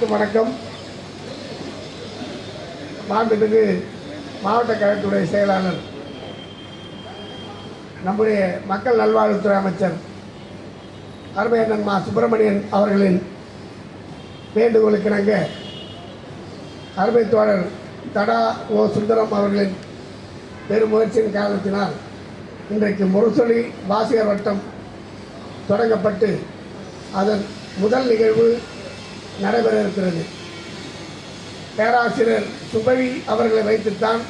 அனைவருக்கும் வணக்கம். மாண்புமிகு மாவட்ட கழகத்துடைய செயலாளர் நம்முடைய மக்கள் நல்வாழ்வுத்துறை அமைச்சர் அருமையண்ணன் மா சுப்பிரமணியன் அவர்களின் வேண்டுகோளுக்கிணங்க அருமை தோழர் தடா ஓ சுந்தரம் அவர்களின் பெருமுயற்சியின் காரணத்தினால் இன்றைக்கு முரசொலி வாசகர் வட்டம் தொடங்கப்பட்டு அதன் முதல் நிகழ்வு நடைபெற இருக்கிறது. பேராசிரியர் சுபவி அவர்களை வைத்துத்தான்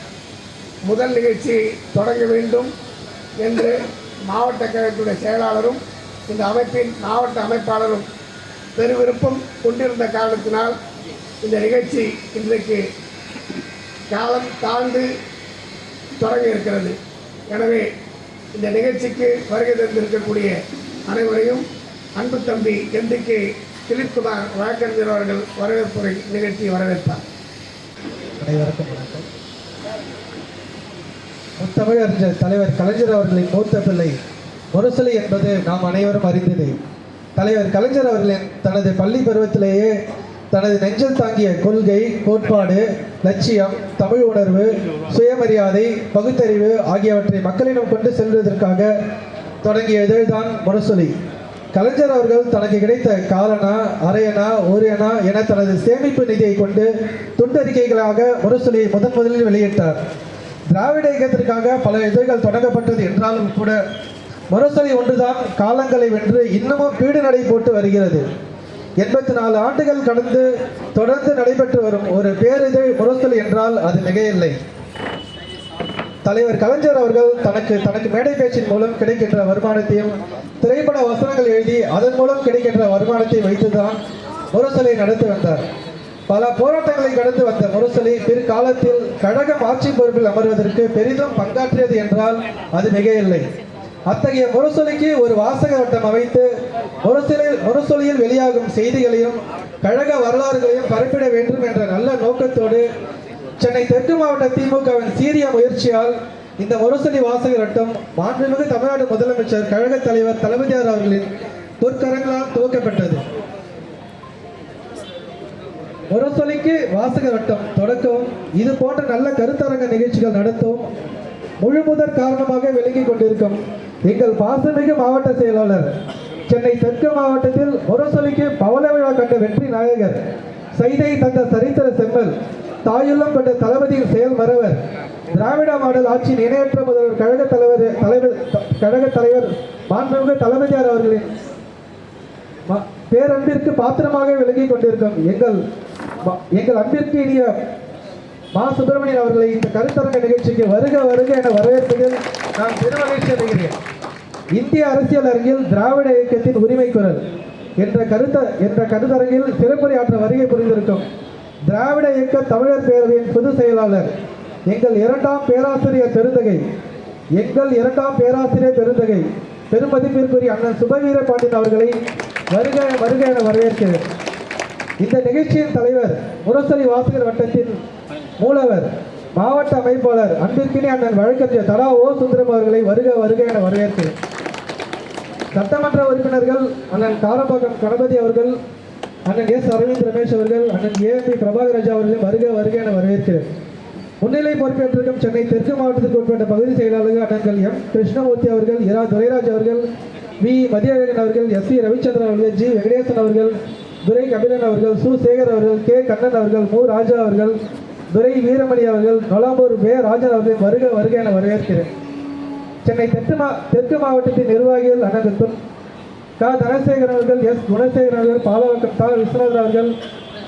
முதல் நிகழ்ச்சியை தொடங்க வேண்டும் என்று மாவட்ட கழகத்துடைய செயலாளரும் இந்த அமைப்பின் மாவட்ட அமைப்பாளரும் பெருவிருப்பம் கொண்டிருந்த காரணத்தினால் இந்த நிகழ்ச்சி இன்றைக்கு காலம் தாழ்ந்து தொடங்க இருக்கிறது. எனவே இந்த நிகழ்ச்சிக்கு வருகை தந்திருக்கக்கூடிய அனைவரையும் அன்பு தம்பி எம்.டி.கே. திலீப்குமார் வழக்கறிஞர் அவர்கள் வரவேற்புரை நிகழ்ச்சியை வரவேற்பார். அனைவருக்கும் வணக்கம். முத்தமிழறிஞர் தலைவர் கலைஞர் அவர்களின் மூத்த பிள்ளை முரசொலி என்பது நாம் அனைவரும் அறிந்தது. தலைவர் கலைஞர் அவர்களின் தனது பள்ளி பருவத்திலேயே தனது நெஞ்சில் தாங்கிய கொள்கை, கோட்பாடு, லட்சியம், தமிழ் உணர்வு, சுயமரியாதை, பகுத்தறிவு ஆகியவற்றை மக்களிடம் கொண்டு செல்வதற்காக தொடங்கிய இதழ்தான் முரசொலி. கலைஞர் அவர்கள் தனக்கு கிடைத்த காலனா, அரையனா, ஒரியனா என தனது சேமிப்பு நிதியை கொண்டு துண்டறிக்கைகளாக முரசொலியை முதலில் வெளியிட்டார். திராவிட இயக்கத்திற்காக பல இதழ்கள் தொடங்கப்பட்டது என்றாலும் கூட முரசொலி ஒன்றுதான் காலங்களை வென்று இன்னமும் பீடு நடை போட்டு வருகிறது. 84 ஆண்டுகள் கடந்து தொடர்ந்து நடைபெற்று வரும் ஒரு பேரிதழ் முரசொலி என்றால் அது மிகையில்லை. தலைவர் கலைஞர் அவர்கள் தனக்கு மேடை பேச்சின் மூலம் கிடைக்கின்ற வருமானத்தையும் திரைப்பட வசனங்கள் எழுதி அதன் மூலம் கிடைக்கின்ற வருமானத்தை வைத்துதான் முரசொலியை நடத்தி வந்தார். பல போராட்டங்களை கடந்து வந்த முரசொலி பிற்காலத்தில் கழகம் ஆட்சி பொறுப்பில் அமர்வதற்கு பெரிதும் பங்காற்றியது என்றால் அது மிகையில்லை. அத்தகைய முரசொலிக்கு ஒரு வாசக வட்டம் அமைத்து முரசொலியில் வெளியாகும் செய்திகளையும் கழக வரலாறுகளையும் பரப்பிட வேண்டும் என்ற நல்ல நோக்கத்தோடு சென்னை தெற்கு மாவட்ட திமுகவின் சீரிய முயற்சியால் இந்த முரசொலி வாசகர் வட்டம் மாண்புமிகு தமிழ்நாடு முதலமைச்சர் கழக தலைவர் தளபதியார் அவர்களின் பொற்கரங்களால் துவக்கப்பட்டது. முரசொலிக்கு வாசகர் வட்டம் தொடக்கவும் இது போன்ற நல்ல கருத்தரங்க நிகழ்ச்சிகள் நடத்தவும் முழுமுதற் காரணமாக விளங்கி கொண்டிருக்கும் எங்கள் பாசமிகு மாவட்ட செயலாளர், சென்னை தெற்கு மாவட்டத்தில் முரசொலிக்கு பவள விழா கண்ட வெற்றி நாயகர், சைதை தந்த சரித்திர செம்மல், தாயுள்ளம் கொண்ட தளபதியின் செயல் மறவர், திராவிட மாடல் ஆட்சியின் இணையற்ற முதல்வர் கழக தலைவர் மாண்புமிகு தளபதியார் அவர்களின் பேரன்பிற்கு பாத்திரமாக விளங்கி கொண்டிருக்கும் எங்கள் அன்பிற்கு இனிய மா சுப்பிரமணியன் அவர்களை இந்த கருத்தரங்க நிகழ்ச்சிக்கு வருக வருக என வரவேற்பதில் நான் பெருமகிழ்ச்சி அடைகிறேன். இந்திய அரசியல் அரங்கில் திராவிட இயக்கத்தின் உரிமை குரல் என்ற கருத்தரங்கில் சிறப்புரையாற்ற வருகை புரிந்திருக்கும் திராவிட இயக்க தமிழர் பேரவையின் பொதுச் செயலாளர் எங்கள் இரண்டாம் பேராசிரியர் பெருந்தகை பெருமதிப்பிற்குரிய அண்ணன் சுபவீர பாண்டியன் அவர்களை வருக வருக என வரவேற்கிறேன். இந்த நிகழ்ச்சியின் தலைவர், முரசொலி வாசகர் வட்டத்தின் மூலவர், மாவட்ட அமைப்பாளர் அன்பிற்கினி அண்ணன் வழக்கறிஞர் தடா ஓ சுந்தரம் அவர்களை வருக வருக என வரவேற்கிறேன். சட்டமன்ற உறுப்பினர்கள் அண்ணன் காரம்பாக்கம் கணபதி அவர்கள், அண்ணன் எஸ் அரவிந்த் ரமேஷ் அவர்கள், அண்ணன் ஏ.பி. பிரபாகர் ராஜா அவர்களையும் வருக வருக என வரவேற்கிறேன். முன்னிலை பொறுப்பேற்றிருக்கும் சென்னை தெற்கு மாவட்டத்திற்கு உட்பட்ட பகுதி செயலாளர்கள் அண்ணன்கள் எம். கிருஷ்ணமூர்த்தி அவர்கள், இரா துரைராஜ் அவர்கள், வி. மதியழகன் அவர்கள், எஸ். சி. ரவிச்சந்திரன் அவர்கள், ஜி. வெங்கடேசன் அவர்கள், துரை கபிலன் அவர்கள், சு. சேகர் அவர்கள், கே. கண்ணன் அவர்கள், மு. ராஜா அவர்கள், துரை வீரமணி அவர்கள், நொலாம்பூர் வே. ராஜன் அவர்கள் வருக வருக என வரவேற்கிறேன். சென்னை தெற்கு மாவட்டத்தின் நிர்வாகிகள் அண்ணன் க. தனசேகரன் அவர்கள், எஸ். குணசேகரன் அவர்கள், பாலவக்கம் த. விஸ்வநாதன் அவர்கள்,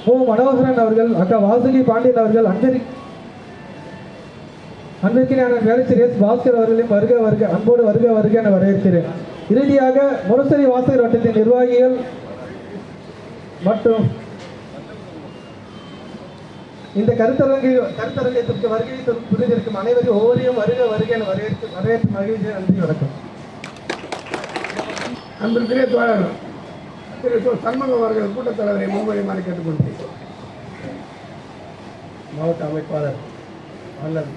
மு. மனோகரன் அவர்கள், அக்கா வாசுகி பாண்டியன் அவர்கள், அன்பிற்கினி அண்ணன் பேரச்சர் எஸ். பாஸ்கர் அவர்களையும் வருக வருக அன்போடு வருக வருக என வரவேற்கிறேன். இறுதியாக முரசொலி வாசகர் வட்டத்தின் நிர்வாகிகள் மற்றும் இந்த கருத்தரங்கத்திற்கு வருகை புரிந்திருக்கும் அனைவரும் ஒவ்வொருவரையும் வருக வருக என வரவேற்று மகிழ்ச்சி. நன்றி, வணக்கம். அன்பிற்குரிய தோழர் திரு சண்முகம் அவர்கள் கூட்டத் தலைவரை முன்மொழியுமாறு கேட்டுக்கொள்கிறேன். மாவட்ட அமைப்பாளர் அண்ணன்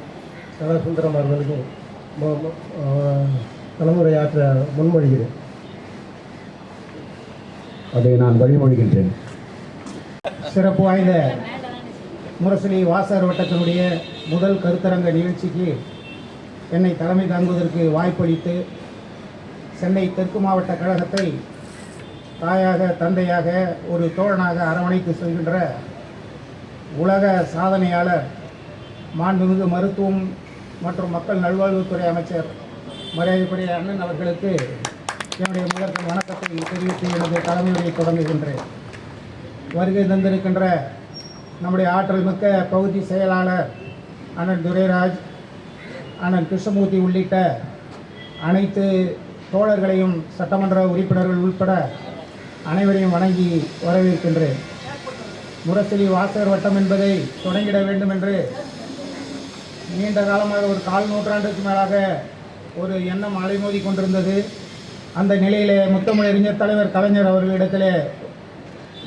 தடா சுந்தரம் அவர்களுக்கு தலைமுறையாற்ற முன்மொழிகிறேன். அதை நான் வழிமொழிகின்றேன். சிறப்பு வாய்ந்த முரசொலி வாசகர் வட்டத்தினுடைய முதல் கருத்தரங்க நிகழ்ச்சிக்கு என்னை தலைமை தாங்குவதற்கு வாய்ப்பளித்து சென்னை தெற்கு மாவட்ட கழகத்தை தாயாக தந்தையாக ஒரு தோழனாக அரவணைத்து செல்கின்ற உலக சாதனையாளர் மாண்புமிகு மருத்துவம் மற்றும் மக்கள் நல்வாழ்வுத்துறை அமைச்சர் மரியாதைக்குரிய அண்ணன் அவர்களுக்கு என்னுடைய முதற்கண் வணக்கத்தை தெரிவித்து எனது தலைமையுரையை தொடங்குகின்றேன். வருகை தந்திருக்கின்ற நம்முடைய ஆற்றல் மிக்க பகுதி செயலாளர் அண்ணன் துரைராஜ், அண்ணன் கிருஷ்ணமூர்த்தி உள்ளிட்ட அனைத்து தோழர்களையும் சட்டமன்ற உறுப்பினர்கள் உட்பட அனைவரையும் வணங்கி வரவேற்கின்றேன். முரசொலி வாசகர் வட்டம் என்பதை தொடங்கிட வேண்டும் என்று நீண்ட காலமாக ஒரு 1/4 நூற்றாண்டுக்கு மேலாக ஒரு எண்ணம் அலைமோதி கொண்டிருந்தது. அந்த நிலையிலே முத்தமிழறிஞர் தலைவர் கலைஞர் அவர்களிடத்திலே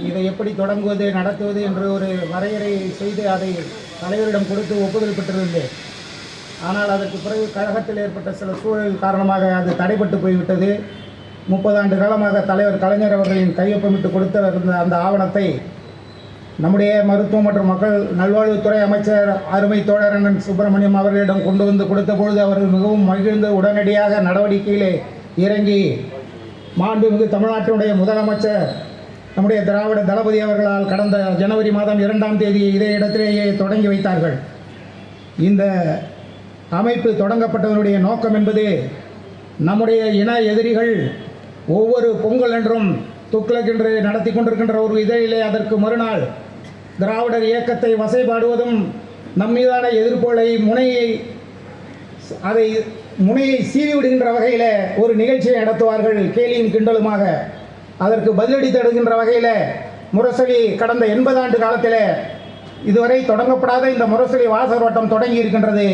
இதை எப்படி தொடங்குவது நடத்துவது என்று ஒரு வரையறை செய்து அதை தலைவரிடம் கொடுத்து ஒப்புதல் பெற்றிருந்தேன். ஆனால் அதற்கு பிறகு கழகத்தில் ஏற்பட்ட சில சூழல் காரணமாக அது தடைப்பட்டு போய்விட்டது. 30 ஆண்டு காலமாக தலைவர் கலைஞர் அவர்களின் கையொப்பமிட்டு கொடுத்த அந்த ஆவணத்தை நம்முடைய மருத்துவம் மற்றும் மக்கள் நல்வாழ்வுத்துறை அமைச்சர் அருமை தோழர் அண்ணன் சுப்பிரமணியம் அவர்களிடம் கொண்டு வந்து கொடுத்த பொழுது அவர்கள் மிகவும் மகிழ்ந்து உடனடியாக நடவடிக்கையிலே இறங்கி மாண்புமிகு தமிழ்நாட்டினுடைய முதலமைச்சர் நம்முடைய திராவிட தளபதி அவர்களால் கடந்த ஜனவரி மாதம் 2ஆம் தேதி இதே இடத்திலேயே தொடங்கி வைத்தார்கள். இந்த அமைப்பு தொடங்கப்பட்டதனுடைய நோக்கம் என்பது நம்முடைய இன எதிரிகள் ஒவ்வொரு பொங்கல் என்றும் துக்ளக் என்று நடத்தி கொண்டிருக்கின்ற ஒரு இதழிலே அதற்கு மறுநாள் திராவிடர் இயக்கத்தை வசைபாடுவதும் நம்மீதான எதிர்ப்புகளை முனையை சீவி விடுகின்ற வகையில் ஒரு நிகழ்ச்சியை நடத்துவார்கள், கேலியும் கிண்டலுமாக. அதற்கு பதிலடி தருகின்ற வகையில் முரசொலி கடந்த 80 ஆண்டு காலத்தில் இதுவரை தொடங்கப்படாத இந்த முரசொலி வாசகர் வட்டம் தொடங்கி இருக்கின்றது.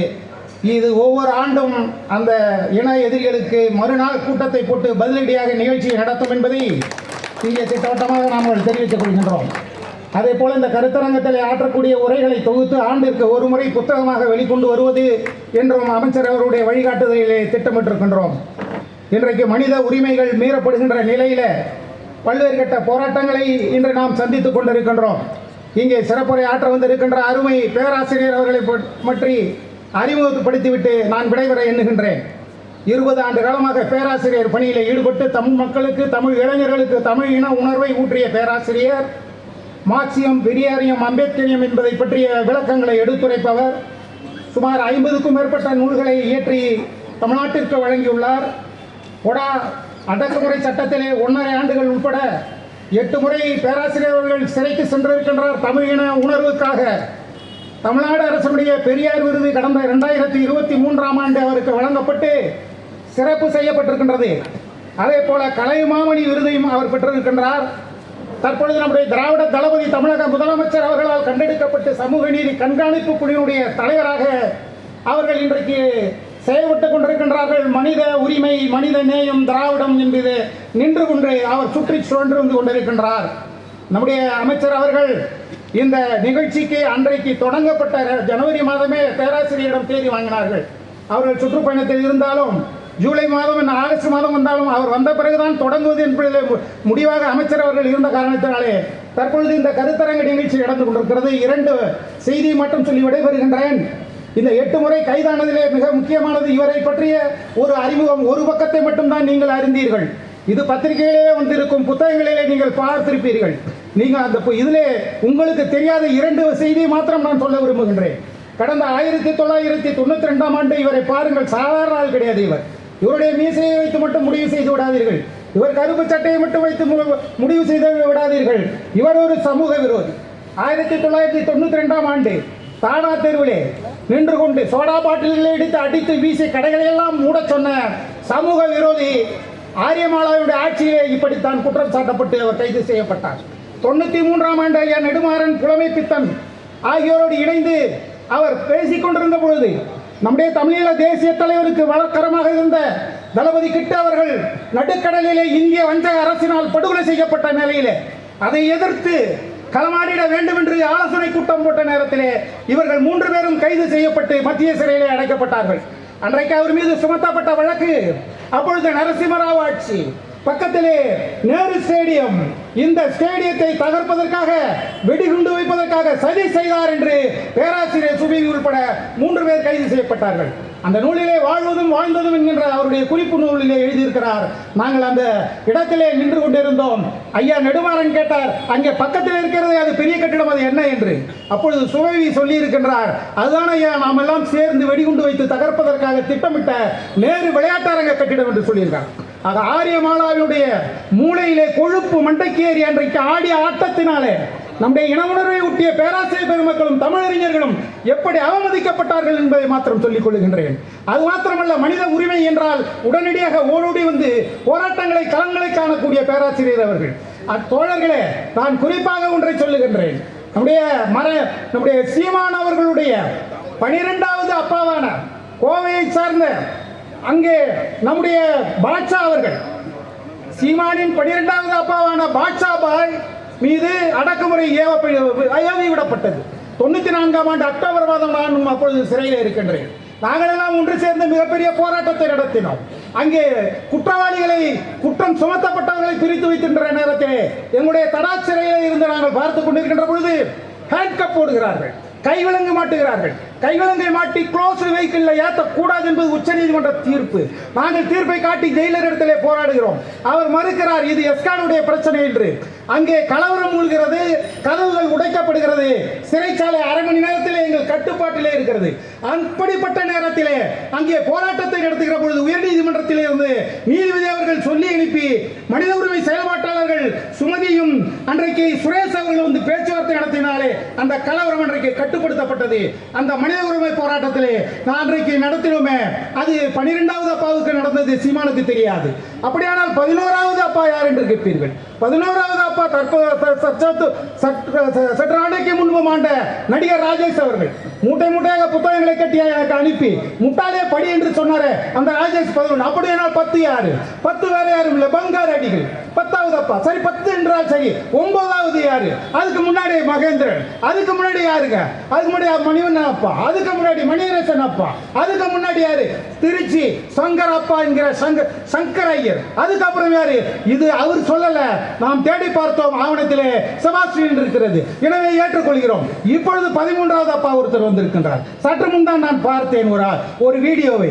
இது ஒவ்வொரு ஆண்டும் அந்த இன எதிரிகளுக்கு மறுநாள் கூட்டத்தை போட்டு பதிலடியாக நிகழ்ச்சியை நடத்தும் என்பதை இங்கே திட்டவட்டமாக நாம் தெரிவித்துக் கொள்கின்றோம். அதே போல் இந்த கருத்தரங்கத்தில் ஆற்றக்கூடிய உரைகளை தொகுத்து ஆண்டிற்கு ஒரு முறை புத்தகமாக வெளிக்கொண்டு வருவது என்றும் அமைச்சர் அவருடைய வழிகாட்டுதலிலே திட்டமிட்டிருக்கின்றோம். இன்றைக்கு மனித உரிமைகள் மீறப்படுகின்ற நிலையில் பல்வேறு கட்ட போராட்டங்களை இன்று நாம் சந்தித்துக் கொண்டிருக்கின்றோம். இங்கே சிறப்புரை ஆற்ற வந்திருக்கின்ற அருமை பேராசிரியர் அவர்களை பற்றி அறிமுகப்படுத்திவிட்டு நான் விடைபெற எண்ணுகின்றேன். 20 ஆண்டு காலமாக பேராசிரியர் பணியில் ஈடுபட்டு தமிழ் மக்களுக்கு, தமிழ் இளைஞர்களுக்கு தமிழ் இன உணர்வை ஊற்றிய பேராசிரியர், மார்க்சியம், பெரியாரியம், அம்பேத்கரியம் என்பதை பற்றிய விளக்கங்களை எடுத்துரைப்பவர். சுமார் 50க்கும் மேற்பட்ட நூல்களை இயற்றி தமிழ்நாட்டிற்கு வழங்கியுள்ளார். கொடா அடக்குமுறை சட்டத்திலே 1.5 ஆண்டுகள் உட்பட 8 முறை பேராசிரியர் அவர்கள் சிறைக்கு சென்றிருக்கின்றார். தமிழ் இன உணர்வுக்காக தமிழ்நாடு அரசுடைய பெரியார் விருது கடந்த 2023ஆம் ஆண்டு அவருக்கு வழங்கப்பட்டு சிறப்பு செய்யப்பட்டிருக்கின்றது. அதே போல கலைமாமணி விருதையும் அவர் பெற்றிருக்கின்றார். தற்பொழுது நம்முடைய திராவிட தளபதி தமிழக முதலமைச்சர் அவர்களால் கண்டெடுக்கப்பட்டு சமூக நீதி கண்காணிப்பு குழுவினுடைய தலைவராக அவர்கள் இன்றைக்கு செயல்பட்டுக் கொண்டிருக்கின்றார்கள். மனித உரிமை, மனித நேயம், திராவிடம் என்பது நின்று கொண்டு அவர் சுற்றி சுழன்று வந்து கொண்டிருக்கின்றார். நம்முடைய அமைச்சர் அவர்கள் இந்த நிகழ்ச்சிக்கு அன்றைக்கு தொடங்கப்பட்ட ஜனவரி மாதமே பேராசிரியரிடம் தேதி வாங்கினார்கள். அவர்கள் சுற்றுப்பயணத்தில் இருந்தாலும் ஜூலை மாதம், ஆகஸ்ட் மாதம் வந்தாலும் அவர் வந்த பிறகுதான் தொடங்குவது என்பதில் முடிவாக அமைச்சர் அவர்கள் இருந்த காரணத்தினாலே தற்பொழுது இந்த கருத்தரங்க நிகழ்ச்சி நடந்து கொண்டிருக்கிறது. 2 செய்தியை மட்டும் சொல்லி விடைபெறுகின்றேன். இந்த 8 முறை கைதானதிலே மிக முக்கியமானது இவரை பற்றிய ஒரு அறிமுகம். ஒரு பக்கத்தை மட்டும்தான் நீங்கள் அறிந்தீர்கள். இது பத்திரிகையிலே வந்திருக்கும், புத்தகங்களிலே நீங்கள் பார்த்திருப்பீர்கள். நீங்கள் அந்த இதிலே உங்களுக்கு தெரியாத 2 செய்தியை மாத்திரம் நான் சொல்ல விரும்புகின்றேன். கடந்த 1992ஆம் ஆண்டு இவரை பாருங்கள். சாதாரண ஆள் கிடையாது இவர். இவருடைய மீசையை வைத்து மட்டும் முடிவு செய்து விடாதீர்கள். இவர் கருப்பு சட்டையை மட்டும் வைத்து முடிவு செய்து விடாதீர்கள். இவர் ஒரு சமூக விரோதி. 1992ஆம் ஆண்டு தானா தெருவிலே நின்று கொண்டு சோடா பாட்டில்களை எடுத்து அடித்து வீசி கடைகளையெல்லாம் மூட சொன்ன சமூக விரோதி ஆரியமாலாவுடைய ஆட்சியிலே இப்படித்தான் குற்றம் சாட்டப்பட்டு அவர் கைது செய்யப்பட்டார். 93ஆம் ஆண்டு ஐயா நெடுமாறன், புலமை பித்தன் ஆகியோரோடு இணைந்து அவர் பேசிக் கொண்டிருந்த பொழுது நம்முடைய தமிழீழ தேசிய தலைவருக்கு வழக்கரமாக இருந்த தளபதி கிட்ட அவர்கள் நடுக்கடலிலே இந்திய வஞ்சக அரசினால் படுகொலை செய்யப்பட்ட நிலையிலே அதை எதிர்த்து களமாடிட வேண்டும் என்று ஆலோசனை கூட்டம் போட்ட நேரத்திலே இவர்கள் 3 பேரும் கைது செய்யப்பட்டு மத்திய சிறையிலே அடைக்கப்பட்டார்கள். அன்றைக்கு அவர் மீது சுமத்தப்பட்ட வழக்கு அப்பொழுது நரசிம்மராவ் ஆட்சி. பக்கத்திலே நேரு ஸ்டேடியம். இந்த ஸ்டேடியத்தை தகர்ப்பதற்காக வெடிகுண்டு வைப்பதற்காக சதி செய்தார் என்று பேராசிரியர் சுபீவி உட்பட 3 பேர் கைது செய்யப்பட்டார்கள். அந்த நூலிலே வாழ்வதும் வாழ்ந்ததும் என்கின்ற அவருடைய குறிப்பு நூலிலே எழுதியிருக்கிறார். நாங்கள் அந்த இடத்திலே நின்று கொண்டிருந்தோம். ஐயா நெடுமாறன் கேட்டார், அங்கே பக்கத்தில் இருக்கிறது அது பெரிய கட்டிடம், அது என்ன என்று. அப்பொழுது சுபவி சொல்லி இருக்கின்றார், அதுதான் ஐயா நாம் எல்லாம் சேர்ந்து வெடிகுண்டு வைத்து தகர்ப்பதற்காக திட்டமிட்ட நேரு விளையாட்டரங்க கட்டிடம் என்று சொல்லியிருக்கார். ஆக ஆரியமாலாவினுடைய மூளையிலே கொழுப்பு மண்டைக்கேறி அன்றைக்கு ஆடிய ஆட்டத்தினாலே நம்முடைய இன உணர்வை ஊட்டிய பேராசிரியர் பெருமக்களும் தமிழறிஞர்களும் எப்படி அவமதிக்கப்பட்டார்கள் என்பதை மாத்திரம் சொல்லிக் கொள்கின்றேன். அது மாத்திரமல்ல, மனித உரிமை என்றால் உடனடியாக ஓடோடி வந்து போராட்டங்களை களங்களை காணக்கூடிய பேராசிரியர் அவர்கள். தோழர்களே, நான் குறிப்பாக ஒன்றை சொல்லுகின்றேன். நம்முடைய சீமான் அவர்களுடைய 12வது அப்பாவான கோவையை சார்ந்த அங்கே நம்முடைய பாட்ஷா அவர்கள், சீமானின் 12வது அப்பாவான பாட்ஷா பாய் மீது அடக்குமுறை ஏவி விடப்பட்டது. 94ஆம் ஆண்டு அக்டோபர் மாதம் நான் அப்பொழுது சிறையில் இருக்கின்றேன். நாங்கள் எல்லாம் ஒன்று சேர்ந்து மிகப்பெரிய போராட்டத்தை நடத்தினோம். அங்கே குற்றவாளிகளை, குற்றம் சுமத்தப்பட்டவர்களை பிரித்து வைக்கின்ற நேரத்திலே எங்களுடைய தடா சிறையில் இருந்து நாங்கள் பார்த்துக் கொண்டிருக்கின்ற பொழுது ஹேண்ட்கப் போடுகிறார்கள், கைவிலங்கு மாட்டுகிறார்கள். கைவிலங்கை மாட்டி க்ளோஸ் வெஹிக்கிள் ஏற்றக்கூடாது என்பது உச்சநீதிமன்ற தீர்ப்பு. நாங்கள் தீர்ப்பை காட்டி ஜெயிலர் இடத்திலே போராடுகிறோம். அவர் மறுக்கிறார், இது எஸ்கானுடைய பிரச்சனை என்று. அங்கே கலவரம் மூழ்கிறது, கதவுகள் உடைக்கப்படுகிறது, சிறைச்சாலை அரை மணி நேரத்திலே எங்கள் கட்டுப்பாட்டிலே இருக்கிறது. அப்படிப்பட்ட நேரத்திலே அங்கே போராட்டத்தை நடத்துகிற பொழுது உயர்நீதிமன்றத்திலே இருந்து நீதிபதி அவர்கள் சொல்லி அனுப்பி மனித உரிமை செயல்பாட்டாளர்கள் சுமதியும் அன்றைக்கு சுரேஷ் அவர்கள் வந்து பேச்சுவார்த்தை நடத்தினாலே அந்த கலவரம் அன்றைக்கு கட்டுப்படுத்தப்பட்டது. அந்த மனித உரிமை போராட்டத்திலே நான் அன்றைக்கு நடத்தினோமே, அது 12வது அப்பாவுக்கு நடந்தது சீமானுக்கு தெரியாது. அப்படியானால் 11வது அப்பா யார் என்று கேட்பீர்கள். 11வது அப்பா சற்று ஆண்டுக்கு முன்பு மாண்ட நடிகர் ராஜேஷ் அவர்கள் மூட்டை மூட்டையாக புத்தகங்களை கட்டி எனக்கு அனுப்பி முட்டாளே படி என்று சொன்னாரே அந்த ராஜேஷ் 11. அப்படியானால் 10 யாரு? 10 வேற யாரும் இல்லை, பங்கார் அடிகள். 10வது அப்பா. சரி, 10 என்றால் சரி, 9வது யாரு? அதுக்கு முன்னாடி மகேந்திரன், அதுக்கு முன்னாடி யாருங்க? அதுக்கு முன்னாடி மணிவண்ணன் அப்பா, அதுக்கு முன்னாடி மணியரசன் அப்பா, அதுக்கு முன்னாடி யாரு? திருச்சி சங்கர் அப்பா என்கிற சங்கர் ஐயர். அதுக்கப்புறம் யாரு? இது அவர் சொல்லல, நாம் தேடி பார்த்தோம், ஆவணத்திலே செபாஸ்டியன் இருக்கிறது, எனவே ஏற்றுக்கொள்கிறோம். இப்பொழுது 13வது அப்பா ஒருத்தர் வந்திருக்கின்றார். சற்று முன் தான் நான் பார்த்தேன் ஒரு வீடியோவை.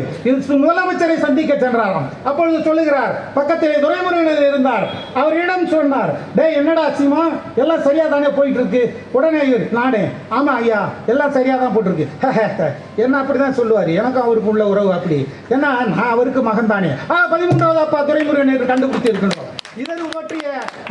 முதலமைச்சரை சந்திக்க சென்றாராம். அப்பொழுது சொல்லுகிறார், பக்கத்திலே துரைமுருகன் இருந்தார். அவரிடம் சொன்னார், டேய் என்னடா சீமா, எல்லாம் சரியா தானே போயிட்டு இருக்கு? உடனே நானே, ஆமா ஐயா எல்லாம் சரியா தான் போட்டிருக்கு. என்ன அப்படிதான் சொல்லுவார், எனக்கும் அவருக்கு உள்ள உறவு அப்படி. ஏன்னா நான் அவருக்கு மகன் தானே. 13வது அப்பா துரைமுருகன் என்று கண்டுபிடித்து இருக்கணும். இதற்கு பற்றிய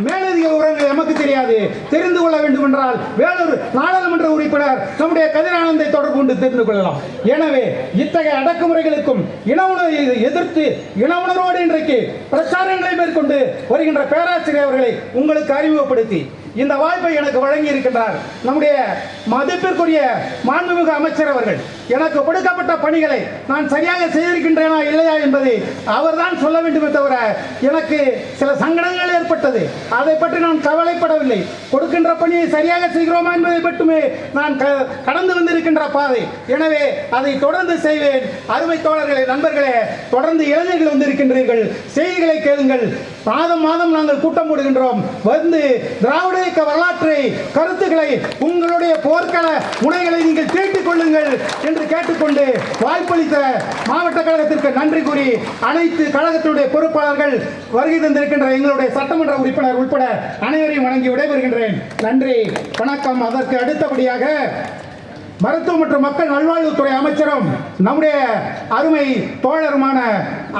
மேலதிக விவரங்கள் எமக்கு தெரியாது. தெரிந்து கொள்ள வேண்டும் என்றால் வேலூர் நாடாளுமன்ற உறுப்பினர் நம்முடைய கதிரானந்தை தொடர்பு கொண்டு தெரிந்து கொள்ளலாம். எனவே இத்தகைய அடக்குமுறைகளுக்கும் இன உணர்வை எதிர்த்து இன உணர்வோடு இன்றைக்கு பிரச்சாரங்களை மேற்கொண்டு வருகின்ற பேராசிரியர் அவர்களை உங்களுக்கு அறிமுகப்படுத்தி இந்த வாய்ப்பை எனக்கு வழங்கி இருக்கின்றார் நம்முடைய மதிப்பிற்குரிய மாண்புமிகு அமைச்சர் அவர்கள். எனக்கு கொடுக்கப்பட்ட பணிகளை நான் சரியாக செய்திருக்கின்றேனா இல்லையா என்பதை அவர்தான் சொல்ல வேண்டுமே தவிர எனக்கு சில சங்கடங்கள் ஏற்பட்டது, அதை பற்றி நான் கவலைப்படவில்லை. கொடுக்கின்ற பணியை சரியாக செய்கிறோமா என்பதை மட்டுமே நான் கடந்து வந்திருக்கின்ற பாதை. எனவே அதை தொடர்ந்து செய்வேன். அருமை தோழர்களே, நண்பர்களே, தொடர்ந்து இளைஞர்கள் வந்திருக்கின்றீர்கள், செய்திகளை கேளுங்கள். மாதம் மாதம் நாங்கள் கூட்டம் போடுகின்றோம். வந்து திராவிட இயக்க வரலாற்றை, கருத்துக்களை, உங்களுடைய போர்க்கள முனைகளை நீங்கள் தீட்டிக் கொள்ளுங்கள் என்று கேட்டுக்கொண்டு வாய்ப்பளித்த மாவட்ட கழகத்திற்கு நன்றி கூறி அனைத்து கழகத்தினுடைய பொறுப்பாளர்கள், வருகை தந்திருக்கின்ற எங்களுடைய சட்டமன்ற உறுப்பினர் உட்பட அனைவரையும் வணங்கி விடைபெறுகின்றேன். நன்றி, வணக்கம். அதற்கு அடுத்தபடியாக மருத்துவ மற்றும் மக்கள் நல்வாழ்வுத்துறை அமைச்சரும் நம்முடைய அருமை தோழருமான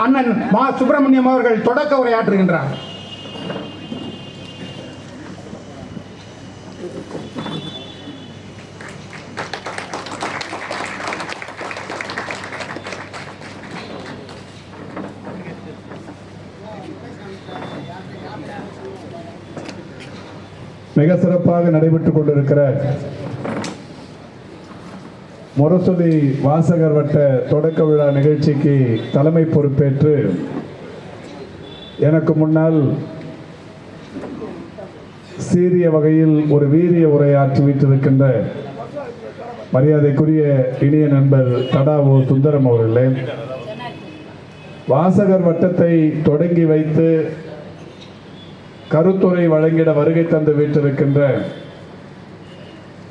அண்ணன் மா சுப்பிரமணியம் அவர்கள் தொடக்க உரையாற்றுகின்றார். மிக சிறப்பாக நடைபெற்றுக் கொண்டிருக்கிற முரசொலி வாசகர் வட்ட தொடக்க விழா நிகழ்ச்சிக்கு தலைமை பொறுப்பேற்று எனக்கு முன்னால் சீரிய வகையில் ஒரு வீரிய உரையாற்றி வைத்திருக்கின்ற மரியாதைக்குரிய இனிய நண்பர் தடாவோ சுந்தரம் அவர்களே, வாசகர் வட்டத்தை தொடங்கி வைத்து கருத்துரை வழங்கிட வருகை தந்து வீட்டிருக்கின்ற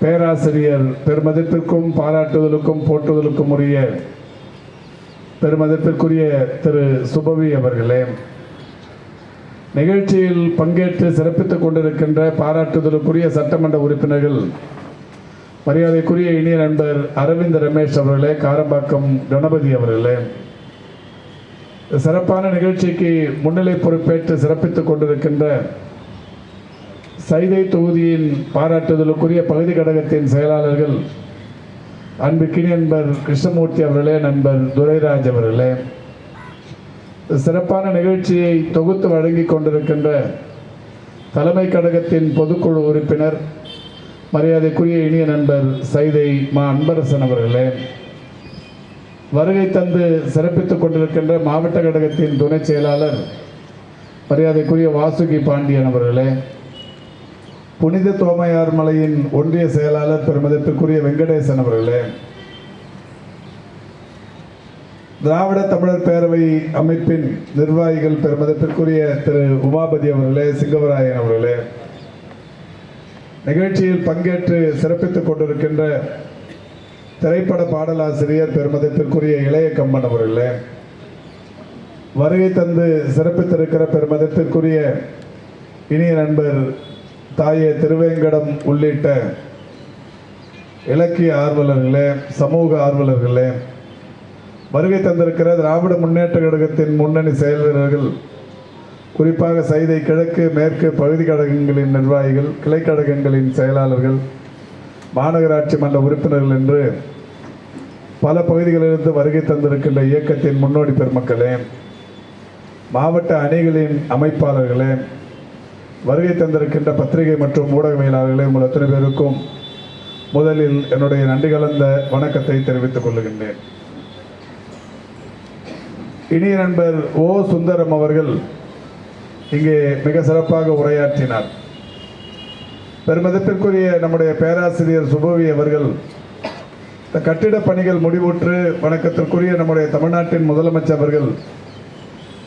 பேராசிரியர் பெருமதிப்பிற்கும் பாராட்டுதலுக்கும் போற்றுதலுக்கும் உரிய பெருமதிப்பிற்குரிய திரு சுபவி அவர்களே, நிகழ்ச்சியில் பங்கேற்று சிறப்பித்துக் கொண்டிருக்கின்ற பாராட்டுதலுக்குரிய சட்டமன்ற உறுப்பினர்கள், மரியாதைக்குரிய இனிய நண்பர் அரவிந்த் ரமேஷ் அவர்களே, காரம்பாக்கம் கணபதி அவர்களே, சிறப்பான நிகழ்ச்சிக்கு முன்னிலை பொறுப்பேற்று சிறப்பித்துக் கொண்டிருக்கின்ற சைதை தொகுதியின் பாராட்டுதலுக்குரிய பகுதி கழகத்தின் செயலாளர்கள், அன்புக்கினி நண்பர் கிருஷ்ணமூர்த்தி அவர்களே, நண்பர் துரைராஜ் அவர்களே, சிறப்பான நிகழ்ச்சியை தொகுத்து வழங்கி கொண்டிருக்கின்ற தலைமை கழகத்தின் பொதுக்குழு உறுப்பினர், மரியாதைக்குரிய இனிய நண்பர் சைதை மா அன்பரசன் அவர்களே, வருகை தந்து சிறப்பித்துக் கொண்டிருக்கின்ற மாவட்ட கழகத்தின் துணை செயலாளர், மரியாதைக்குரிய வாசுகி பாண்டியன் அவர்களே, புனித தோமையார் மலையின் ஒன்றிய செயலாளர் பெருமதிப்பிற்குரிய வெங்கடேசன் அவர்களே, திராவிட தமிழர் பேரவை அமைப்பின் நிர்வாகிகள் பெருமதிப்பிற்குரிய திரு உமாபதி அவர்களே, சிங்கவராயன் அவர்களே, நிகழ்ச்சியில் பங்கேற்று சிறப்பித்துக் கொண்டிருக்கின்ற திரைப்பட பாடலாசிரியர் பெருமதிப்பிற்குரிய இளைய கம்பன் அவர்களே, வருகை தந்து சிறப்பித்திருக்கிற பெருமதிப்பிற்குரிய இனிய நண்பர் தாயே திருவேங்கடம் உள்ளிட்ட இலக்கிய ஆர்வலர்களே, சமூக ஆர்வலர்களே, வருகை தந்திருக்கிற திராவிட முன்னேற்ற கழகத்தின் முன்னணி செயலாளர்கள், குறிப்பாக சைதை கிழக்கு மேற்கு பகுதி கழகங்களின் நிர்வாகிகள், கிளைக்கழகங்களின் செயலாளர்கள், மாநகராட்சி மன்ற உறுப்பினர்கள் என்று பல பகுதிகளிலிருந்து வருகை தந்திருக்கின்ற இயக்கத்தின் முன்னோடி பெருமக்களே, மாவட்ட அணிகளின் அமைப்பாளர்களே, வருகை தந்திருக்கின்ற பத்திரிகை மற்றும் ஊடகவியலாளர்களே, உங்கள் அத்தனை பேருக்கும் முதலில் என்னுடைய நன்றி கலந்த வணக்கத்தை தெரிவித்துக் கொள்ளுகின்றேன். இனிய நண்பர் ஓ சுந்தரம் அவர்கள் இங்கே மிக சிறப்பாக உரையாற்றினார். பெருமதிப்பிற்குரிய நம்முடைய பேராசிரியர் சுபவி அவர்கள் இந்த கட்டிட பணிகள் முடிவுற்று வணக்கத்திற்குரிய நம்முடைய தமிழ்நாட்டின் முதலமைச்சர் அவர்கள்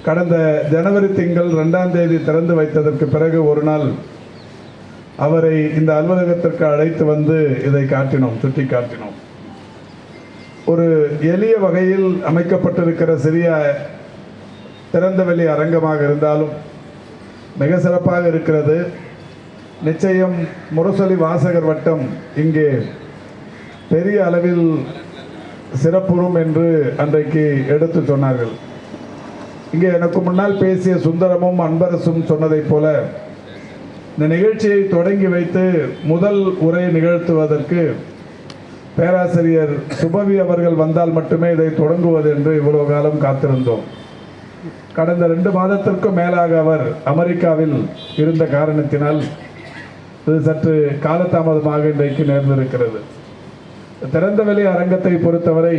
கடந்த ஜனவரி திங்கள் 2ஆம் தேதி திறந்து வைத்ததற்கு பிறகு ஒரு நாள் அவரை இந்த அலுவலகத்திற்கு அழைத்து வந்து இதை காட்டினோம், சுட்டி காட்டினோம். ஒரு எளிய வகையில் அமைக்கப்பட்டிருக்கிற சிறிய திறந்தவெளி அரங்கமாக இருந்தாலும் மிக சிறப்பாக இருக்கிறது. நிச்சயம் முரசொலி வாசகர் வட்டம் இங்கே பெரிய அளவில் சிறப்புறும் என்று அன்றைக்கு எடுத்து சொன்னார்கள். இங்கே எனக்கு முன்னால் பேசிய சுந்தரமும் அன்பரசும் சொன்னதைப் போல இந்த நிகழ்ச்சியை தொடங்கி வைத்து முதல் உரை நிகழ்த்துவதற்கு பேராசிரியர் சுபவி அவர்கள் வந்தால் மட்டுமே இதை தொடங்குவது என்று இவ்வளவு காலம் காத்திருந்தோம். கடந்த 2 மாதத்திற்கும் மேலாக அவர் அமெரிக்காவில் இருந்த காரணத்தினால் இது சற்று காலதாமதமாக இன்றைக்கு நேர்ந்திருக்கிறது. திறந்தவெளி அரங்கத்தை பொறுத்தவரை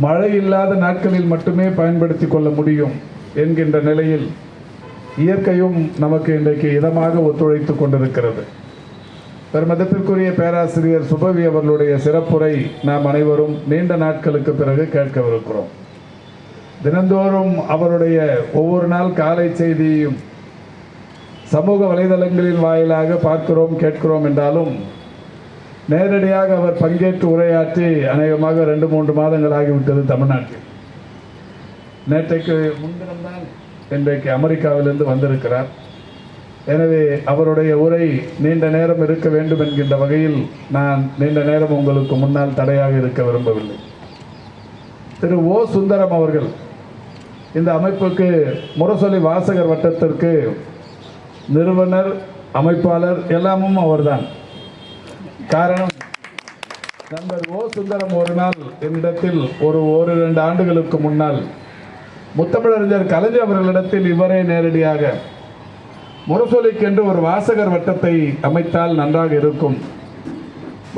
மழை இல்லாத நாட்களில் மட்டுமே பயன்படுத்தி கொள்ள முடியும் என்கின்ற நிலையில் இயற்கையும் நமக்கு இன்றைக்கு இதமாக ஒத்துழைத்துக் கொண்டிருக்கிறது. பெருமதிப்பிற்குரிய பேராசிரியர் சுபவி அவர்களுடைய சிறப்புரை நாம் அனைவரும் நீண்ட நாட்களுக்கு பிறகு கேட்கவிருக்கிறோம். தினந்தோறும் அவருடைய ஒவ்வொரு நாள் காலை செய்தியையும் சமூக வலைதளங்களின் வாயிலாக பார்க்கிறோம், கேட்கிறோம் என்றாலும் நேரடியாக அவர் பங்கேற்று உரையாற்றி அநேகமாக 2-3 மாதங்கள் ஆகிவிட்டது தமிழ்நாட்டில். நேற்றைக்கு முன்தினம்தான் இன்றைக்கு அமெரிக்காவிலிருந்து வந்திருக்கிறார். எனவே அவருடைய உரை நீண்ட நேரம் இருக்க வேண்டும் என்கின்ற வகையில் நான் நீண்ட நேரம் உங்களுக்கு முன்னால் தடையாக இருக்க விரும்பவில்லை. திரு ஓ சுந்தரம் அவர்கள் இந்த அமைப்புக்கு முரசொலி வாசகர் வட்டத்திற்கு நிறுவனர், அமைப்பாளர் எல்லாமும் அவர்தான். காரணம், நண்பர் ஓ சுந்தரம் ஒரு நாள் என்னிடத்தில் ஒரு 2 ஆண்டுகளுக்கு முன்னால் முத்தமிழறிஞர் கலைஞர் அவர்களிடத்தில் இவரே நேரடியாக முரசொலிக்கென்று ஒரு வாசகர் வட்டத்தை அமைத்தால் நன்றாக இருக்கும்,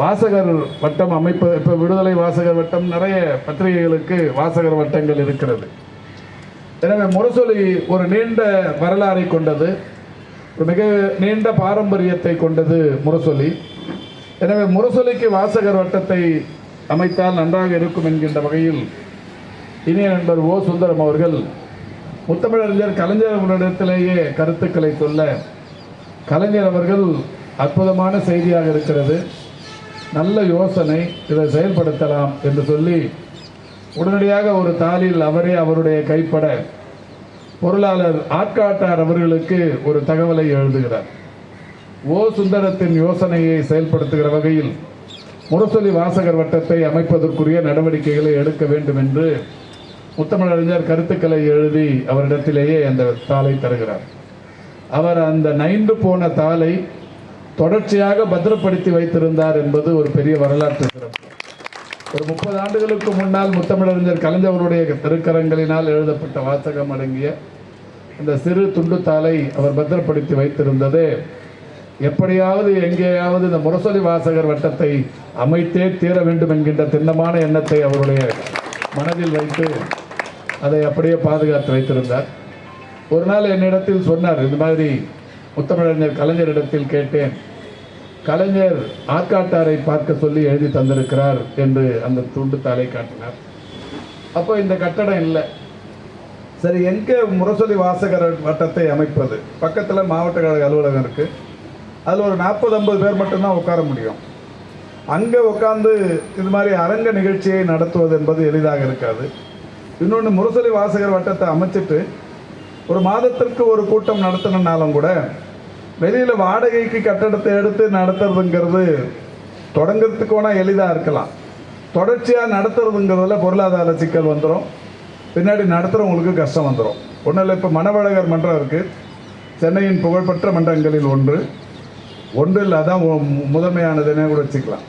வாசகர் வட்டம் அமைப்பு, இப்போ விடுதலை வாசகர் வட்டம், நிறைய பத்திரிகைகளுக்கு வாசகர் வட்டங்கள் இருக்கிறது. எனவே முரசொலி ஒரு நீண்ட வரலாறை கொண்டது, ஒரு மிக நீண்ட பாரம்பரியத்தை கொண்டது முரசொலி. எனவே முரசொலிக்கு வாசகர் வட்டத்தை அமைத்தால் நன்றாக இருக்கும் என்கின்ற வகையில் இனிய நண்பர் ஓ சுந்தரம் அவர்கள் முத்தமிழறிஞர் கலைஞர் அவர்களிடத்திலேயே கருத்துக்களை சொல்ல கலைஞர் அவர்கள் அற்புதமான செய்தியாக இருக்கிறது, நல்ல யோசனை, இதை செயல்படுத்தலாம் என்று சொல்லி உடனடியாக ஒரு தாளில் அவரே அவருடைய கைப்பட பொருளாளர் ஆட்காட்டார் அவர்களுக்கு ஒரு தகவலை எழுதுகிறார். ஓ சுந்தரத்தின் யோசனையை செயல்படுத்துகிற வகையில் முரசொலி வாசகர் வட்டத்தை அமைப்பதற்குரிய நடவடிக்கைகளை எடுக்க வேண்டும் என்று முத்தமிழறிஞர் கருத்துக்களை எழுதி அவரிடத்திலேயே அந்த தாளை தருகிறார். அவர் அந்த நைந்து போன தாளை தொடர்ச்சியாக பத்திரப்படுத்தி வைத்திருந்தார் என்பது ஒரு பெரிய வரலாற்று சிறப்பு. ஒரு 30 ஆண்டுகளுக்கு முன்னால் முத்தமிழறிஞர் கலைஞருடைய திருக்கரங்களினால் எழுதப்பட்ட வாசகம் அடங்கிய இந்த சிறு துண்டுத்தாளை அவர் பத்திரப்படுத்தி வைத்திருந்தது எப்படியாவது எங்கேயாவது இந்த முரசொலி வாசகர் வட்டத்தை அமைத்தே தீர வேண்டும் என்கின்ற திண்ணமான எண்ணத்தை அவருடைய மனதில் வைத்து அதை அப்படியே பாதுகாத்து வைத்திருந்தார். ஒரு நாள் என்னிடத்தில் சொன்னார், இந்த மாதிரி முத்தமிழறிஞர் கலைஞரிடத்தில் கேட்டேன், கலைஞர் ஆட்காட்டாரை பார்க்க சொல்லி எழுதி தந்திருக்கிறார் என்று அந்த துண்டுத்தாளை காட்டினார். அப்போ இந்த கட்டடம் இல்லை, சரி எங்கே முரசொலி வாசகர் வட்டத்தை அமைப்பது? பக்கத்தில் மாவட்ட கழக அலுவலகம் இருக்குது, அதில் ஒரு 40-50 பேர் மட்டும்தான் உட்கார முடியும். அங்கே உட்காந்து இது மாதிரி அரங்க நிகழ்ச்சியை நடத்துவது என்பது எளிதாக இருக்காது. இன்னொன்று, முரசொலி வாசகர் வட்டத்தை அமைச்சிட்டு ஒரு மாதத்திற்கு ஒரு கூட்டம் நடத்தினாலும் கூட வெளியில் வாடகைக்கு கட்டடத்தை எடுத்து நடத்துறதுங்கிறது தொடங்கிறதுக்கு வேணால் எளிதாக இருக்கலாம், தொடர்ச்சியாக நடத்துறதுங்கிறதுல பொருளாதார சிக்கல் வந்துடும், பின்னாடி நடத்துகிறவங்களுக்கு கஷ்டம் வந்துடும். ஒன்றும் இல்லை, இப்போ மணவழகர் மன்றம் இருக்குது, சென்னையின் புகழ்பெற்ற மன்றங்களில் ஒன்றில் அதான் முதன்மையானதுன்னே கூட வச்சுக்கலாம்.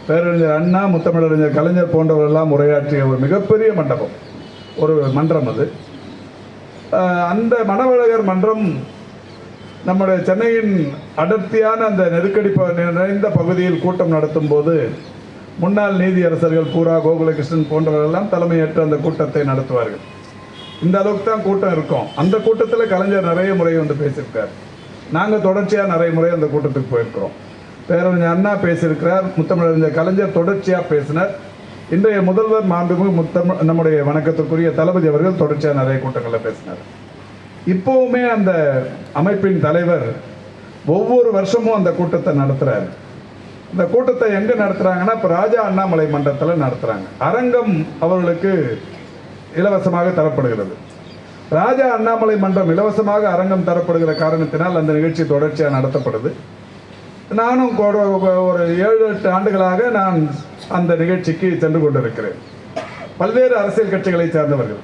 பேரறிஞர் அண்ணா, முத்தமிழறிஞர் கலைஞர் போன்றவர்களெல்லாம் உரையாற்றிய ஒரு மிகப்பெரிய மண்டபம், ஒரு மன்றம் அது. அந்த மணவழகர் மன்றம் நம்முடைய சென்னையின் அடர்த்தியான அந்த நெருக்கடி நிறைந்த பகுதியில் கூட்டம் நடத்தும் போது முன்னாள் நீதியரசர்கள் பூரா கோகுலகிருஷ்ணன் போன்றவர்களெல்லாம் தலைமையேற்று அந்த கூட்டத்தை நடத்துவார்கள். இந்த அளவுக்கு தான் கூட்டம் இருக்கும். அந்த கூட்டத்தில் கலைஞர் நிறைய முறை வந்து பேசியிருக்கார். நாங்கள் தொடர்ச்சியாக நிறைய முறை அந்த கூட்டத்துக்கு போயிருக்கிறோம். பேரறிஞர் அண்ணா பேசியிருக்கிறார், முத்தமிழறிஞர் கலைஞர் தொடர்ச்சியாக பேசினார். இன்றைய முதல்வர் மாண்புமிகு நம்முடைய வணக்கத்திற்குரிய தளபதி அவர்கள் தொடர்ச்சியாக நிறைய கூட்டங்களில் பேசினார். இப்போவுமே அந்த அமைப்பின் தலைவர் ஒவ்வொரு வருஷமும் அந்த கூட்டத்தை நடத்துகிறார். இந்த கூட்டத்தை எங்கே நடத்துகிறாங்கன்னா, இப்போ ராஜா அண்ணாமலை மன்றத்தில் நடத்துகிறாங்க. அரங்கம் அவர்களுக்கு இலவசமாக தரப்படுகிறது. ராஜா அண்ணாமலை மன்றம் இலவசமாக அரங்கம் தரப்படுகிற காரணத்தினால் அந்த நிகழ்ச்சி தொடர்ச்சியாக நடத்தப்படுது. நானும் ஒரு 7-8 ஆண்டுகளாக நான் அந்த நிகழ்ச்சிக்கு சென்று கொண்டிருக்கிறேன். பல்வேறு அரசியல் கட்சிகளை சேர்ந்தவர்கள்,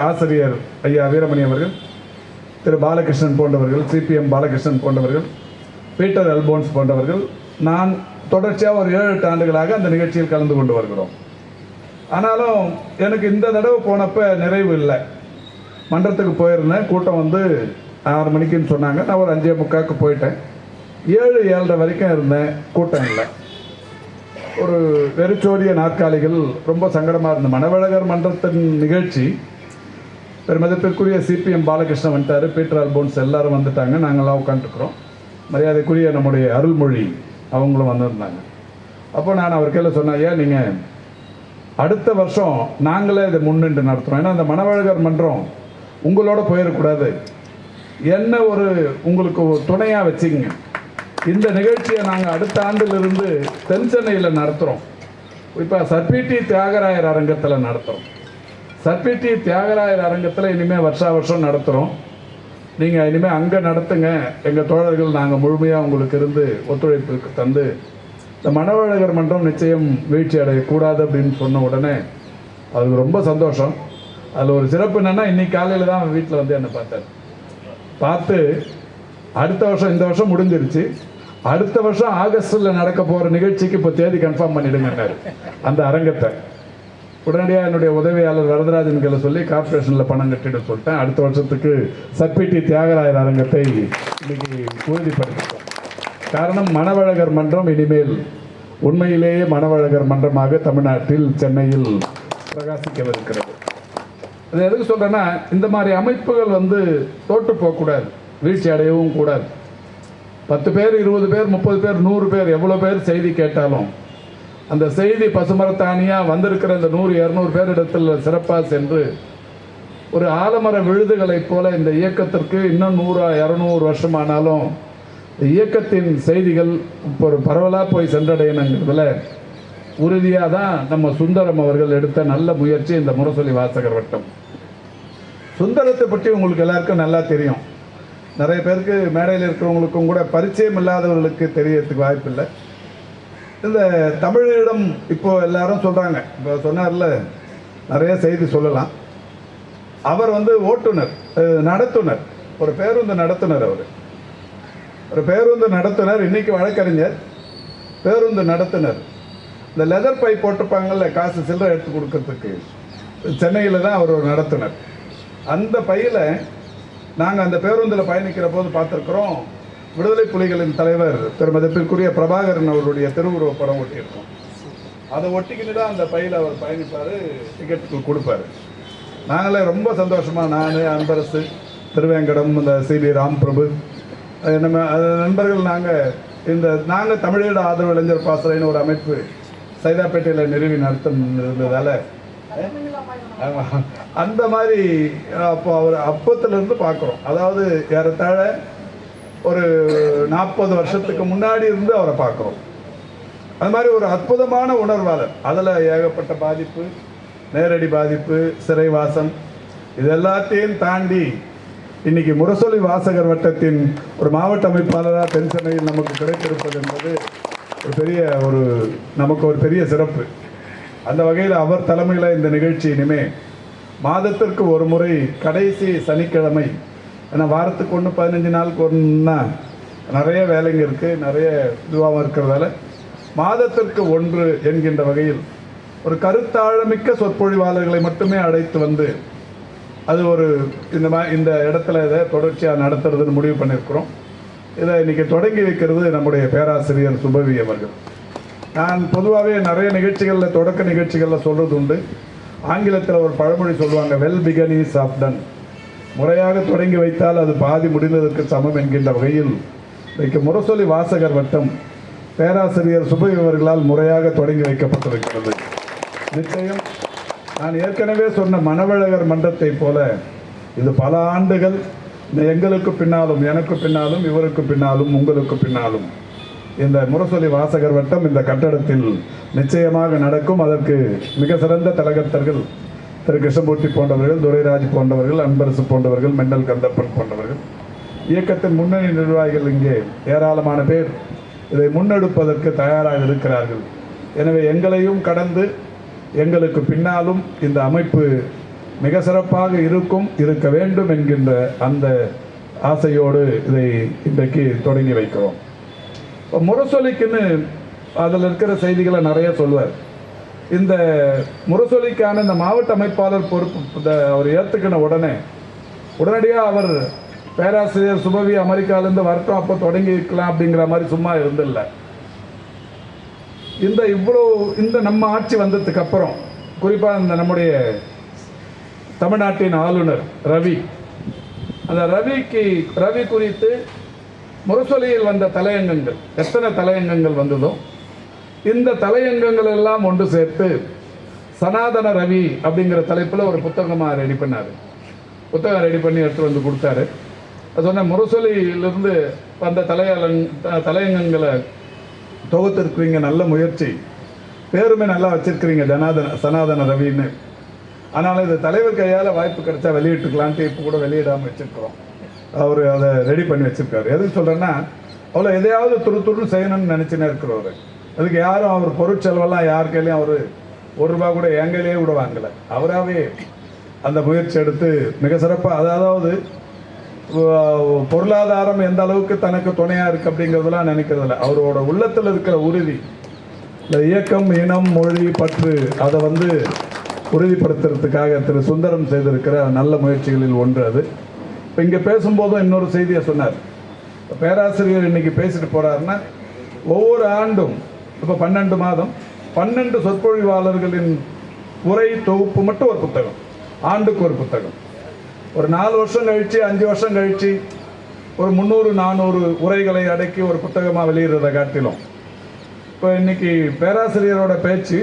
ஆசிரியர் ஐயா வீரமணி அவர்கள், திரு பாலகிருஷ்ணன் போன்றவர்கள், சிபிஎம் பாலகிருஷ்ணன் போன்றவர்கள், பீட்டர் அல்போன்ஸ் போன்றவர்கள், நான் தொடர்ச்சியாக ஒரு 7-8 ஆண்டுகளாக அந்த நிகழ்ச்சியில் கலந்து கொண்டு வருகிறோம். ஆனாலும் எனக்கு இந்த தடவை போனப்போ நிறைவு இல்லை. மன்றத்துக்கு போயிருந்தேன், கூட்டம் வந்து 6 மணிக்குன்னு சொன்னாங்க. நான் ஒரு 5:45 போயிட்டேன். 7-7:30 வரைக்கும் இருந்தேன், கூட்டம் இல்லை. ஒரு வெறிச்சோடிய நாற்காலிகள், ரொம்ப சங்கடமாக இருந்த மணவழகர் மன்றத்தின் நிகழ்ச்சி. பெருமதிப்பிற்குரிய சிபிஎம் பாலகிருஷ்ணன் வந்துட்டார், பீட்டர் அல்போன்ஸ் எல்லாரும் வந்துட்டாங்க, நாங்கள்லாம் உட்காந்துருக்குறோம். மரியாதைக்குரிய நம்முடைய அருள்மொழி அவங்களும் வந்திருந்தாங்க. அப்போ நான் அவர் கையில் சொன்னேன், ஏன் நீங்கள் அடுத்த வருஷம் நாங்களே இதை முன்னின்று நடத்துகிறோம், ஏன்னா அந்த மணவழகர் மன்றம் உங்களோட போயிடக்கூடாது, என்ன ஒரு உங்களுக்கு துணையாக வச்சுங்க. இந்த நிகழ்ச்சியை நாங்கள் அடுத்த ஆண்டிலிருந்து தென் சென்னையில் நடத்துகிறோம். இப்போ சர்பிடி தியாகராயர் அரங்கத்தில் நடத்துகிறோம். சர்பிடி தியாகராயர் அரங்கத்தில் இனிமேல் வருஷம் நடத்துகிறோம். நீங்கள் இனிமேல் அங்கே நடத்துங்க, எங்கள் தோழர்கள் நாங்கள் முழுமையாக உங்களுக்கு இருந்து ஒத்துழைப்பு தந்து இந்த மணவழகர் மன்றம் நிச்சயம் வீழ்ச்சி அடையக்கூடாது அப்படின்னு சொன்ன உடனே அதுக்கு ரொம்ப சந்தோஷம். அதில் ஒரு சிறப்பு என்னென்னா, இன்றைக்கி காலையில் தான் அவன் வீட்டில் வந்து என்னை பார்த்து அடுத்த வருஷம், இந்த வருஷம் முடிஞ்சிருச்சு, அடுத்த வருஷம் ஆகஸ்டில் நடக்க போகிற நிகழ்ச்சிக்கு இப்போ தேதி கன்ஃபார்ம் பண்ணிடுங்கன்னாரு அந்த அரங்கத்தை. உடனடியாக என்னுடைய உதவியாளர் வரதராஜன் கையில் சொல்லி கார்பரேஷனில் பணம் கட்டிட்டு சொல்லிட்டேன். அடுத்த வருஷத்துக்கு சர்பிடி தியாகராயர் அரங்கத்தை இன்னைக்கு உறுதிப்படுத்திட்டோம். காரணம், மணவழகர் மன்றம் இனிமேல் உண்மையிலேயே மணவழகர் மன்றமாக தமிழ்நாட்டில் சென்னையில் பிரகாசிக்கவிருக்கிறது. அது எதுக்கு சொல்கிறேன்னா, இந்த மாதிரி அமைப்புகள் வந்து தோற்று போகக்கூடாது, வீழ்ச்சி அடையவும் கூடாது. 10 பேர், 20 பேர், 30 பேர், 100 பேர், எவ்வளோ பேர் செய்தி கேட்டாலும் அந்த செய்தி பசுமரத்தானியாக வந்திருக்கிற இந்த 100-200 பேர் இடத்தில் சிறப்பாக சென்று ஒரு ஆலமர விழுதுகளைப் போல இந்த இயக்கத்திற்கு இன்னும் 100-200 வருஷமானாலும் இயக்கத்தின் செய்திகள் இப்போ ஒரு பரவலாக போய் சென்றடையணுங்கிறதுல உறுதியாக தான் நம்ம சுந்தரம் அவர்கள் எடுத்த நல்ல முயற்சி இந்த முரசொலி வாசகர் வட்டம். சுந்தரத்தை பற்றி உங்களுக்கு எல்லாருக்கும் நல்லா தெரியும். நிறைய பேருக்கு மேடையில் இருக்கிறவங்களுக்கும் கூட பரிச்சயம் இல்லாதவர்களுக்கு தெரியறதுக்கு வாய்ப்பில்லை. இந்த தமிழீழம் இப்போ எல்லாரும் சொல்கிறாங்க, இப்போ சொன்னார்ல நிறைய செய்தி சொல்லலாம். அவர் ஓட்டுநர், நடத்துனர், ஒரு பேருந்து நடத்துனர். அவர் ஒரு பேருந்து நடத்துனர், இன்னைக்கு வழக்கறிஞர், பேருந்து நடத்துனர். இந்த லெதர் பை போட்டிருப்பாங்கல்ல, காசு சில்லறை எடுத்து கொடுக்கறதுக்கு, சென்னையில் தான் அவர் ஒரு நடத்துனர். அந்த பையில் நாங்கள் அந்த பேருந்தில் பயணிக்கிற போது பார்த்துருக்குறோம், விடுதலை புலிகளின் தலைவர் மதிப்பிற்குரிய பிரபாகரன் அவருடைய திருவுருவ படம் ஒட்டியிருக்கோம். அதை ஒட்டிக்கிட்டு தான் அந்த பையில் அவர் பயணிப்பார், டிக்கெட்டுக்கு கொடுப்பார். நாங்களே ரொம்ப சந்தோஷமாக, நான், அன்பரசு, திருவேங்கடம், இந்த சிபி ராம்பிரபு, நம்ம நண்பர்கள், நாங்கள் தமிழீழ ஆதரவு இளைஞர் பாசறைன்னு ஒரு அமைப்பு சைதாப்பேட்டையில் நிறுவி இருந்ததால் அந்த மாதிரி அப்போ அவர் அப்பத்திலிருந்து பார்க்குறோம். அதாவது ஏறத்தாழ ஒரு 40 வருஷத்துக்கு முன்னாடி இருந்து அவரை பார்க்குறோம். அது மாதிரி ஒரு அற்புதமான உணர்வாளர். அதில் ஏகப்பட்ட பாதிப்பு, நேரடி பாதிப்பு, சிறைவாசம், இது எல்லாத்தையும் தாண்டி இன்னைக்கு முரசொலி வாசகர் வட்டத்தின் ஒரு மாவட்ட அமைப்பாளராக தென் சென்னையில் நமக்கு கிடைத்திருப்பது என்பது நமக்கு ஒரு பெரிய சிறப்பு. அந்த வகையில் அவர் தலைமையில் இந்த நிகழ்ச்சி இனிமே மாதத்திற்கு ஒரு முறை கடைசி சனிக்கிழமை, ஏன்னா வாரத்துக்கு 15 நாளுக்கு ஒன்றுனா நிறைய வேலைங்க இருக்குது, நிறைய இதுவாகவும் இருக்கிறதால மாதத்திற்கு 1 என்கின்ற வகையில் ஒரு கருத்தாழமிக்க சொற்பொழிவாளர்களை மட்டுமே அழைத்து அது ஒரு இந்த இடத்துல இதை தொடர்ச்சியாக நடத்துறதுன்னு முடிவு பண்ணியிருக்கிறோம். இதை இன்றைக்கி தொடங்கி வைக்கிறது நம்முடைய பேராசிரியர் சுபவி அவர்கள். நான் பொதுவாகவே நிறைய நிகழ்ச்சிகளில், தொடக்க நிகழ்ச்சிகளில் சொல்கிறது உண்டு. ஆங்கிலத்தில் ஒரு பழமொழி சொல்லுவாங்க, well begun is half done. முறையாக தொடங்கி வைத்தால் அது பாதி முடிந்ததற்கு சமம் என்கின்ற வகையில் இன்றைக்கு முரசொலி வாசகர் வட்டம் பேராசிரியர் சுபவி அவர்களால் முறையாக தொடங்கி வைக்கப்பட்டிருக்கிறது. நிச்சயம் நான் ஏற்கனவே சொன்ன மணவழகர் மன்றத்தை போல இது பல ஆண்டுகள் எங்களுக்கு பின்னாலும், எனக்கு பின்னாலும், இவருக்கு பின்னாலும், உங்களுக்கு பின்னாலும் இந்த முரசொலி வாசகர் வட்டம் இந்த கட்டடத்தில் நிச்சயமாக நடக்கும். அதற்கு மிக சிறந்த தலகர்த்தர்கள் திரு கிருஷ்ணமூர்த்தி போன்றவர்கள், துரைராஜ் போன்றவர்கள், அன்பரசு போன்றவர்கள், மெண்டல் கந்தப்பன் போன்றவர்கள், இயக்கத்தின் முன்னணி நிர்வாகிகள் இங்கே ஏராளமான பேர் இதை முன்னெடுப்பதற்கு தயாராக இருக்கிறார்கள். எனவே எங்களையும் கடந்து எங்களுக்கு பின்னாலும் இந்த அமைப்பு மிக சிறப்பாக இருக்க வேண்டும் என்கின்ற அந்த ஆசையோடு இதை இன்றைக்கு தொடங்கி வைக்கிறோம். இப்போ முரசொலிக்குன்னு அதில் இருக்கிற செய்திகளை நிறைய சொல்வார். இந்த முரசொலிக்கான இந்த மாவட்ட அமைப்பாளர் பொறுப்பு அவர் ஏற்றுக்கின உடனடியாக அவர் பேராசிரியர் சுபவி அமெரிக்காவிலேருந்து வரட்டும், அப்போ தொடங்கி வைக்கலாம் அப்படிங்கிற மாதிரி சும்மா இருந்தில்லை. இந்த நம்ம ஆட்சி வந்ததுக்கு அப்புறம், குறிப்பாக நம்முடைய தமிழ்நாட்டின் ஆளுநர் ரவி, அந்த ரவி குறித்து முரசொலியில் வந்த தலையங்கங்கள், எத்தனை தலையங்கங்கள் வந்ததோ இந்த தலையங்கங்கள் எல்லாம் ஒன்று சேர்த்து சனாதன ரவி அப்படிங்கிற தலைப்பில் ஒரு புத்தகமாக ரெடி பண்ணார். புத்தகம் ரெடி பண்ணி எடுத்து கொடுத்தாரு. அது சொன்ன முரசொலியிலிருந்து வந்த தலையங்கங்களை தொகுத்திருக்கிறீங்க, நல்ல முயற்சி, பேருமே நல்லா வச்சிருக்கிறீங்க, சனாதன ரவின்னு. அதனால் இது தலைவர் கையால் வாய்ப்பு கிடைச்சா வெளியிட்டுக்கலான்ட்டு இப்போ கூட வெளியிடாமல் வச்சுருக்கிறோம். அவர் அதை ரெடி பண்ணி வச்சுருக்காரு. எதுக்கு சொல்கிறேன்னா, அவ்வளோ எதையாவது துருன்னு செய்யணும்னு நினச்சினே இருக்கிறவர். அதுக்கு யாரும் அவர் பொருட்செலவெல்லாம் யார் கையிலையும் அவர் ₹1 கூட எங்கையிலேயே கூட வாங்கலை. அவராகவே அந்த முயற்சி எடுத்து மிக சிறப்பாக, அதாவது பொருளாதாரம் எந்த அளவுக்கு தனக்கு துணையாக இருக்குது அப்படிங்கிறதெல்லாம் நினைக்கிறதில்ல. அவரோட உள்ளத்தில் இருக்கிற உறுதி, இந்த இயக்கம், இனம், மொழி, பற்று, அதை உறுதிப்படுத்துறதுக்காக திரு சுந்தரம் செய்திருக்கிற நல்ல முயற்சிகளில் ஒன்று அது. இப்போ இங்கே பேசும்போதும் இன்னொரு செய்தியை சொன்னார். பேராசிரியர் இன்னைக்கு பேசிட்டு போகிறாருன்னா, ஒவ்வொரு ஆண்டும் இப்போ 12 மாதம் 12 சொற்பொழிவாளர்களின் உரை தொகுப்பு மட்டும் ஒரு புத்தகம், ஆண்டுக்கு ஒரு புத்தகம். ஒரு 4 வருஷம் கழித்து, 5 வருஷம் கழித்து ஒரு 300-400 உரைகளை அடக்கி ஒரு புத்தகமாக வெளியிடுறதை காட்டிலும், இப்போ இன்னைக்கு பேராசிரியரோட பேச்சு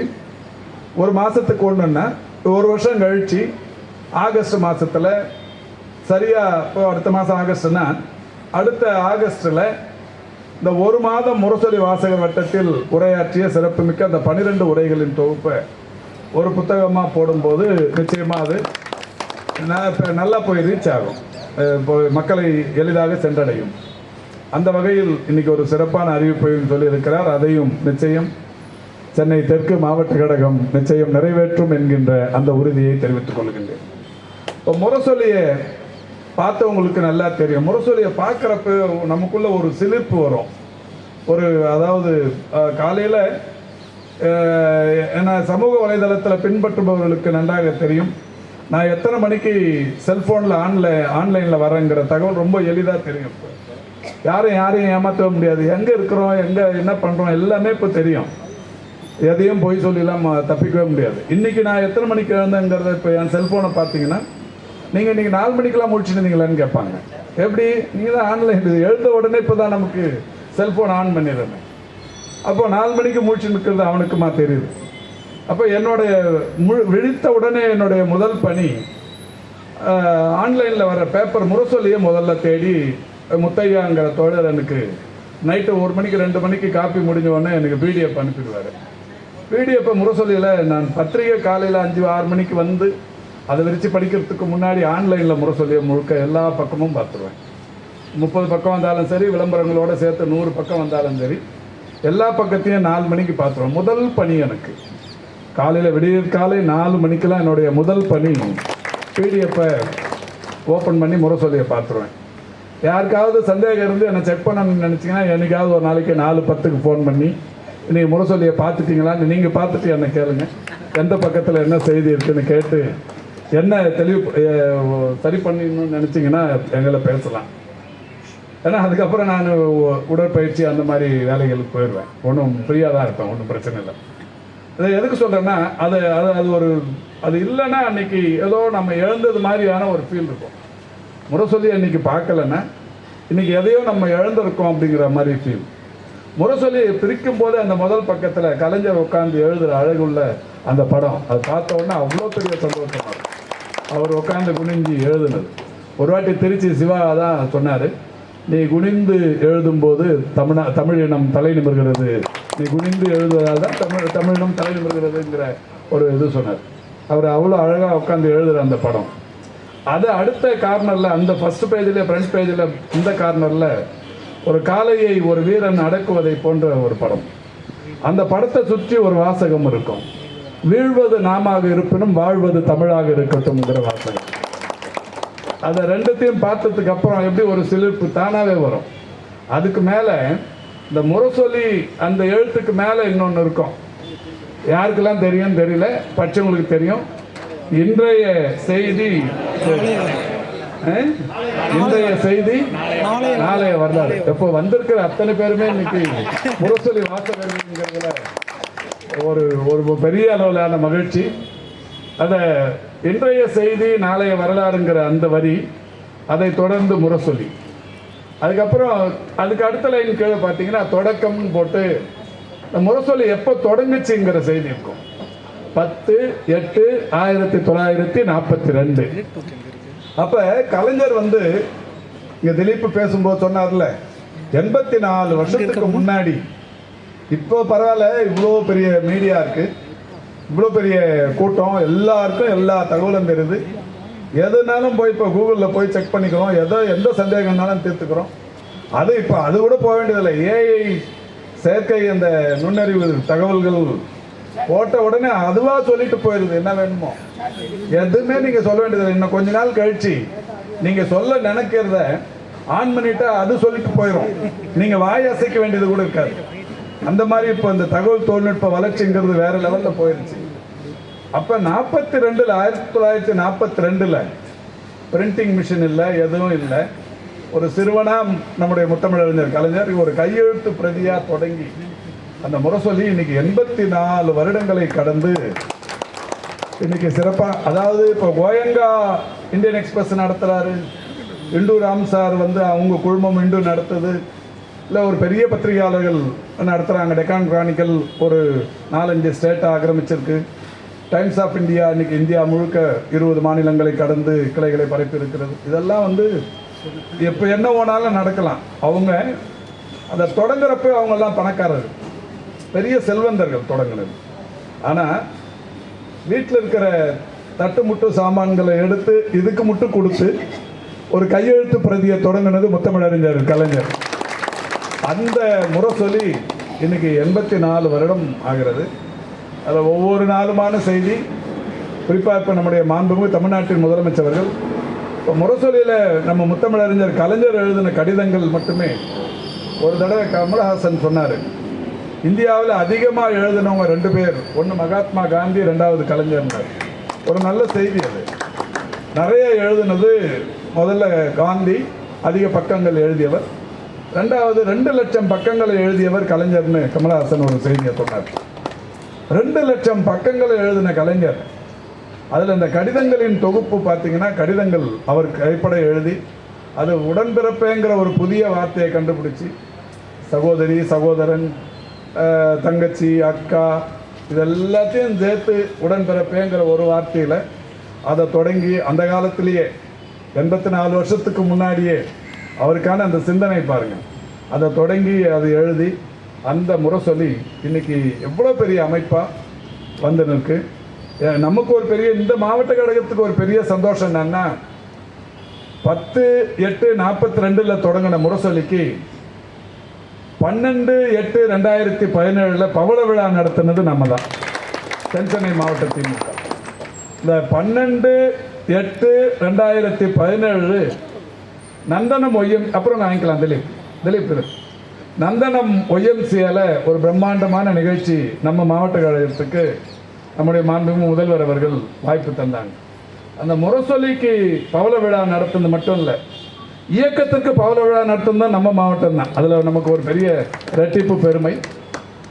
ஒரு மாதத்துக்கு ஒன்றுன்னா, 1 வருஷம் கழித்து ஆகஸ்ட் மாதத்தில் சரியாக இப்போ அடுத்த மாதம் ஆகஸ்ட்னா அடுத்த ஆகஸ்டில் இந்த ஒரு மாதம் முரசொலி வாசகர் வட்டத்தில் உரையாற்றிய சிறப்புமிக்க அந்த 12 உரைகளின் தொகுப்பை ஒரு புத்தகமாக போடும்போது நிச்சயமாக அது நல்லா போய் ரீச் ஆகும், மக்களை எளிதாக சென்றடையும். அந்த வகையில் இன்னைக்கு ஒரு சிறப்பான அறிவிப்பையும் சொல்லியிருக்கிறார். அதையும் நிச்சயம் சென்னை தெற்கு மாவட்ட கழகம் நிச்சயம் நிறைவேற்றும் என்கின்ற அந்த உறுதியை தெரிவித்துக் கொள்கின்றேன். இப்போ முரசொலியை பார்த்தவங்களுக்கு நல்லா தெரியும். முரசொலியை பார்க்குறப்ப நமக்குள்ள ஒரு சிலிர்ப்பு வரும். அதாவது காலையில் என்ன சமூக வலைதளத்தில் பின்பற்றுபவர்களுக்கு நன்றாக தெரியும். நான் எத்தனை மணிக்கு செல்ஃபோனில் ஆன்லைனில் வரேங்கிற தகவல் ரொம்ப எளிதாக தெரியும். யாரையும் ஏமாற்றவே முடியாது. எங்கே இருக்கிறோம், எங்கே என்ன பண்ணுறோம் எல்லாமே இப்போ தெரியும். எதையும் போய் சொல்லலாம் தப்பிக்கவே முடியாது. இன்றைக்கி நான் எத்தனை மணிக்கு எழுந்தேங்கிறத இப்போ என் செல்ஃபோனை பார்த்தீங்கன்னா நீங்கள் இன்றைக்கி 4 மணிக்கெலாம் முடிச்சுருந்தீங்களான்னு கேட்பாங்க. எப்படி? நீங்கள் தான் ஆன்லைன் எழுந்த உடனே இப்போ தான் நமக்கு செல்ஃபோன் ஆன் பண்ணிடுறேன். அப்போ 4 மணிக்கு முடிச்சு நிற்கிறது அவனுக்குமா தெரியுது. அப்போ என்னுடைய விழித்த உடனே என்னுடைய முதல் பணி ஆன்லைனில் வர பேப்பர் முரசொலியை முதல்ல தேடி முத்தையாங்கிற தோழர் எனக்கு நைட்டு 1 மணிக்கு 2 மணிக்கு காப்பி முடிஞ்ச உடனே எனக்கு பிடிஎஃப் அனுப்பிடுவார். பிடிஎஃப் முரசொலியில் நான் பத்திரிகை காலையில் 5-6 மணிக்கு வந்து அதை விரித்து படிக்கிறதுக்கு முன்னாடி ஆன்லைனில் முரசொலியை முழுக்க எல்லா பக்கமும் பார்த்துருவேன். 30 பக்கம் வந்தாலும் சரி, விளம்பரங்களோடு சேர்த்து 100 பக்கம் வந்தாலும் சரி, எல்லா பக்கத்தையும் 4 மணிக்கு பார்த்துருவேன். முதல் பணி எனக்கு காலையில் விடியற் காலை 4 மணிக்கெலாம் என்னுடைய முதல் பணி பிடிஎஃப்பை ஓப்பன் பண்ணி முரசொலியை பார்த்துருவேன். யாருக்காவது சந்தேகம் இருந்து என்னை செக் பண்ணணும்னு நினச்சிங்கன்னா என்னைக்காவது ஒரு நாளைக்கு 4:10க்கு ஃபோன் பண்ணி இன்றைக்கி முரசொலியை பார்த்துட்டிங்களான்னு நீங்கள் பார்த்துட்டு என்னை கேளுங்க, எந்த பக்கத்தில் என்ன செய்தி இருக்குதுன்னு கேட்டு என்ன சரி பண்ணிடணும்னு நினச்சிங்கன்னா எங்களை பேசலாம். ஏன்னா அதுக்கப்புறம் நான் உடற்பயிற்சி அந்த மாதிரி வேலைகளுக்கு போயிடுவேன். ஒன்றும் ஃப்ரீயாக தான் இருப்பேன், ஒன்றும் பிரச்சனை இல்லை. இதை எதுக்கு சொல்கிறேன்னா அது இல்லைன்னா அன்றைக்கி ஏதோ நம்ம இழந்தது மாதிரியான ஒரு ஃபீல் இருக்கும். முரசொலி அன்றைக்கி பார்க்கலன்னா இன்றைக்கி எதையோ நம்ம இழந்திருக்கோம் அப்படிங்கிற மாதிரி ஃபீல். முரசொலி பிரிக்கும் போது அந்த முதல் பக்கத்தில் கலைஞர் உட்காந்து எழுதுகிற அழகுள்ள அந்த படம் அது பார்த்த உடனே அவ்வளோ பெரிய சந்தோஷமாக இருக்கும். அவர் உட்காந்து குனிஞ்சு எழுதுனது. ஒரு வாட்டி திருச்சி சிவா தான் சொன்னார், நீ குனிந்து எழுதும்போது தமிழினம் தலை நிமிர்கிறது, நீ குனிந்து எழுதுவதால் தான் தமிழினம் தலை நிமிர்கிறதுங்கிற ஒரு இது சொன்னார். அவர் அவ்வளோ அழகாக உட்காந்து எழுதுகிற அந்த படம். அது அடுத்த கார்னரில் அந்த ஃபஸ்ட் பேஜில் ஃப்ரண்ட் பேஜில் இந்த கார்னரில் ஒரு காளையை ஒரு வீரன் அடக்குவதை போன்ற ஒரு படம். அந்த படத்தை சுற்றி ஒரு வாசகம் இருக்கும், வீழ்வது நாமாக இருப்பினும் வாழ்வது தமிழாக இருக்கட்டும்ங்கிற வாசகம். அதை ரெண்டுத்தையும் பார்த்ததுக்கு அப்புறம் எப்படி ஒரு சிலிர்ப்பு தானாகவே வரும். அதுக்கு மேலே இந்த முரசொலி அந்த எழுத்துக்கு மேலே இன்னொன்று இருக்கும். யாருக்கெல்லாம் தெரியும் தெரியல, படித்தவங்களுக்கு தெரியும். இன்றைய செய்தி நாளைய வரலாறு. எப்போ வந்திருக்கிற அத்தனை பேருமே இன்னைக்கு முரசொலி வாசகர்கள்ங்கிறதுல ஒரு பெரிய அளவிலான மகிழ்ச்சி. அதை இன்றைய செய்தி நாளைய வரலாறுங்கிற அந்த வரி, அதை தொடர்ந்து முரசொலி, அதுக்கப்புறம் அதுக்கு அடுத்த லைன் கீழே பார்த்தீங்கன்னா தொடக்கம்னு போட்டு இந்த முரசொலி எப்போ தொடங்குச்சுங்கிற செய்தி இருக்கும். 10/8/1942. அப்போ கலைஞர் இங்கே திலீப் பேசும்போது சொன்னார்ல, 84 வருஷத்துக்கு முன்னாடி. இப்போ பரவாயில்ல, இவ்வளோ பெரிய மீடியா இருக்குது, இவ்வளோ பெரிய கூட்டம், எல்லாருக்கும் எல்லா தகவலும் தெரியுது. எதுனாலும் போய் இப்போ கூகுளில் போய் செக் பண்ணிக்கிறோம், எந்த சந்தேகம்னாலும் தீர்த்துக்கிறோம். இப்போ அது கூட போக வேண்டியதில்லை. ஏஐ செயற்கை அந்த நுண்ணறிவு தகவல்கள் போட்ட உடனே அதுவாக சொல்லிட்டு போயிடுது என்ன வேணுமோ. எதுவுமே நீங்கள் சொல்ல வேண்டியதில்லை. இன்னும் கொஞ்ச நாள் கழிச்சு நீங்கள் சொல்ல நினைக்கிறத ஆன் பண்ணிட்டா அது சொல்லிட்டு போயிடும். நீங்கள் வாய் அசைக்க வேண்டியது கூட இருக்காது. அந்த மாதிரி இப்போ இந்த தகவல் தொழில்நுட்ப வளர்ச்சிங்கிறது வேற லெவலில் போயிடுச்சு. அப்போ 1942 பிரிண்டிங் மிஷின் இல்லை, எதுவும் இல்லை. ஒரு சிறுவனாக நம்முடைய முத்தமிழறிஞர் கலைஞர் ஒரு கையெழுத்து பிரதியாக தொடங்கி அந்த முரசொலி இன்னைக்கு 84 வருடங்களை கடந்து இன்னைக்கு சிறப்பாக, அதாவது இப்போ கோயங்கா இந்தியன் எக்ஸ்பிரஸ் நடத்துகிறாரு, இண்டு ராம் சார் அவங்க குழுமம் இண்டு நடத்துது, இல்லை ஒரு பெரிய பத்திரிகையாளர்கள் நடத்துகிறாங்க. டெக்கான் கிரானிக்கல் ஒரு 4-5 ஸ்டேட்டை ஆக்கிரமிச்சிருக்கு. டைம்ஸ் ஆஃப் இந்தியா இன்னைக்கு இந்தியா முழுக்க 20 மாநிலங்களை கடந்து கிளைகளை பரப்பி இருக்கிறது. இதெல்லாம் வந்து எப்போ என்ன ஓனாலும் நடக்கலாம். அவங்க அதை தொடங்குறப்ப அவங்கெல்லாம் பணக்காரர்கள், பெரிய செல்வந்தர்கள் தொடங்கினது. ஆனால் வீட்டில் இருக்கிற தட்டு முட்டு சாமான்களை எடுத்து இதுக்கு மட்டும் கொடுத்து ஒரு கையெழுத்து பிரதியை தொடங்கினது முத்தமிழறிஞர் கலைஞர். அந்த முரசொலி இன்னைக்கு 84 வருடம் ஆகிறது. அதில் ஒவ்வொரு நாளுமான செய்தி, குறிப்பாக இப்போ நம்முடைய மாண்புமிகு தமிழ்நாட்டின் முதலமைச்சர்கள் இப்போ முரசொலியில் நம்ம முத்தமிழறிஞர் கலைஞர் எழுதின கடிதங்கள் மட்டுமே. ஒரு தடவை கமலஹாசன் சொன்னார், இந்தியாவில் அதிகமாக எழுதினவங்க 2 பேர், ஒன்று மகாத்மா காந்தி, 2வது கலைஞர்னார். ஒரு நல்ல செய்தி அது. நிறைய எழுதுனது முதல்ல காந்தி, அதிக பக்கங்கள் எழுதியவர். 2வது 2 லட்சம் பக்கங்களை எழுதியவர் கலைஞர்னு கமலஹாசன் ஒரு செய்தியை சொன்னார். 2 லட்சம் பக்கங்களை எழுதின கலைஞர். அதில் இந்த கடிதங்களின் தொகுப்பு பார்த்தீங்கன்னா, கடிதங்கள் அவர் கைப்பட எழுதி அது உடன்பிறப்பேங்கிற ஒரு புதிய வார்த்தையை கண்டுபிடிச்சி சகோதரி, சகோதரன், தங்கச்சி, அக்கா இதெல்லாத்தையும் சேர்த்து உடன்பிறப்பேங்கிற ஒரு வார்த்தையில் அதை தொடங்கி அந்த காலத்திலேயே 84 வருஷத்துக்கு முன்னாடியே அவருக்கான அந்த சிந்தனை பாருங்கள். அதை தொடங்கி அதை எழுதி அந்த முரசொலி இன்னைக்கு எவ்வளோ பெரிய அமைப்பாக வந்து நிற்கு. நமக்கு ஒரு பெரிய, இந்த மாவட்ட கழகத்துக்கு ஒரு பெரிய சந்தோஷம் என்னன்னா, 10/8/42 தொடங்கின முரசொலிக்கு 12/8/2017 பவள விழா நடத்தினது நம்ம தான், தென்சென்னை மாவட்டத்தின். இந்த 12/8/2017 நந்தனம் ஒய்எம், அப்புறம் வாங்கிக்கலாம் திலீப் நந்தனம் ஒய்எம்சியால் ஒரு பிரம்மாண்டமான நிகழ்ச்சி நம்ம மாவட்ட கழகத்துக்கு நம்முடைய மாண்புமிகு முதல்வர் அவர்கள் வாய்ப்பு தந்தாங்க. அந்த முரசொலிக்கு பவள விழா நடத்துனது மட்டும் இல்லை, இயக்கத்திற்கு பவள விழா நடத்துனது நம்ம மாவட்டம் தான். அதில் நமக்கு ஒரு பெரிய இரட்டிப்பு பெருமை.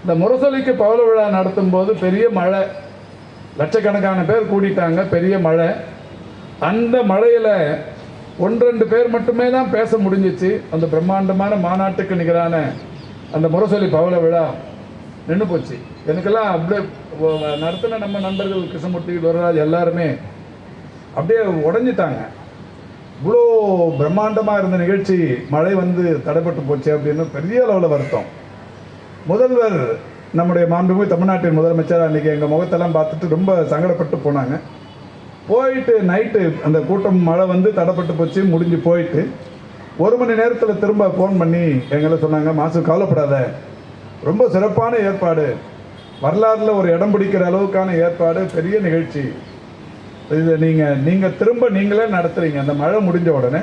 இந்த முரசொலிக்கு பவள விழா நடத்தும் போது பெரிய மழை, லட்சக்கணக்கான பேர் கூடிட்டாங்க, பெரிய மழை. அந்த மழையில் 1-2 பேர் மட்டுமே தான் பேச முடிஞ்சிச்சு. அந்த பிரம்மாண்டமான மாநாட்டுக்கு நிகரான அந்த முரசொலி பவள விழா நின்று போச்சு. எனக்கெல்லாம் அப்படியே நடத்தின நம்ம நண்பர்கள் கிருஷ்ணமூர்த்தி, துரராஜ் எல்லாருமே அப்படியே உடஞ்சிட்டாங்க. இவ்வளோ பிரம்மாண்டமாக இருந்த நிகழ்ச்சி மழை வந்து தடைப்பட்டு போச்சு அப்படின்னு பெரிய அளவில் வருத்தம். முதல்வர், நம்முடைய மாண்புமிகு தமிழ்நாட்டின் முதலமைச்சர் அன்றைக்கி எங்கள் முகத்தெல்லாம் பார்த்துட்டு ரொம்ப சங்கடப்பட்டு போனாங்க. போயிட்டு நைட்டு அந்த கூட்டம் மழை வந்து தடைப்பட்டு போச்சு, முடிஞ்சு போயிட்டு 1 மணி நேரத்தில் திரும்ப ஃபோன் பண்ணி எங்களை சொன்னாங்க, மாசு கவலைப்படாத, ரொம்ப சிறப்பான ஏற்பாடு, வரலாறில் ஒரு இடம் பிடிக்கிற அளவுக்கான ஏற்பாடு, பெரிய நிகழ்ச்சி, இது நீங்கள் திரும்ப நீங்களே நடத்துகிறீங்க. அந்த மழை முடிஞ்ச உடனே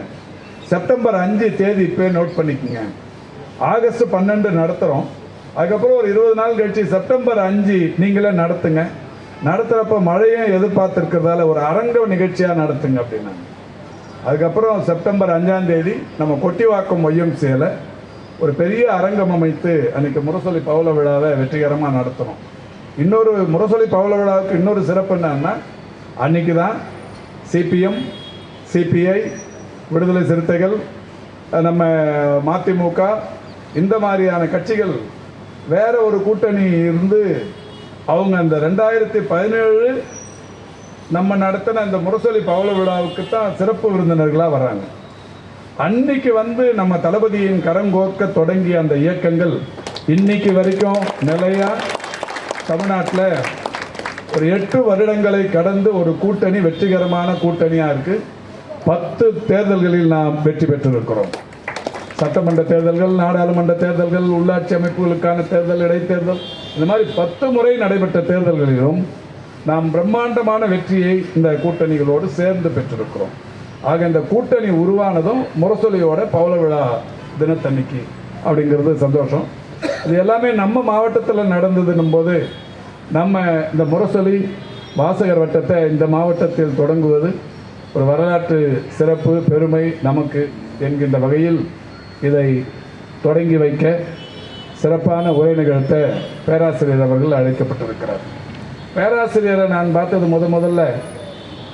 செப்டம்பர் 5 தேதி இப்போ நோட் பண்ணிக்கோங்க, ஆகஸ்ட் 12 நடத்துகிறோம், அதுக்கப்புறம் ஒரு 20 நாள் கழிச்சு செப்டம்பர் 5 நீங்களே நடத்துங்க, நடத்துகிறப்ப மழையும் எதிர்பார்த்துருக்கிறதால ஒரு அரங்க நிகழ்ச்சியாக நடத்துங்க அப்படின்னாங்க. அதுக்கப்புறம் செப்டம்பர் 5ஆம் தேதி நம்ம கொட்டிவாக்கம் ஒய்எம்சியில் ஒரு பெரிய அரங்கம் அமைத்து அன்றைக்கி முரசொலி பவள விழாவை வெற்றிகரமாக நடத்துகிறோம். இன்னொரு முரசொலி பவள விழாவுக்கு இன்னொரு சிறப்பு என்னன்னா, அன்றைக்கி தான் சிபிஎம், சிபிஐ, விடுதலை சிறுத்தைகள், நம்ம மதிமுக, இந்த மாதிரியான கட்சிகள் வேற ஒரு கூட்டணி இருந்து அவங்க அந்த 2017 நம்ம நடத்தின அந்த முரசொலி பவள விழாவுக்கு தான் சிறப்பு விருந்தினர்களாக வர்றாங்க. அன்னைக்கு வந்து நம்ம தளபதியின் கரங்கோர்க்க தொடங்கிய அந்த இயக்கங்கள் இன்னைக்கு வரைக்கும் நிலையாக தமிழ்நாட்டில் ஒரு 8 வருடங்களை கடந்து ஒரு கூட்டணி வெற்றிகரமான கூட்டணியாக இருக்குது. 10 தேர்தல்களில் நாம் வெற்றி பெற்றிருக்கிறோம். சட்டமன்ற தேர்தல்கள், நாடாளுமன்ற தேர்தல்கள், உள்ளாட்சி அமைப்புகளுக்கான தேர்தல், இடைத்தேர்தல், இந்த மாதிரி 10 முறை நடைபெற்ற தேர்தல்களிலும் நாம் பிரம்மாண்டமான வெற்றியை இந்த கூட்டணிகளோடு சேர்ந்து பெற்றிருக்கிறோம். ஆக இந்த கூட்டணி உருவானதும் முரசொலியோட பவள விழா தினத்தன்னைக்கு அப்படிங்கிறது சந்தோஷம். இது எல்லாமே நம்ம மாவட்டத்தில் நடந்ததுன்னும் போது நம்ம இந்த முரசொலி வாசகர் வட்டத்தை இந்த மாவட்டத்தில் தொடங்குவது ஒரு வரலாற்று சிறப்பு, பெருமை நமக்கு என்கின்ற வகையில் இதை தொடங்கி வைக்க சிறப்பான உரை நிகழ்த்த பேராசிரியர் அவர்கள் அழைக்கப்பட்டிருக்கிறார். பேராசிரியரை நான் பார்த்தது முதல்ல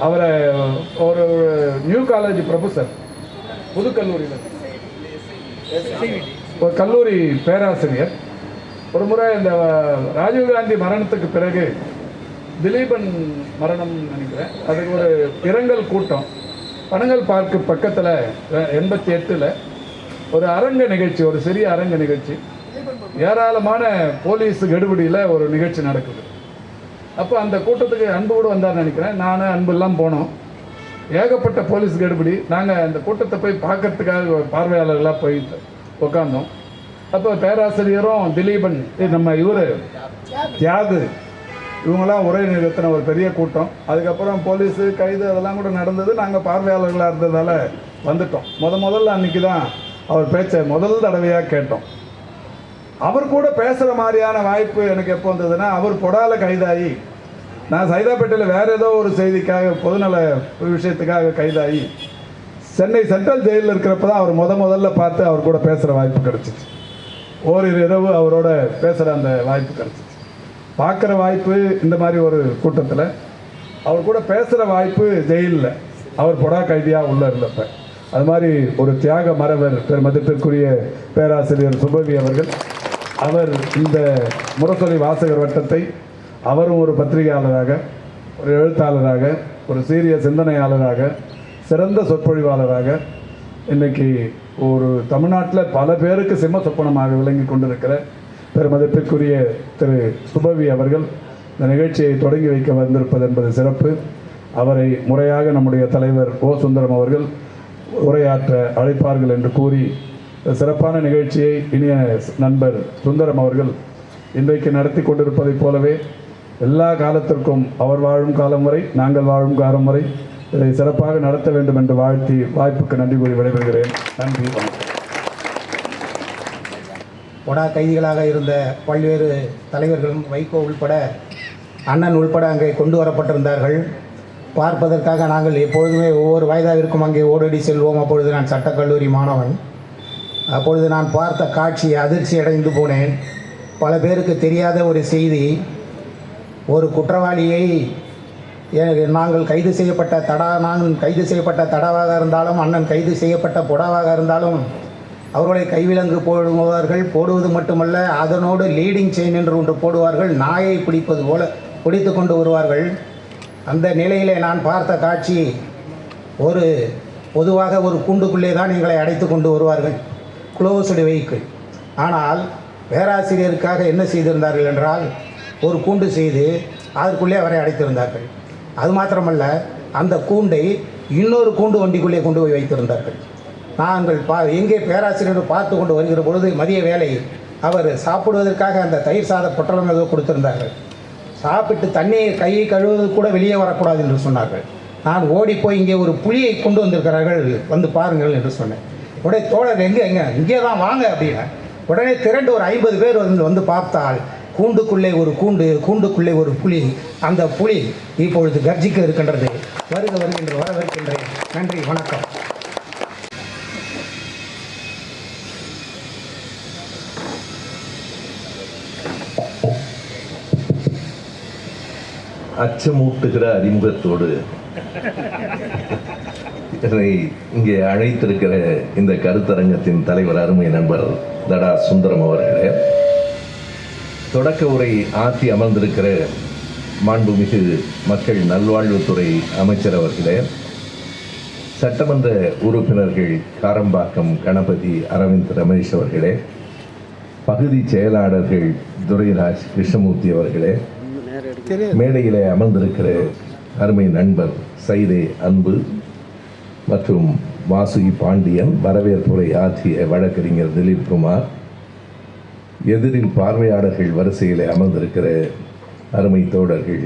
அவரை ஒரு நியூ காலேஜ் ப்ரொஃபஸர், புதுக்கல்லூரியில் ஒரு கல்லூரி பேராசிரியர். ஒரு முறை இந்த ராஜீவ்காந்தி மரணத்துக்கு பிறகு திலீபன் மரணம் நினைக்கிறேன். அதுக்கு ஒரு இரங்கல் கூட்டம் பனங்கல் பார்க்கு பக்கத்தில் 88ல் ஒரு அரங்க நிகழ்ச்சி, ஒரு சிறிய அரங்க நிகழ்ச்சி, ஏராளமான போலீஸ் கெடுபிடியில் ஒரு நிகழ்ச்சி நடக்குது. அப்போ அந்த கூட்டத்துக்கு அன்பு கூட வந்தார்னு நினைக்கிறேன். நான் அன்பெல்லாம் போனோம். ஏகப்பட்ட போலீஸ் கெடுபிடி. நாங்கள் அந்த கூட்டத்தை போய் பார்க்கறதுக்காக பார்வையாளர்களாக போய் உட்காந்தோம். அப்போ பேராசிரியரும் திலீபன், நம்ம இவர் தியாகு, இவங்களாம் ஒரே நிறுத்தின ஒரு பெரிய கூட்டம். அதுக்கப்புறம் போலீஸு கைது அதெல்லாம் கூட நடந்தது. நாங்கள் பார்வையாளர்களாக இருந்ததால் வந்துட்டோம். முதல்ல அன்றைக்கி தான் அவர் பேச்சை முதல் தடவையாக கேட்டோம். அவர் கூட பேசுகிற மாதிரியான வாய்ப்பு எனக்கு எப்போ வந்ததுன்னா, அவர் பொடால கைதாகி, நான் சைதாப்பேட்டையில் வேறு ஏதோ ஒரு செய்திக்காக பொதுநல விஷயத்துக்காக கைதாகி சென்னை சென்ட்ரல் ஜெயிலில் இருக்கிறப்ப தான் அவர் முதல்ல பார்த்து அவர் கூட பேசுகிற வாய்ப்பு கிடச்சிச்சு. ஓரிரு இரவு அவரோட பேசுகிற அந்த வாய்ப்பு கிடச்சிச்சு. பார்க்குற வாய்ப்பு இந்த மாதிரி ஒரு கூட்டத்தில், அவர் கூட பேசுகிற வாய்ப்பு ஜெயிலில் அவர் பொடா கைதியாக உள்ளே இருந்தப்ப. அது மாதிரி ஒரு தியாக மறவர் மதிப்பிற்குரிய பேராசிரியர் சுபவி அவர்கள், அவர் இந்த முரசொலி வாசகர் வட்டத்தை அவரும் ஒரு பத்திரிகையாளராக, ஒரு எழுத்தாளராக, ஒரு சீரிய சிந்தனையாளராக, சிறந்த சொற்பொழிவாளராக, இன்றைக்கி ஒரு தமிழ்நாட்டில் பல பேருக்கு சிம்ம சொப்பனமாக விளங்கி கொண்டிருக்கிற பெருமதிப்பிற்குரிய திரு சுபவி அவர்கள் இந்த நிகழ்ச்சியை தொடங்கி வைக்க வந்திருப்பது என்பது சிறப்பு. அவரை முறையாக நம்முடைய தலைவர் ஓ. சுந்தரம் அவர்கள் உரையாற்ற அழைப்பார்கள் என்று கூறி, சிறப்பான நிகழ்ச்சியை இனிய நண்பர் சுந்தரம் அவர்கள் இன்றைக்கு நடத்தி கொண்டிருப்பதைப் போலவே எல்லா காலத்திற்கும் அவர் வாழும் காலம் வரை, நாங்கள் வாழும் காலம் வரை இதை சிறப்பாக நடத்த வேண்டும் என்று வாழ்த்தி வாய்ப்புக்கு நன்றி கூறி விடைபெறுகிறேன். நன்றி, வணக்கம். பொடா கைதிகளாக இருந்த பல்வேறு தலைவர்களும் வைகோ உள்பட, அண்ணன் உள்பட அங்கே கொண்டு வரப்பட்டிருந்தார்கள். பார்ப்பதற்காக நாங்கள் எப்பொழுதுமே ஒவ்வொரு வயதாவிற்கும் அங்கே ஓடோடி செல்வோம். அப்பொழுது நான் சட்டக்கல்லூரி மாணவன். அப்பொழுது நான் பார்த்த காட்சி அதிர்ச்சி அடைந்து போனேன். பல பேருக்கு தெரியாத ஒரு செய்தி, ஒரு குற்றவாளியை நாங்கள் கைது செய்யப்பட்ட நான் கைது செய்யப்பட்ட தடாவாக இருந்தாலும், அண்ணன் கைது செய்யப்பட்ட பொடாவாக இருந்தாலும், அவர்களை கைவிலங்கு போடுவது மட்டுமல்ல, அதனோடு லீடிங் செயின் என்று ஒன்று போடுவார்கள். நாயை பிடிப்பது போல பிடித்து கொண்டு வருவார்கள். அந்த நிலையிலே நான் பார்த்த காட்சி, ஒரு பொதுவாக ஒரு கூண்டுக்குள்ளே தான் எங்களை அடைத்து கொண்டு வருவார்கள், க்ளோஸ்டு வெஹிக்கிள். ஆனால் பேராசிரியருக்காக என்ன செய்திருந்தார்கள் என்றால், ஒரு கூண்டு செய்து அதற்குள்ளே அவரை அடைத்திருந்தார்கள். அது மாத்திரமல்ல, அந்த கூண்டை இன்னொரு கூண்டு வண்டிக்குள்ளே கொண்டு போய் வைத்திருந்தார்கள். நாங்கள் எங்கே பேராசிரியர் பார்த்து கொண்டு வருகிற பொழுது மதிய வேலை அவர் சாப்பிடுவதற்காக அந்த தயிர் சாத பொட்டலம் ஏதோ கொடுத்திருந்தார்கள். சாப்பிட்டு தண்ணீர் கையை கழுவுவது கூட வெளியே வரக்கூடாது என்று சொன்னார்கள். நான் ஓடி போய் இங்கே ஒரு புலியை கொண்டு வந்திருக்கிறார்கள், வந்து பாருங்கள் என்று சொன்னேன். உடனே தோழர் இங்கே தான் வாங்க அப்படின்னா, உடனே திரண்டு ஒரு 50 பேர் வந்து பார்த்தால், கூண்டுக்குள்ளே ஒரு கூண்டுக்குள்ளே ஒரு புலி. அந்த புலி இப்பொழுது கர்ஜிக்க இருக்கின்றது. வரவேற்கின்றேன். நன்றி, வணக்கம். அச்சமூட்டுகிற அறிமுகத்தோடு என்னை இங்கே அழைத்திருக்கிற இந்த கருத்தரங்கத்தின் தலைவர், அருமை நண்பர் தடா சுந்தரம் அவர்களே, தொடக்க உரை ஆற்றி அமர்ந்திருக்கிற மாண்புமிகு மக்கள் நல்வாழ்வுத்துறை அமைச்சர் அவர்களே, சட்டமன்ற உறுப்பினர்கள் காரம்பாக்கம் கணபதி, அரவிந்த் ரமேஷ் அவர்களே, பகுதி செயலாளர்கள் துரைராஜ், கிருஷ்ணமூர்த்தி அவர்களே, மேடையிலே அமர்ந்திருக்கிற அருமை நண்பர் சைதே அன்பு மற்றும் வாசுகி பாண்டியன், வரவேற்புரை ஆற்றிய வழக்கறிஞர் திலீப் குமார், எதிரில் பார்வையாளர்கள் வரிசையில் அமர்ந்திருக்கிற அருமை தோழர்கள்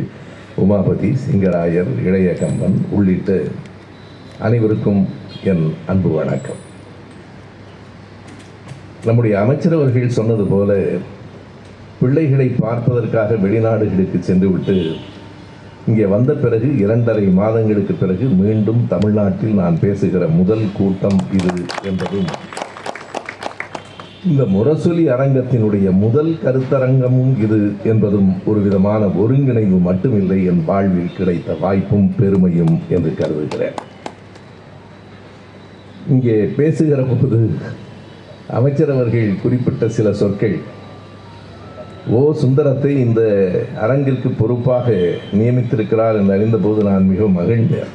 உமாபதி, சிங்கராயர், இளைய கம்பன் உள்ளிட்ட அனைவருக்கும் என் அன்பு வணக்கம். நம்முடைய அமைச்சர் அவர்கள் சொன்னது போல, பிள்ளைகளை பார்ப்பதற்காக வெளிநாடுகளுக்கு சென்றுவிட்டு இங்கே வந்த பிறகு 2.5 மாதங்களுக்கு பிறகு மீண்டும் தமிழ்நாட்டில் நான் பேசுகிற முதல் கூட்டம் இது என்பதும், இந்த முரசொலி அரங்கத்தினுடைய முதல் கருத்தரங்கமும் இது என்பதும் ஒரு விதமான ஒருங்கிணைவு மட்டுமில்லை, என் வாழ்வில் கிடைத்த வாய்ப்பும் பெருமையும் என்று கருதுகிறேன். இங்கே பேசுகிற போது அமைச்சர் அவர்கள் குறிப்பிட்ட சில சொற்கள் சுந்தரத்தை இந்த அரங்கிற்கு பொறுப்பாக நியமித்திருக்கிறார் என்று அறிந்தபோது நான் மிகவும் மகிழ்ந்தேன்.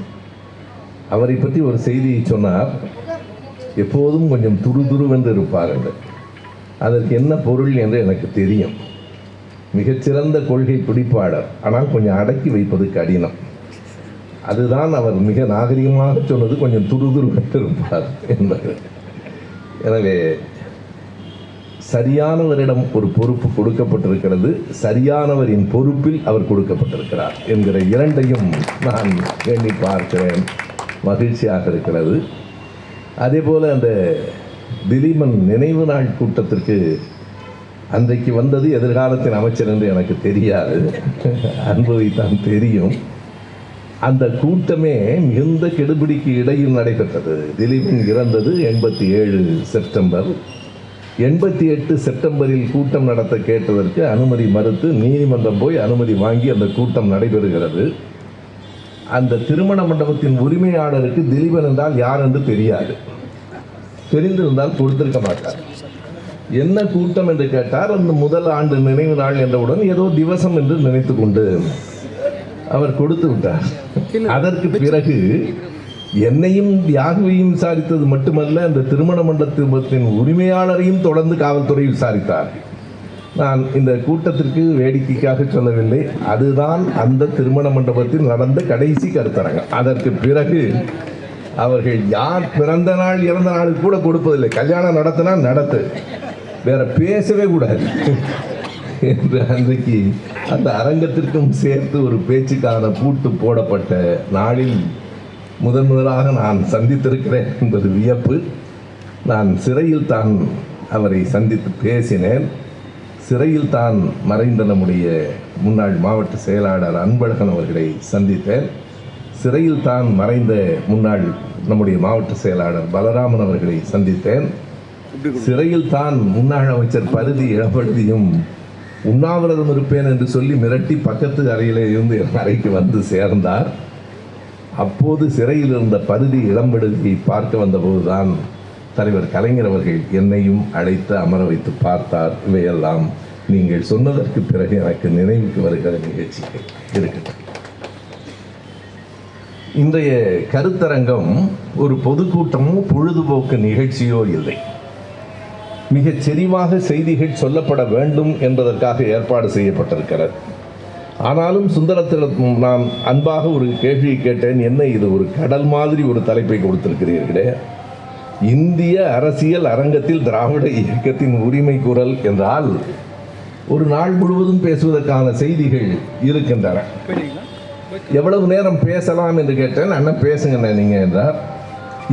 அவரை பற்றி ஒரு செய்தியை சொன்னார். எப்போதும் கொஞ்சம் துருதுருவென்று இருப்பார் என்று. அதற்கு என்ன பொருள் என்று எனக்கு தெரியும். மிகச்சிறந்த கொள்கை பிடிப்பாளர், ஆனால் கொஞ்சம் அடக்கி வைப்பது கடினம். அதுதான் அவர் மிக நாகரிகமாக சொன்னது, கொஞ்சம் துருதுருவென்று இருப்பார் என்பது. எனவே சரியானவரிடம் ஒரு பொறுப்பு கொடுக்கப்பட்டிருக்கிறது, சரியானவரின் பொறுப்பில் அவர் கொடுக்கப்பட்டிருக்கிறார் என்கிற இரண்டையும் நான் எண்ணி பார்க்கிறேன். மகிழ்ச்சியாக இருக்கிறது. அதே போல் அந்த திலீபன் நினைவு நாள் கூட்டத்திற்கு அன்றைக்கு வந்தது எதிர்காலத்தின் அமைச்சர் என்று எனக்கு தெரியாது, அனுபவித்தான் தெரியும். அந்த கூட்டமே மிகுந்த கெடுபிடிக்கு இடையில் நடைபெற்றது. திலீபன் இறந்தது 87 செப்டம்பர். 88 செப்டம்பரில் கூட்டம் நடத்த கேட்டதற்கு அனுமதி மறுத்து நீதிமன்றம் போய் அனுமதி வாங்கி அந்த கூட்டம் நடைபெறுகிறது. அந்த திருமண மண்டபத்தின் உரிமையாளருக்கு திலீபன் என்றால் யார் என்று தெரியாது. தெரிந்திருந்தால் கொடுத்திருக்க மாட்டார். என்ன கூட்டம் என்று கேட்டார். அந்த முதல் ஆண்டு நினைவு நாள் என்றவுடன் ஏதோ திவசம் என்று நினைத்து கொண்டு அவர் கொடுத்து விட்டார். அதற்கு பிறகு என்னையும் யாகுவையும் விசாரித்தது மட்டுமல்ல, அந்த திருமண மண்டபத்தின் உரிமையாளரையும் தொடர்ந்து காவல்துறை விசாரித்தார். நான் இந்த கூட்டத்திற்கு வேடிக்கைக்காக சொல்லவில்லை, அதுதான் அந்த திருமண மண்டபத்தில் நடந்த கடைசி கருத்தரங்கம். அதற்கு பிறகு அவர்கள் யார் பிறந்த நாள் இறந்த நாளுக்கு கூட கொடுப்பதில்லை. கல்யாணம் நடத்தினா நடத்து, வேற பேசவே கூடாது என்று அன்றைக்கு அந்த அரங்கத்திற்கும் சேர்த்து ஒரு பேச்சுக்கான பூட்டு போடப்பட்ட நாளில் முதலாக நான் சந்தித்திருக்கிறேன் என்பது வியப்பு. நான் சிறையில் தான் அவரை சந்தித்து பேசினேன். சிறையில் தான் மறைந்த நம்முடைய முன்னாள் மாவட்ட செயலாளர் அன்பழகன் அவர்களை சந்தித்தேன். சிறையில் தான் மறைந்த முன்னாள் நம்முடைய மாவட்ட செயலாளர் பலராமன் அவர்களை சந்தித்தேன். சிறையில் தான் முன்னாள் அமைச்சர் பரிதி இளம்பழுதியும் உண்ணாவிரதம் இருப்பேன் என்று சொல்லி மிரட்டி பக்கத்து அறையிலே இருந்து என் அறைக்கு வந்து சேர்ந்தார். அப்போது சிறையில் இருந்த பரிதி இளம்பழுதியை பார்க்க வந்தபோதுதான் தலைவர் கலைஞர் அவர்கள் என்னையும் அழைத்து அமர வைத்து பார்த்தார். இவையெல்லாம் நீங்கள் சொன்னதற்கு பிறகு எனக்கு நினைவுக்கு வருகிற நிகழ்ச்சி இருக்கட்டும். இன்றைய கருத்தரங்கம் ஒரு பொதுக்கூட்டமோ பொழுதுபோக்கு நிகழ்ச்சியோ இல்லை. மிகச் செறிவாக செய்திகள் சொல்லப்பட வேண்டும் என்பதற்காக ஏற்பாடு செய்யப்பட்டிருக்கிறது. ஆனாலும் சுந்தரத்திடம் நான் அன்பாக ஒரு கேள்வியை கேட்டேன். என்ன இது ஒரு கடல் மாதிரி ஒரு தலைப்பை கொடுத்திருக்கிறீர்களே, இந்திய அரசியல் அரங்கத்தில் திராவிட இயக்கத்தின் உரிமை குரல் என்றால் ஒரு நாள் முழுவதும் பேசுவதற்கான செய்திகள் இருக்கின்றன. எவ்வளவு நேரம் பேசலாம் என்று கேட்டேன். அண்ணன் பேசுங்க நீங்க என்றார்.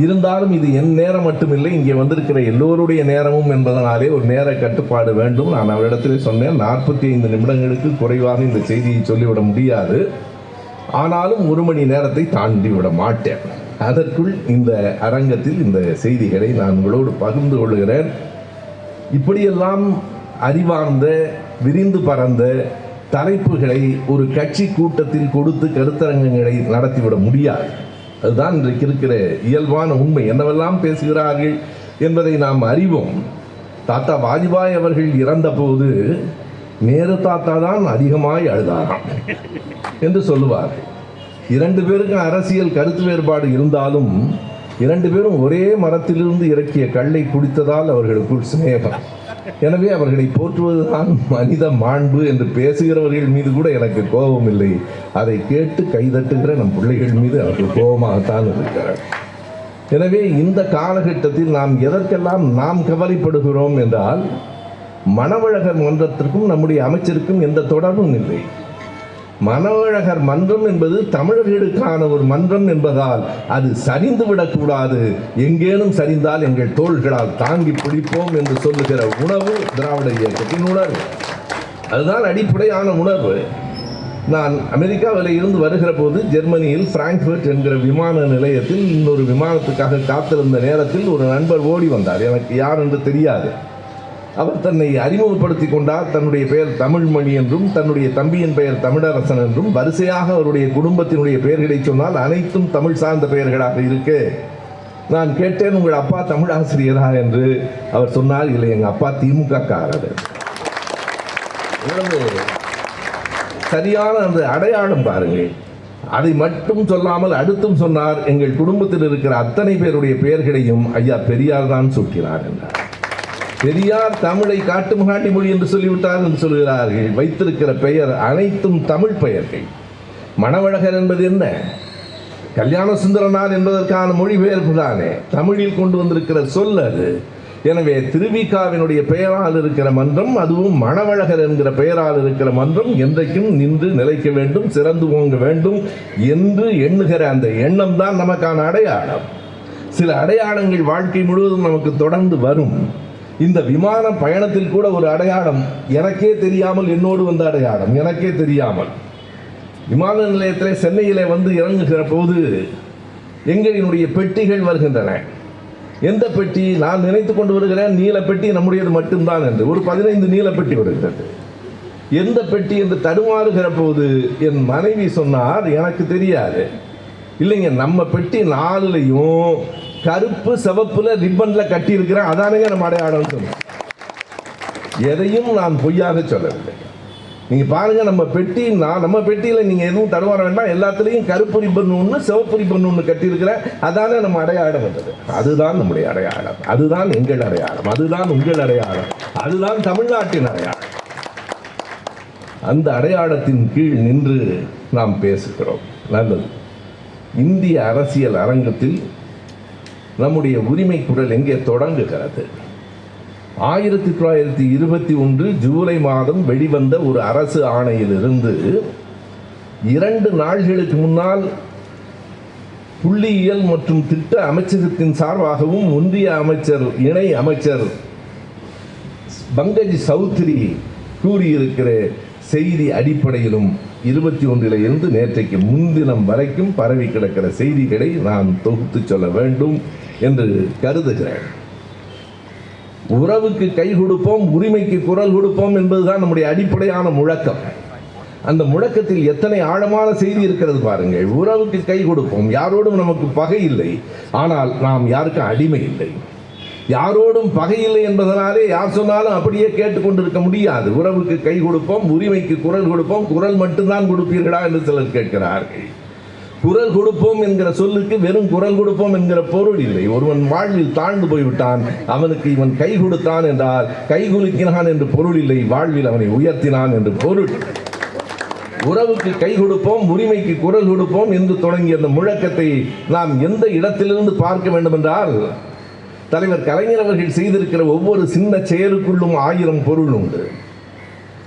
இருந்தாலும் இது என் நேரம் மட்டுமில்லை, இங்கே வந்திருக்கிற எல்லோருடைய நேரமும் என்பதனாலே ஒரு நேர கட்டுப்பாடு வேண்டும். நான் அவரிடத்திலே சொன்னேன், 45 நிமிடங்களுக்கு குறைவாக இந்த செய்தியை சொல்லிவிட முடியாது, ஆனாலும் 1 மணி நேரத்தை தாண்டி விட மாட்டேன். அதற்குள் இந்த அரங்கத்தில் இந்த செய்திகளை நான் உங்களோடு பகிர்ந்து கொள்கிறேன். இப்படியெல்லாம் அறிவார்ந்த விரிந்து பறந்த தலைப்புகளை ஒரு கட்சி கூட்டத்தில் கொடுத்து கருத்தரங்கங்களை நடத்திவிட முடியாது. அதுதான் இன்றைக்கு இருக்கிற இயல்பான உண்மை. என்னவெல்லாம் பேசுகிறார்கள் என்பதை நாம் அறிவோம். தாத்தா வாஜ்பாய் அவர்கள் இறந்தபோது நேரு தாத்தா தான் அதிகமாய் அழுதாராம் என்று சொல்லுவார். 2 பேருக்கும் அரசியல் கருத்து வேறுபாடு இருந்தாலும் 2 பேரும் ஒரே மரத்திலிருந்து இறக்கிய கல்லை குடித்ததால் அவர்களுக்குள் சிநேகம். எனவே அவர்களை போற்றுவதுதான் மனித மாண்பு என்று பேசுகிறவர்கள் மீது கூட எனக்கு கோபம் இல்லை. அதை கேட்டு கைதட்டுகிற நம் பிள்ளைகள் மீது அவர்கள் கோபமாகத்தான் இருக்கிறார். எனவே இந்த காலகட்டத்தில் நாம் எதற்கெல்லாம் நாம் கவலைப்படுகிறோம் என்றால், மணவழகர் மன்றத்திற்கும் நம்முடைய அமைச்சருக்கும் எந்த தொடர்பும் இல்லை. மணவழகர் மன்றம் என்பது தமிழர்களுக்கான ஒரு மன்றம் என்பதால் அது சரிந்து விடக்கூடாது. எங்கேனும் சரிந்தால் எங்கள் தோள்களால் தாங்கி பிடிப்போம் என்று சொல்லுகிற உணர்வு திராவிட இயக்கத்தின் உணர்வு. அதுதான் அடிப்படையான உணர்வு. நான் அமெரிக்காவில் இருந்து வருகிற போது ஜெர்மனியில் பிராங்க்ஃபர்ட் என்கிற விமான நிலையத்தில் இன்னொரு விமானத்துக்காக காத்திருந்த நேரத்தில் ஒரு நண்பர் ஓடி வந்தார். எனக்கு யார் என்று தெரியாது. அவர் தன்னை அறிமுகப்படுத்தி கொண்டார். தன்னுடைய பெயர் தமிழ்மணி என்றும் தன்னுடைய தம்பியின் பெயர் தமிழரசன் என்றும் வரிசையாக அவருடைய குடும்பத்தினுடைய பெயர்களை சொன்னால் அனைத்தும் தமிழ் சார்ந்த பெயர்களாக இருக்கு. நான் கேட்டேன், உங்கள் அப்பா தமிழ் ஆசிரியரா என்று. அவர் சொன்னார், இல்லை, எங்கள் அப்பா திமுக காரர் இவ்வளவு சரியான அந்த அடையாளம் பாருங்கள். அதை மட்டும் சொல்லாமல் அடுத்தும் சொன்னார், எங்கள் குடும்பத்தில் இருக்கிற அத்தனை பேருடைய பெயர்களையும் ஐயா பெரியார் தான் சூட்டினார் என்றார். பெரியார் தமிழை காட்டுமகாட்டி மொழி என்று சொல்லிவிட்டார் என்று சொல்கிறார்கள். வைத்திருக்கிற பெயர் அனைத்தும் தமிழ் பெயர்கள். மணவழகர் என்பது என்ன? கல்யாண சுந்தரனார் என்பதற்கான மொழிபெயர்ப்பு தானே, தமிழில் கொண்டு வந்திருக்கிற சொல் அது. எனவே திருவிக்காவினுடைய பெயரால் இருக்கிற மன்றம், அதுவும் மணவழகர் என்கிற பெயரால் இருக்கிற மன்றம் என்றைக்கும் நின்று நிலைக்க வேண்டும், சிறந்து ஓங்க வேண்டும் என்று எண்ணுகிற அந்த எண்ணம் தான் நமக்கான அடையாளம். சில அடையாளங்கள் வாழ்க்கை முழுவதும் நமக்கு தொடர்ந்து வரும். இந்த விமான பயணத்தில் கூட ஒரு அடையாளம் எனக்கே தெரியாமல், என்னோடு வந்த அடையாளம் எனக்கே தெரியாமல். விமான நிலையத்தில் சென்னையிலே வந்து இறங்குகிற போது எங்களினுடைய பெட்டிகள் வருகின்றன. எந்த பெட்டி? நான் நினைத்து கொண்டு வருகிறேன் நீல பெட்டி நம்முடையது மட்டும்தான் என்று. ஒரு 15 நீல பெட்டி வருகிறது. எந்த பெட்டி என்று தடுமாறுகிற போது என் மனைவி சொன்னார், எனக்கு தெரியாது. இல்லைங்க, நம்ம பெட்டி 4லையும் கருப்பு சிவப்புல ரிப்பன்ல கட்டி இருக்கிறேன், அதானுங்க நம்ம அடையாளம் சொன்னோம். எதையும் நான் பொய்யாக சொல்லவில்லை. நீங்க பாருங்க, நம்ம பெட்டியில நீங்க எதுவும் தடுமாற வேண்டாம், எல்லாத்துலேயும் கருப்பு ரிப்பன் ஒன்று சிவப்பு ரிப்பன் ஒன்று கட்டியிருக்கிற, அதானே நம்ம அடையாளம் வந்தது. அதுதான் நம்முடைய அடையாளம், அதுதான் எங்கள் அடையாளம், அதுதான் உங்கள் அடையாளம், அதுதான் தமிழ்நாட்டின் அடையாளம். அந்த அடையாளத்தின் கீழ் நின்று நாம் பேசுகிறோம். நல்லது. இந்திய அரசியல் அரங்கத்தில் நம்முடைய உரிமை குரல் எங்கே தொடங்குகிறது? 1921 ஜூலை மாதம் வெளிவந்த ஒரு அரசு ஆணையிலிருந்து 2 நாள்களுக்கு முன்னால் புள்ளியியல் மற்றும் திட்ட அமைச்சகத்தின் சார்பாகவும் ஒன்றிய அமைச்சர் இணை அமைச்சர் பங்கஜ் சௌத்ரி கூறியிருக்கிற செய்தி அடிப்படையிலும் 21 இருந்து நேற்றைக்கு முன்தினம் வரைக்கும் பரவி கிடக்கிற செய்திகளை நான் தொகுத்து சொல்ல வேண்டும் என்று கருதுகிறேன். உறவுக்கு கை கொடுப்போம், உரிமைக்கு குரல் கொடுப்போம் என்பதுதான் நம்முடைய அடிப்படையான முழக்கம். அந்த முழக்கத்தில் எத்தனை ஆழமான செய்தி இருக்கிறது பாருங்கள். உறவுக்கு கை கொடுப்போம், யாரோடும் நமக்கு பகை இல்லை, ஆனால் நாம் யாருக்கும் அடிமை இல்லை. யாரோடும் பகை இல்லை என்பதனாலே யார் சொன்னாலும் அப்படியே கேட்டுக்கொண்டிருக்க முடியாது. உறவுக்கு கை கொடுப்போம், உரிமைக்கு குரல் கொடுப்போம். குரல் மட்டும்தான் கொடுப்பீர்களா என்று சிலர் கேட்கிறார்கள். குரல் கொடுப்போம் என்கிற சொல்லுக்கு வெறும் குரல் கொடுப்போம் என்கிற பொருள் இல்லை. ஒருவன் வாழ்வில் தாழ்ந்து போய்விட்டான், அவனுக்கு இவன் கை கொடுத்தான் என்றால் கை குலுக்கினான் என்று பொருள் இல்லை, வாழ்வில் அவனை உயர்த்தினான் என்று பொருள். உறவுக்கு கை கொடுப்போம், உரிமைக்கு குரல் கொடுப்போம் என்று தொடங்கிய அந்த முழக்கத்தை நாம் எந்த இடத்திலிருந்து பார்க்க வேண்டும் என்றால், தலைவர் கலைஞர் அவர்கள் செய்திருக்கிற ஒவ்வொரு சின்ன செயலுக்குள்ளும் 1000 பொருள் உண்டு.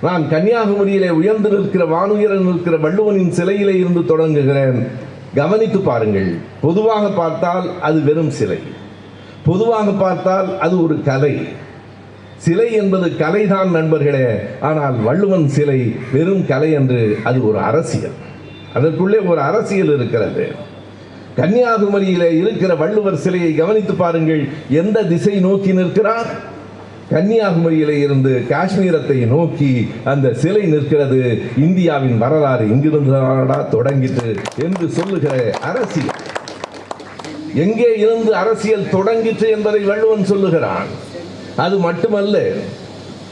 நான் கன்னியாகுமரியிலே உயர்ந்து நிற்கிற வானுயர நிற்கிற வள்ளுவனின் சிலையிலே இருந்து தொடங்குகிறேன். கவனித்து பாருங்கள். பொதுவாக பார்த்தால் அது வெறும் சிலை, பொதுவாக பார்த்தால் அது ஒரு கலை. சிலை என்பது கலைதான் நண்பர்களே. ஆனால் வள்ளுவன் சிலை வெறும் கலை என்று, அது ஒரு அரசியல். அதற்குள்ளே ஒரு அரசியல் இருக்கிறது. கன்னியாகுமரியிலே இருக்கிற வள்ளுவர் சிலையை கவனித்து பாருங்கள். எந்த திசை நோக்கி நிற்கிறார்? கன்னியாகுமரியிலே இருந்து காஷ்மீரத்தை நோக்கி அந்த சிலை நிற்கிறது. இந்தியாவின் வரலாறு இங்கிருந்தா தொடங்கிட்டு என்று சொல்லுகிற அரசியல். எங்கே இருந்து அரசியல் தொடங்கிற்று என்பதை வள்ளுவன் சொல்லுகிறான். அது மட்டுமல்ல,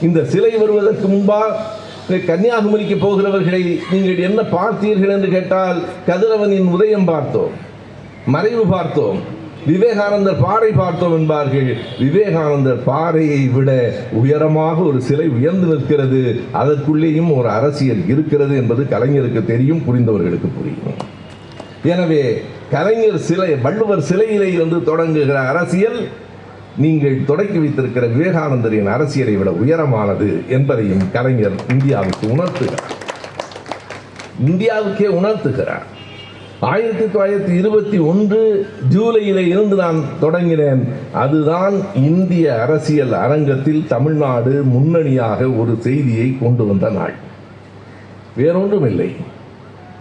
இந்த சிலை வருவதற்கு முன்பாக கன்னியாகுமரிக்கு போகிறவர்களை நீங்கள் என்ன பார்த்தீர்கள் என்று கேட்டால், கதிரவனின் உதயம் பார்த்தோம், மறைவு பார்த்தோம், விவேகானந்தர் பாறை பார்த்தோம் என்பார்கள். விவேகானந்தர் பாறையை விட உயரமாக ஒரு சிலை உயர்ந்து நிற்கிறது. அதற்குள்ளேயும் ஒரு அரசியல் இருக்கிறது என்பது கலைஞருக்கு தெரியும், புரிந்தவர்களுக்கு புரியும். எனவே கலைஞர் சிலை, வள்ளுவர் சிலையிலே இருந்து தொடங்குகிற அரசியல் நீங்கள் தொடக்கி வைத்திருக்கிற விவேகானந்தரின் அரசியலை விட உயரமானது என்பதையும் கலைஞர் இந்தியாவுக்கு உணர்த்துகிறார். இந்தியாவுக்கே உணர்த்துகிறார். 1921 ஜூலையிலே இருந்து நான் தொடங்கினேன். அதுதான் இந்திய அரசியல் அரங்கத்தில் தமிழ்நாடு முன்னணியாக ஒரு செய்தியை கொண்டு வந்த நாள். வேறொன்றும் இல்லை,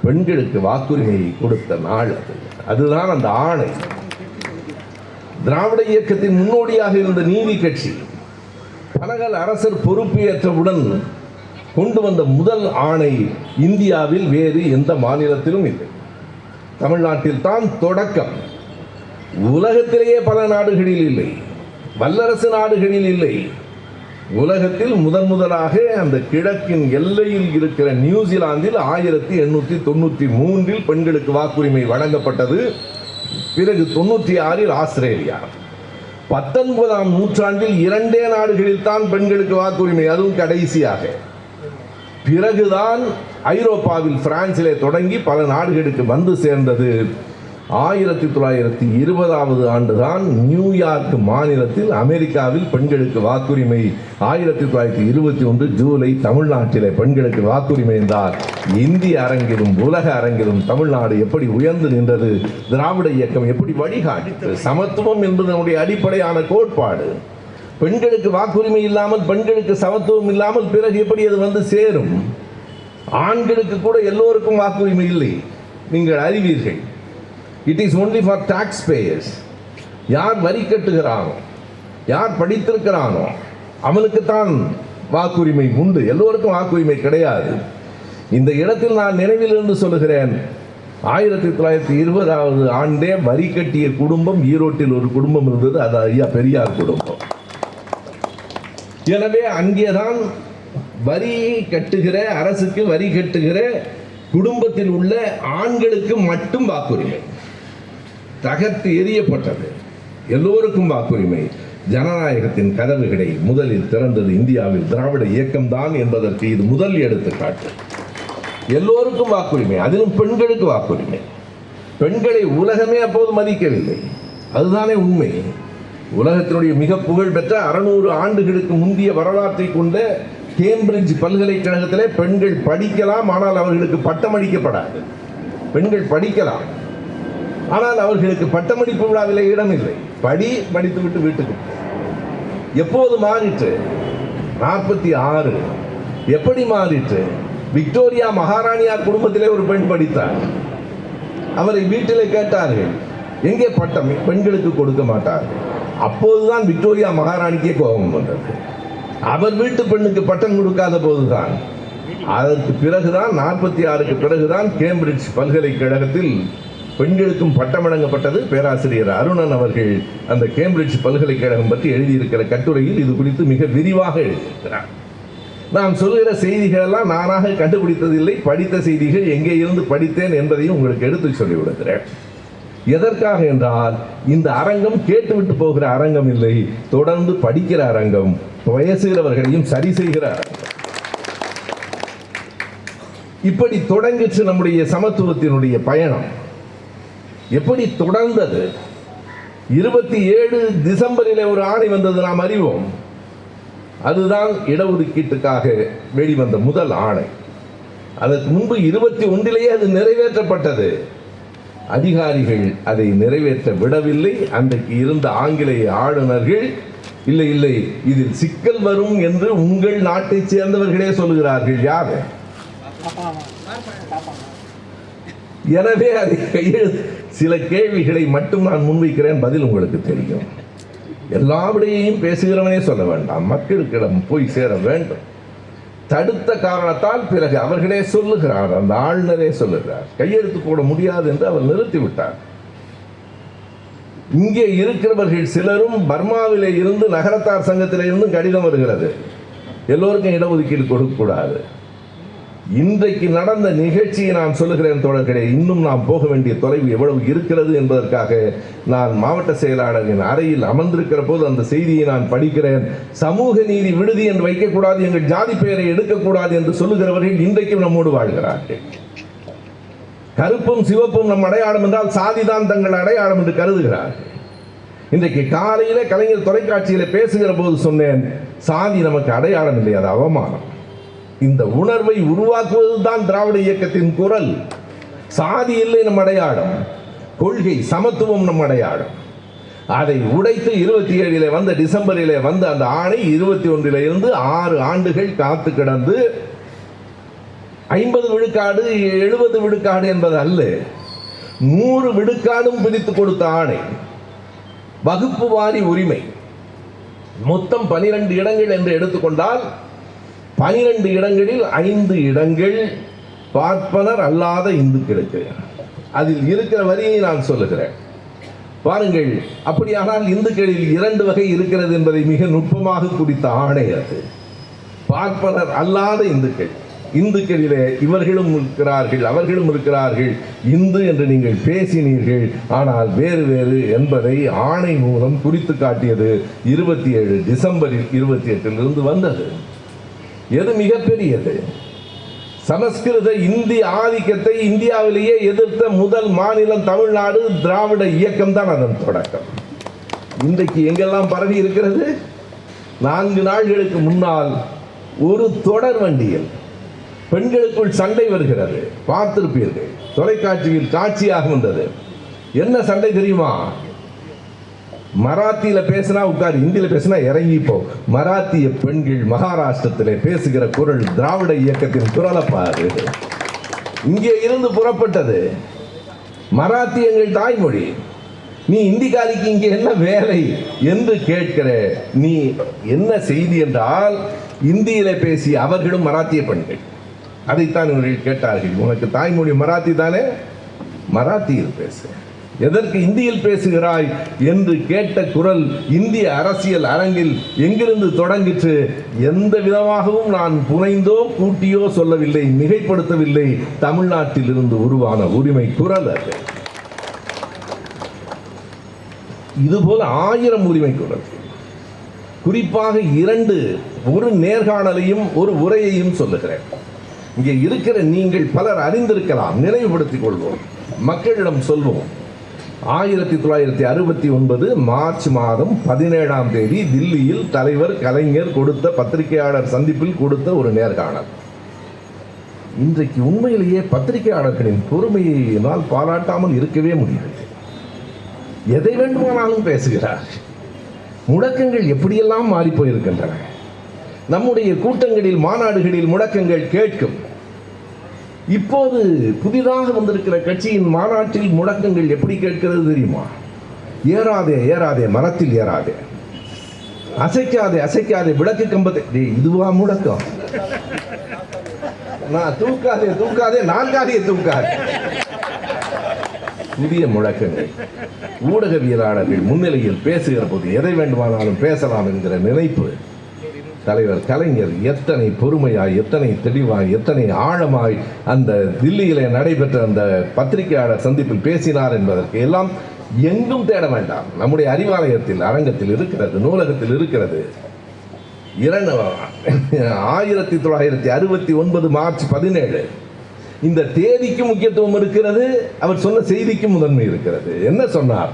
பெண்களுக்கு வாக்குரிமையை கொடுத்த நாள் அது. அதுதான் அந்த ஆணை. திராவிட இயக்கத்தின் முன்னோடியாக இருந்த நீதி கட்சி பனகல் அரசர் பொறுப்பேற்றவுடன் கொண்டு வந்த முதல் ஆணை இந்தியாவில் வேறு எந்த மாநிலத்திலும் இல்லை, தமிழ்நாட்டில் தான் தொடக்கம். உலகத்திலேயே பல நாடுகளில் இல்லை, வல்லரசு நாடுகளில் இல்லை. உலகத்தில் முதலாக அந்த கிழக்கின் எல்லையில் இருக்கிற நியூசிலாந்தில் 1893 பெண்களுக்கு வாக்குரிமை வழங்கப்பட்டது. பிறகு 96 ஆஸ்திரேலியா. 19ஆம் நூற்றாண்டில் 2 நாடுகளில் தான் பெண்களுக்கு வாக்குரிமை, அதுவும் கடைசியாக. பிறகுதான் ஐரோப்பாவில் பிரான்சிலே தொடங்கி பல நாடுகளுக்கு வந்து சேர்ந்தது. 1920 ஆண்டுதான் நியூயார்க் மாநிலத்தில் அமெரிக்காவில் பெண்களுக்கு வாக்குரிமை. 1921 ஜூலை தமிழ்நாட்டிலே பெண்களுக்கு வாக்குரிமை என்றார். இந்திய அரங்கிலும் உலக அரங்கிலும் தமிழ்நாடு எப்படி உயர்ந்து நின்றது, திராவிட இயக்கம் எப்படி வழிகாட்டிற்று. சமத்துவம் என்பது நம்முடைய அடிப்படையான கோட்பாடு. பெண்களுக்கு வாக்குரிமை இல்லாமல், பெண்களுக்கு சமத்துவம் இல்லாமல் பிறகு எப்படி அது வந்து சேரும்? ஆண்களுக்கு கூட எல்லோருக்கும் வாக்குரிமை இல்லை, நீங்கள் அறிவீர்கள். It is only for taxpayers. யார் வரி கட்டுகிறானோ, யார் படித்திருக்கிறானோ அவனுக்குத்தான் வாக்குரிமை உண்டு, எல்லோருக்கும் வாக்குரிமை கிடையாது. இந்த இடத்தில் நான் நினைவிலிருந்து சொல்லுகிறேன், 1920 ஆண்டே வரி கட்டிய குடும்பம் ஈரோட்டில் ஒரு குடும்பம் இருந்தது, அது ஐயா பெரியார் குடும்பம். எனவே அங்கேதான் வரி கட்டுகிற, அரசுக்கு வரி கட்டுகிற குடும்பத்தில் உள்ள ஆண்களுக்கு மட்டும் வாக்குரிமை தகர்த்து எறியப்பட்டது. எல்லோருக்கும் வாக்குரிமை. ஜனநாயகத்தின் கதவுகளை முதலில் திறந்தது இந்தியாவில் திராவிட இயக்கம்தான் என்பதற்கு இது முதல் எடுத்துக்காட்டு. எல்லோருக்கும் வாக்குரிமை, அதிலும் பெண்களுக்கு வாக்குரிமை. பெண்களை உலகமே அப்போது மதிக்கவில்லை, அதுதானே உண்மை. உலகத்தினுடைய மிக புகழ்பெற்ற 600 ஆண்டுகளுக்கு முந்தைய வரலாற்றை கொண்ட கேம்பிரிட்ஜ் பல்கலைக்கழகத்திலே பெண்கள் படிக்கலாம், ஆனால் அவர்களுக்கு பட்டமளிக்கப்படாது. பெண்கள் படிக்கலாம், ஆனால் அவர்களுக்கு பட்டமளிப்பு விழாவிலே இடமில்லை. படித்துவிட்டு வீட்டுக்கு. எப்போது மாறிற்று? 46. எப்படி மாறிற்று? விக்டோரியா மகாராணியார் குடும்பத்திலே ஒரு பெண் படித்தார். அவரை வீட்டிலே கேட்டார்கள், எங்கே பட்டம்? பெண்களுக்கு கொடுக்க மாட்டார்கள். அப்போதுதான் விக்டோரியா மகாராணிக்கே கோபம் வந்தது. அவர் வீட்டு பெண்ணுக்கு பட்டம் கொடுக்காத போதுதான். அதற்கு பிறகுதான் 46க்கு பிறகுதான் கேம்பிரிட்ஜ் பல்கலைக்கழகத்தில் பெண்களுக்கும் பட்டம் வழங்கப்பட்டது. பேராசிரியர் அருணன் அவர்கள் அந்த கேம்பிரிட்ஜ் பல்கலைக்கழகம் பற்றி எழுதியிருக்கிற கட்டுரையில் இது குறித்து மிக விரிவாக எழுதியிருக்கிறார். நான் சொல்கிற செய்திகள் எல்லாம் நானாக கண்டுபிடித்ததில்லை, படித்த செய்திகள், எங்கே இருந்து படித்தேன் என்பதையும் உங்களுக்கு எடுத்து சொல்லிவிடுகிறேன். எதற்காக என்றால், இந்த அரங்கம் கேட்டுவிட்டு போகிற அரங்கம் இல்லை, தொடர்ந்து படிக்கிற அரங்கம், வயசுகிறவர்களையும் சரி செய்கிற அரங்கம். இப்படி தொடங்கிற்று நம்முடைய சமத்துவத்தினுடைய பயணம். எப்படி தொடர்ந்தது? 27 டிசம்பரிலே ஒரு ஆணை வந்தது, நாம் அறிவோம். அதுதான் இடஒதுக்கீட்டுக்காக வெளிவந்த முதல் ஆணை. அதற்கு முன்பு 21 அது நிறைவேற்றப்பட்டது. அதிகாரிகள் அதை நிறைவேற்ற விடவில்லை. அன்றைக்கு இருந்த ஆங்கிலேய ஆளுநர்கள், இல்லை இல்லை இதில் சிக்கல் வரும் என்று உங்கள் நாட்டைச் சேர்ந்தவர்களே சொல்லுகிறார்கள். யார்? எனவே அதை சில கேள்விகளை மட்டும் நான் முன்வைக்கிறேன், பதில் உங்களுக்கு தெரியும். எல்லா விடையையும் பேசுகிறவனே சொல்ல வேண்டாம், மக்களுக்கிடம் போய் சேர வேண்டும். தடுத்த காரணத்தால் பிறகு அவர்களே சொல்லுகிறார், அந்த ஆளுநரே சொல்லுகிறார், கையெழுத்து போட முடியாது என்று அவர் நிறுத்திவிட்டார். இங்கே இருக்கிறவர்கள் சிலரும் பர்மாவிலே இருந்து, நகரத்தார் சங்கத்திலே இருந்து கடிதம் வருகிறது, எல்லோருக்கும் இடஒதுக்கீடு கொடுக்கக்கூடாது. இன்றைக்கு நடந்த நிகழ்ச்சியை நான் சொல்லுகிறேன் தோழர்களே, இன்னும் நாம் போக வேண்டிய தொலைவு எவ்வளவு இருக்கிறது என்பதற்காக நான் மாவட்ட செயலாளரின் அறையில் அமர்ந்திருக்கிற போது அந்த செய்தியை நான் படிக்கிறேன். சமூக நீதி விடுதி என்று வைக்கக்கூடாது, எங்கள் ஜாதி பெயரை எடுக்கக்கூடாது என்று சொல்லுகிறவர்கள் இன்றைக்கும் நம்மோடு வாழ்கிறார்கள். கருப்பும் சிவப்பும் நம் அடையாளம் என்றால் சாதிதான் தங்கள் அடையாளம் என்று கருதுகிறார்கள். இன்றைக்கு காலையில கலைஞர் தொலைக்காட்சியில் பேசுகிற போது சொன்னேன், சாதி நமக்கு அடையாளம் இல்லை, அது அவமானம். இந்த உணர்வை உருவாக்குவதுதான் திராவிட இயக்கத்தின் குரல். சாதி இல்லை நம் அடையாளம், கொள்கை சமத்துவம் நம் அடையாளம். அதை உடைத்து 27 வந்த டிசம்பரிலே வந்த அந்த ஆணை 21 இருந்து 6 ஆண்டுகள் காத்து கிடந்து 50 விழுக்காடு 70 விழுக்காடு என்பது அல்ல, 100 விழுக்காடும் பிரித்து கொடுத்த ஆணை. வகுப்பு வாரி உரிமை மொத்தம் 12 இடங்கள் என்று எடுத்துக்கொண்டால் 12 இடங்களில் 5 இடங்கள் பார்ப்பனர் அல்லாத இந்துக்களுக்கு. அதில் இருக்கிற வரியை நான் சொல்லுகிறேன். பாருங்கள், அப்படியானால் இந்துக்களில் 2 வகை இருக்கிறது என்பதை மிக நுட்பமாக குறித்த ஆணை அது. பார்ப்பனர் அல்லாத இந்துக்களிலே இவர்களும் இருக்கிறார்கள், அவர்களும் இருக்கிறார்கள். இந்து என்று நீங்கள் பேசினீர்கள், ஆனால் வேறு வேறு என்பதை ஆணை மூலம் குறித்து காட்டியது 27 டிசம்பரில் 28 வந்தது. எது மிகப்பெரியது? சமஸ்கிருத இந்தி ஆதிக்கத்தை இந்தியாவிலேயே எதிர்த்த முதல் மாநிலம் தமிழ்நாடு. திராவிட இயக்கம் தான் அதன் தொடக்கம். இன்றைக்கு எங்கெல்லாம் பரவி இருக்கிறது? 4 நாள்களுக்கு முன்னால் ஒரு தொடர் வண்டியில் பெண்களுக்குள் சண்டை வருகிறது, பார்த்திருப்பீர்கள். தொலைக்காட்சியில் காட்சியாக வந்தது. என்ன சண்டை தெரியுமா? மராத்தியில பேசினா உட்கார், இந்தியில பேசினா இறங்கி போ. மராத்திய பெண்கள் மகாராஷ்டிரத்திலே பேசுகிற குரல் திராவிட இயக்கத்தின் குரலப்பாரு. இங்கே இருந்து புறப்பட்டது. மராத்தி எங்கள் தாய்மொழி. நீ இந்திக்காரிக்கு இங்கே என்ன வேலை என்று கேட்கிற நீ என்ன செய்தி என்றால், இந்தியில பேசி அவர்களும் மராத்திய பெண்கள். அதைத்தான் இவர்கள் கேட்டார்கள். உனக்கு தாய்மொழி மராத்தி தானே, மராத்தியில் பேசு. எதற்கு இந்தியில் பேசுகிறாய் என்று கேட்ட குரல் இந்திய அரசியல் அரங்கில் எங்கிருந்து தொடங்கிற்று? எந்த விதமாகவும் நான் புனைந்தோ கூட்டியோ சொல்லவில்லை, மிகைப்படுத்தவில்லை. தமிழ்நாட்டில் இருந்து உருவான உரிமை குரல் அது. இதுபோல 1000 உரிமை குரல். குறிப்பாக 2 ஒரு நேர்காணலையும் ஒரு உரையையும் சொல்லுகிறேன். இங்கே இருக்கிற நீங்கள் பலர் அறிந்திருக்கலாம், நினைவுபடுத்திக் கொள்வோம், மக்களிடம் சொல்வோம். 1969 மார்ச் மாதம் 17ஆம் தேதி தில்லியில் தலைவர் கலைஞர் கொடுத்த பத்திரிகையாளர் சந்திப்பில் கொடுத்த ஒரு நேர்காணல். இன்றைக்கு உண்மையிலேயே பத்திரிகையாளர்களின் பொறுமையை என்னால் பாராட்டாமல் இருக்கவே முடியாது. எதை வேண்டுமானாலும் பேசுகிறார். முழக்கங்கள் எப்படியெல்லாம் மாறி போயிருக்கின்றன. நம்முடைய கூட்டங்களில், மாநாடுகளில் முழக்கங்கள் கேட்கும். இப்போது புதிதாக வந்திருக்கிற கட்சியின் மாநாட்டில் முழக்கங்கள் எப்படி கேட்கிறது தெரியுமா? ஏறாதே ஏறாதே மரத்தில் ஏறாதே, அசைக்காதே அசைக்காதே விளக்கு கம்பத்தை. இதுவா முழக்கம்? நான் தூக்காதே தூக்காதே நான்காதே தூக்காதே. புதிய முழக்கங்கள். ஊடகவியலாளர்கள் முன்னிலையில் பேசுகிற போது எதை வேண்டுமானாலும் பேசலாம் என்கிற நினைப்பு. தலைவர் கலைஞர் எத்தனை பொறுமையாய், எத்தனை தெளிவாய், எத்தனை ஆழமாய் அந்த தில்லியிலே நடைபெற்ற அந்த பத்திரிகையாளர் சந்திப்பில் பேசினார் என்பதற்கு எல்லாம் எங்கும் தேட வேண்டாம். நம்முடைய அறிவாலயத்தில், அரங்கத்தில் இருக்கிறது, நூலகத்தில் இருக்கிறது. 1969 மார்ச் 17 இந்த தேதிக்கு முக்கியத்துவம் இருக்கிறது. அவர் சொன்ன செய்திக்கு முதன்மை இருக்கிறது. என்ன சொன்னார்?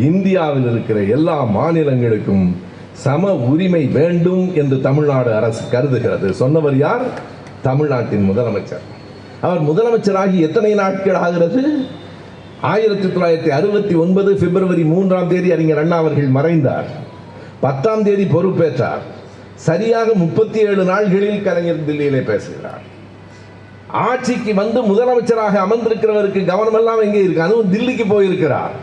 இந்தியாவில் இருக்கிற எல்லா மாநிலங்களுக்கும் சம உரிமை வேண்டும் என்று தமிழ்நாடு அரசு கருதுகிறது. சொன்னவர் யார்? தமிழ்நாட்டின் முதலமைச்சர். அவர் முதலமைச்சராகி எத்தனை நாட்கள் ஆகிறது? 1969 பிப்ரவரி 3ஆம் தேதி அறிஞர் அண்ணா அவர்கள் மறைந்தார். 10ஆம் தேதி பொறுப்பேற்றார். சரியாக 37 நாள்களில் கலைஞர் தில்லியிலே பேசுகிறார். ஆட்சிக்கு வந்து முதலமைச்சராக அமர்ந்திருக்கிறவருக்கு கவனமெல்லாம் எங்கே இருக்கு? அதுவும் தில்லிக்கு போயிருக்கிறார்.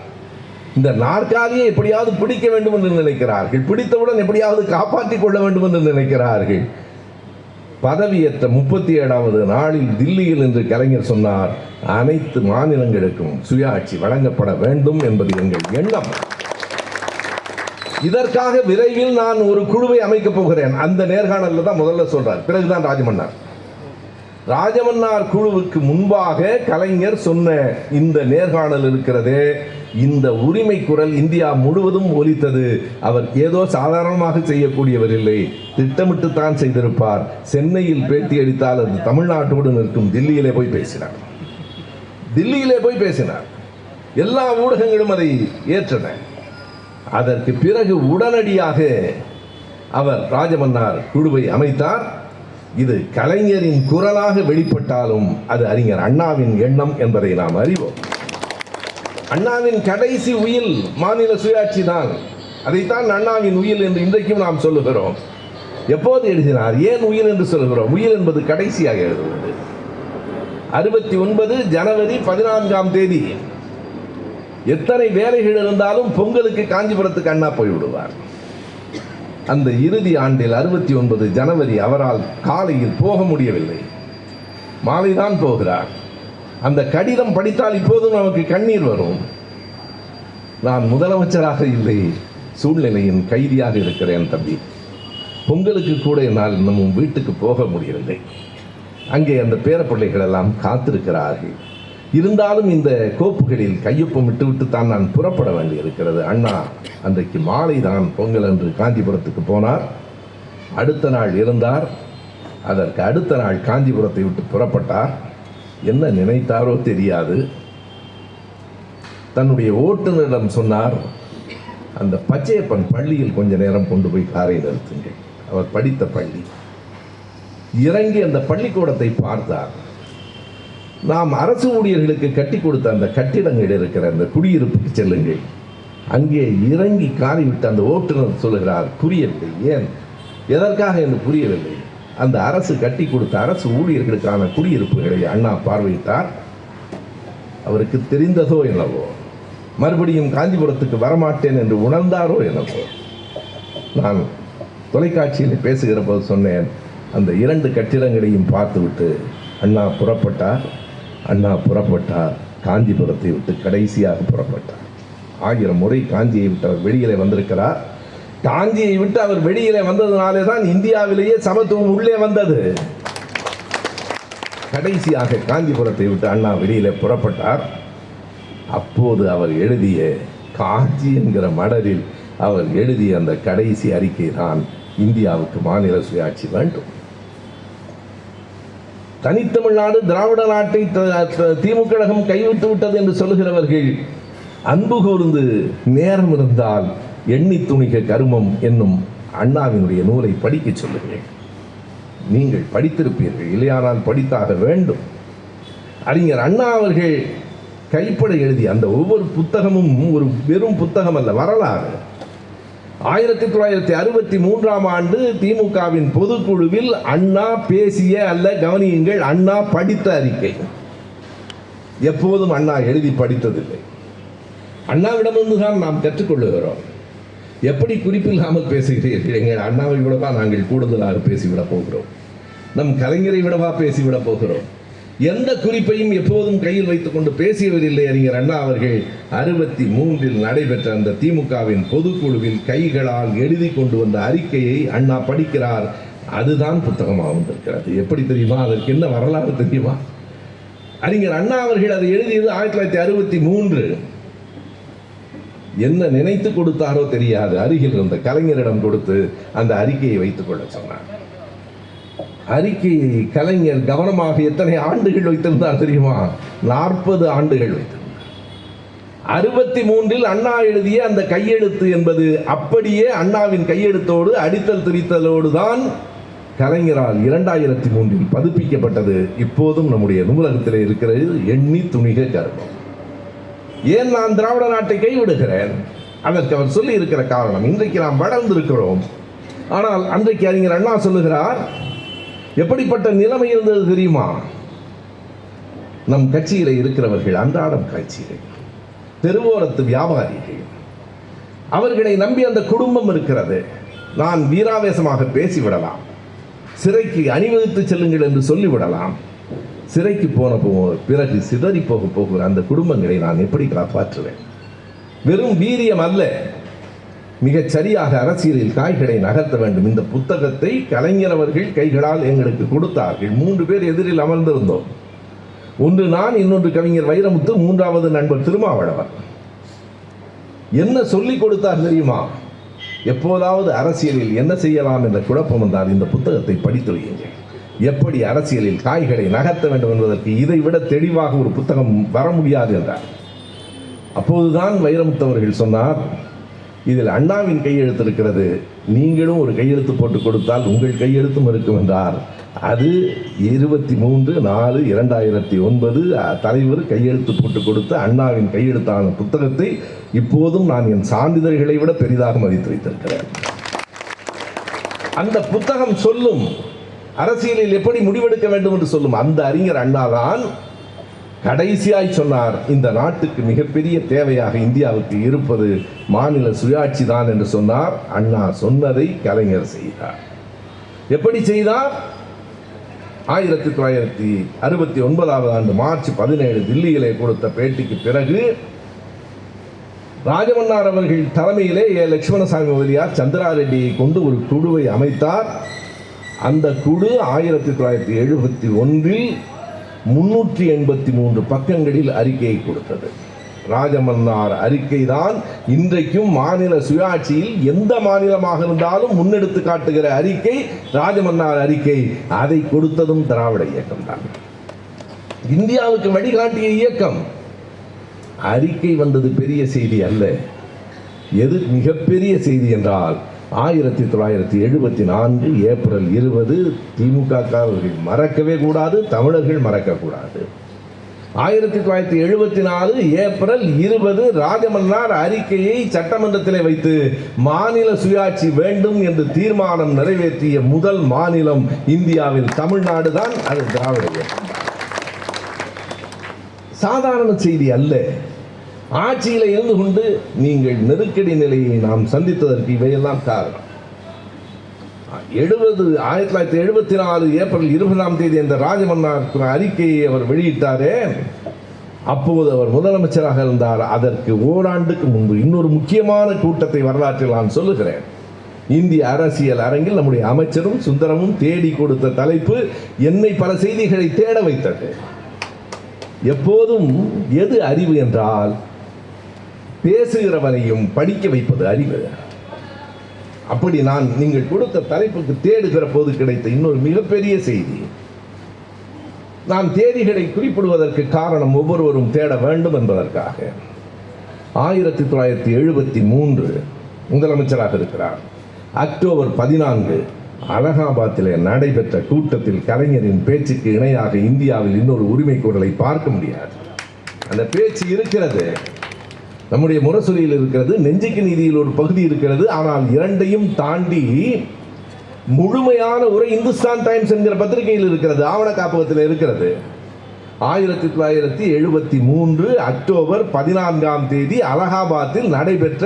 இந்த நாற்காலியை எப்படியாவது பிடிக்க வேண்டும் என்று நினைக்கிறார்கள். பிடித்தவுடன் எப்படியாவது காப்பாற்றிக் கொள்ள வேண்டும் என்று நினைக்கிறார்கள். பதவியேற்ற 37வது நாளில் தில்லியில் என்று கலைஞர் சொன்னார், அனைத்து மாநிலங்களுக்கும் சுயாட்சி வழங்கப்பட வேண்டும் என்பது எங்கள் எண்ணம். இதற்காக விரைவில் நான் ஒரு குழுவை அமைக்கப் போகிறேன். அந்த நேர்காணலில் தான் முதல்ல சொல்றார். பிறகுதான் ராஜமன்னார் குழுவுக்கு முன்பாக கலைஞர் சொன்ன இந்த நேர்காணல் இருக்கிறதே, இந்த உரிமை குரல் இந்தியா முழுவதும் ஒலித்தது. அவர் ஏதோ சாதாரணமாக செய்யக்கூடியவர் இல்லை, திட்டமிட்டு தான் செய்திருப்பார். சென்னையில் பேட்டி அளித்தால் அது தமிழ்நாட்டோடு நிற்கும். தில்லியிலே போய் பேசினார். எல்லா ஊடகங்களும் அதை ஏற்றன. அதற்கு பிறகு உடனடியாக அவர் ராஜமன்னார் குழுவை அமைத்தார். இது கலைஞரின் குரலாக வெளிப்பட்டாலும் அது அறிஞர் அண்ணாவின் எண்ணம் என்பதை நாம் அறிவோம். அண்ணாவின் கடைசி உயில் மாநில சுயாட்சி தான். அதைத்தான் அண்ணாவின் உயில் என்று இன்றைக்கும் நாம் சொல்லுகிறோம். எப்போது எழுதினார்? ஏன் உயில் என்று சொல்லுகிறோம்? உயில் என்பது கடைசியாக எழுதுவது. 69 ஜனவரி 14ஆம் தேதி. எத்தனை வேலைகள் இருந்தாலும் பொங்கலுக்கு காஞ்சிபுரத்துக்கு அண்ணா போய்விடுவார். அந்த இறுதி ஆண்டில் 69 ஜனவரி அவரால் காலையில் போக முடியவில்லை, மாலைதான் போகிறார். அந்த கடிதம் படித்தால் இப்போதும் நமக்கு கண்ணீர் வரும். நான் முதலமைச்சராக இல்லை, சூழ்நிலையின் கைதியாக இருக்கிறேன் தம்பி. பொங்கலுக்கு கூட என்னால் இன்னமும் வீட்டுக்கு போக முடியவில்லை. அங்கே அந்த பேரப்பிள்ளைகள் எல்லாம் காத்திருக்கிறார்கள். இருந்தாலும் இந்த கோப்புகளில் கையொப்பம் விட்டு தான் நான் புறப்பட வேண்டியிருக்கிறது. அண்ணா அன்றைக்கு மாலை தான் பொங்கல் அன்று காஞ்சிபுரத்துக்கு போனார். அடுத்த நாள் இருந்தார். அதற்கு அடுத்த நாள் காஞ்சிபுரத்தை விட்டு புறப்பட்டார். என்ன நினைத்தாரோ தெரியாது. தன்னுடைய ஓட்டுநரிடம் சொன்னார், அந்த பச்சையப்பன் பள்ளியில் கொஞ்ச நேரம் கொண்டு போய் காரை நிறுத்துங்கள். அவர் படித்த பள்ளி. இறங்கி அந்த பள்ளிக்கூடத்தை பார்த்தார். நாம் அரசு ஊழியர்களுக்கு கட்டி கொடுத்த அந்த கட்டிடங்கள் இருக்கிற அந்த குடியிருப்புக்கு செல்லுங்கள். அங்கே இறங்கி காரை விட்டு அந்த ஓட்டுநர் சொல்லுகிறார், புரியவில்லை. ஏன், எதற்காக என்று புரியவில்லை. அந்த அரசு கட்டி கொடுத்த அரசு ஊழியர்களுக்கான குடியிருப்புகளை அண்ணா பார்வையிட்டார். அவருக்கு தெரிந்ததோ என்னவோ, மறுபடியும் காஞ்சிபுரத்துக்கு வரமாட்டேன் என்று உணர்ந்தாரோ என்னவோ. நான் தொலைக்காட்சியில் பேசுகிற போது சொன்னேன், அந்த 2 கட்டிடங்களையும் பார்த்துவிட்டு அண்ணா புறப்பட்டார். காஞ்சிபுரத்தை விட்டு கடைசியாக புறப்பட்டார். 1000 முறை காஞ்சியை விட்டு அவர் வெளியிலே வந்திருக்கிறார். காஞ்சியை விட்டு அவர் வெளியிலே வந்ததுனாலே தான் இந்தியாவிலேயே சமத்துவம் உள்ளே வந்தது. கடைசியாக காஞ்சிபுரத்தை விட்டு அண்ணா வெளியிலே புறப்பட்டார். அப்போது அவர் எழுதிய காஞ்சி என்கிற மடலில் அவர் எழுதிய அந்த கடைசி அறிக்கை தான் இந்தியாவுக்கு மாநில சுயாட்சி வேண்டும். தனித்தமிழ்நாடு திராவிட நாட்டை திமுக கழகம் கைவிட்டு விட்டது என்று சொல்லுகிறவர்கள் அன்பு கூர்ந்து நேரம் இருந்தால் எண்ணி துணிக கருமம் என்னும் அண்ணாவினுடைய நூலை படிக்க சொல்லுங்கள். நீங்கள் படித்திருப்பீர்கள், இல்லையானால் படித்தாக வேண்டும். அறிஞர் அண்ணா அவர்கள் கைப்பட எழுதிய அந்த ஒவ்வொரு புத்தகமும் ஒரு வெறும் புத்தகம் அல்ல, வரலாறு. 1963ஆம் ஆண்டு திமுகவின் பொதுக்குழுவில் அண்ணா பேசிய அல்ல, கவனியுங்கள், அண்ணா படித்த அறிக்கை. எப்போதும் அண்ணா எழுதி படித்ததில்லை. அண்ணாவிடமிருந்து தான் நாம் கற்றுக்கொள்ளுகிறோம். எப்படி குறிப்பில்லாமல் பேசுகிறீர்கள்? எங்கள் அண்ணாவை விடவா நாங்கள் கூடுதலாக பேசிவிடப் போகிறோம்? நம் கலைஞரை விடவா பேசிவிடப் போகிறோம்? எந்த குறிப்பையும் எப்போதும் கையில் வைத்துக் கொண்டு பேசியவரில்லை அறிஞர் அண்ணா அவர்கள். 63இல் நடைபெற்ற அந்த திமுகவின் பொதுக்குழுவில் கைகளால் எழுதி கொண்டு வந்த அறிக்கையை அண்ணா படிக்கிறார். அதுதான் புத்தகமாக வந்திருக்கிறது. எப்படி தெரியுமா? அதற்கு என்ன வரலாறு தெரியுமா? அறிஞர் அண்ணா அவர்கள் அதை எழுதியது 1963. என்ன நினைத்து கொடுத்தாரோ தெரியாது, அருகில் இருந்த கலைஞரிடம் கொடுத்து அந்த அறிக்கையை வைத்துக் கொள்ள சொன்னார். அறிக்கையை கலைஞர் கவனமாக எத்தனை ஆண்டுகள் வைத்திருந்தார் தெரியுமா? 40 ஆண்டுகள் வைத்திருந்தார். 63இல் அண்ணா எழுதிய அந்த கையெழுத்து என்பது அப்படியே அண்ணாவின் கையெழுத்தோடு அடித்தல் திரித்தலோடு தான் கலைஞரால் 2003இல் பதிப்பிக்கப்பட்டது. இப்போதும் நம்முடைய நூலகத்தில் இருக்கிறது. எண்ணி துணிக கர்மம். ஏன் நான் திராவிட நாட்டை கைவிடுகிறேன்? அதற்கு அவர் சொல்லி இருக்கிற காரணம், இன்றைக்கு நாம் வளர்ந்திருக்கிறோம். ஆனால் அன்றைக்கு அறிஞர் அண்ணா சொல்லுகிறார், எப்படிப்பட்ட நிலைமை இருந்தது தெரியுமா? நம் கட்சியில் இருக்கிறவர்கள் அன்றாடம் காட்சிகள், தெருவோரத்து வியாபாரிகள், அவர்களை நம்பி அந்த குடும்பம் இருக்கிறது. நான் வீராவேசமாக பேசிவிடலாம், சிறைக்கு அணிவகுத்து செல்லுங்கள் என்று சொல்லிவிடலாம். சிறைக்கு போன பிறகு சிதறி போகிற அந்த குடும்பங்களை நான் எப்படி காப்பாற்றுவேன்? வெறும் வீரியம் அல்ல, மிகச் சரியாக அரசியலில் காய்களை நகர்த்த வேண்டும். இந்த புத்தகத்தை கலைஞர் அவர்கள் கைகளால் எங்களுக்கு கொடுத்தார்கள். 3 பேர் எதிரில் அமர்ந்திருந்தோம். ஒன்று நான், இன்னொன்று கவிஞர் வைரமுத்து, 3வது நண்பர் திருமாவளவன். என்ன சொல்லிக் கொடுத்தார் தெரியுமா? எப்போதாவது அரசியலில் என்ன செய்யலாம் என்ற குழப்பம் வந்தால் இந்த புத்தகத்தை படித்து வையுங்கள். எப்படி அரசியலில் காய்களை நகர்த்த வேண்டும் என்பதற்கு இதைவிட தெளிவாக ஒரு புத்தகம் வர முடியாது என்றார். அப்போதுதான் வைரமுத்து அவர்கள் சொன்னார், இதில் அண்ணாவின் கையெழுத்து இருக்கிறது, நீங்களும் ஒரு கையெழுத்து போட்டு கொடுத்தால் உங்கள் கையெழுத்தும் இருக்கும் என்றார். அது 23/4/2009 தலைவர் கையெழுத்து போட்டு கொடுத்த அண்ணாவின் கையெழுத்தான புத்தகத்தை இப்போதும் நான் என் சான்றிதழ்களை விட பெரிதாக மதித்து வைத்திருக்கிறேன். அந்த புத்தகம் சொல்லும் அரசியலில் எப்படி முடிவெடுக்க வேண்டும் என்று சொல்லும். அந்த அறிஞர் அண்ணாதான் கடைசியாய் சொன்னார், இந்த நாட்டுக்கு மிகப்பெரிய தேவையாக இந்தியாவுக்கு இருப்பது மாநில சுயாட்சி தான் என்று சொன்னார். அண்ணா சொன்னதை கலைஞர் செய்தார். எப்படி செய்தார்? 1969 ஆண்டு மார்ச் 17 தில்லியிலே கொடுத்த பேட்டிக்கு பிறகு ராஜமன்னார் அவர்கள் தலைமையிலே லட்சுமணசாமி முதலியார் சந்திரா ரெட்டியை கொண்டு ஒரு குழுவை அமைத்தார். அந்த குழு 1971 383 பக்கங்களில் அறிக்கையை கொடுத்தது. ராஜமன்னார் அறிக்கை தான் இன்றைக்கும் மாநில சுயாட்சியில் எந்த மாநிலமாக இருந்தாலும் முன்னெடுத்து காட்டுகிற அறிக்கை ராஜமன்னார் அறிக்கை. அதை கொடுத்ததும் திராவிட இயக்கம் தான். இந்தியாவுக்கு வழிகாட்டிய இயக்கம். அறிக்கை வந்தது பெரிய செய்தி அல்ல. எது மிகப்பெரிய செய்தி என்றால் 1974 ஏப்ரல் 20 திமுககாரர்கள் மறக்கவே கூடாது, தமிழர்கள் மறக்கக்கூடாது. 1974 ஏப்ரல் 20 ராஜமன்னார் அறிக்கையை சட்டமன்றத்திலே வைத்து மாநில சுயாட்சி வேண்டும் என்று தீர்மானம் நிறைவேற்றிய முதல் மாநிலம் இந்தியாவில் தமிழ்நாடு தான். அது திராவிட இயக்கம். சாதாரண செய்தி அல்ல. ஆட்சியில் இருந்து கொண்டு நீங்கள் நெருக்கடி நிலையை நாம் சந்தித்ததற்கு இவையெல்லாம் காரணம். 1974 ஏப்ரல் 20 அந்த ராஜமன்னார் அறிக்கையை அவர் வெளியிட்டாரே, அப்போது அவர் முதலமைச்சராக இருந்தார். அதற்கு ஓராண்டுக்கு முன்பு இன்னொரு முக்கியமான கூட்டத்தை வரலாற்றில் நான் சொல்லுகிறேன். இந்திய அரசியல் அரங்கில் நம்முடைய அமைச்சரும் சுந்தரமும் தேடி கொடுத்த தலைப்பு என்னை பல செய்திகளை தேட வைத்தது. எப்போதும் எது அறிவு என்றால் பேசுகிறவனையும் படிக்க வைப்பது அறிவு. அப்படி நான் நீங்கள் கொடுத்த தலைப்புக்கு தேடுகிற போது கிடைத்த இன்னொரு மிகப்பெரிய செய்தி. நான் தேதிகளை குறிப்பிடுவதற்கு காரணம் ஒவ்வொருவரும் தேட வேண்டும் என்பதற்காக. 1973 முதலமைச்சராக இருக்கிறார். அக்டோபர் 14 அலகாபாத்திலே நடைபெற்ற கூட்டத்தில் கலைஞரின் பேச்சுக்கு இணையாக இந்தியாவில் இன்னொரு உரிமை குரலை பார்க்க முடியாது. அந்த பேச்சு இருக்கிறது, நம்முடைய முரசொலியில் இருக்கிறது, நெஞ்சுக்கு நீதியில் ஒரு பகுதி இருக்கிறது. ஆனால் இரண்டையும் தாண்டி முழுமையான உரை இந்துஸ்தான் டைம்ஸ் என்கிற பத்திரிகையில் இருக்கிறது, ஆவண காப்பகத்தில் இருக்கிறது. 1973 அக்டோபர் 14 அலகாபாத்தில் நடைபெற்ற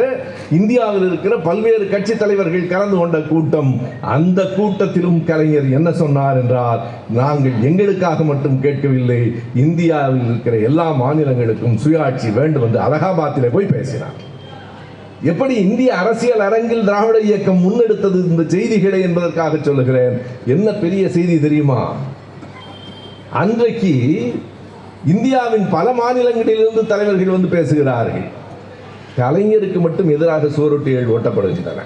இந்தியாவில் இருக்கிற பல்வேறு கட்சி தலைவர்கள் கலந்து கொண்ட கூட்டம். அந்த கூட்டத்திலும் கலைஞர் என்ன சொன்னார் என்றால், நாங்கள் எங்களுக்காக மட்டும் கேட்கவில்லை, இந்தியாவில் இருக்கிற எல்லா மாநிலங்களுக்கும் சுயாட்சி வேண்டும் என்று அலகாபாத்திலே போய் பேசினார். எப்படி இந்திய அரசியல் அரங்கில் திராவிட இயக்கம் முன்னெடுத்தது இந்த செய்திகளை என்பதற்காக சொல்லுகிறேன். என்ன பெரிய செய்தி தெரியுமா? அன்றைக்கு இந்தியாவின் பல மாநிலங்களிலிருந்து தலைவர்கள் வந்து பேசுகிறார்கள். கலைஞருக்கு மட்டும் எதிராக சுவரொட்டிகள் ஒட்டப்படுகின்றன.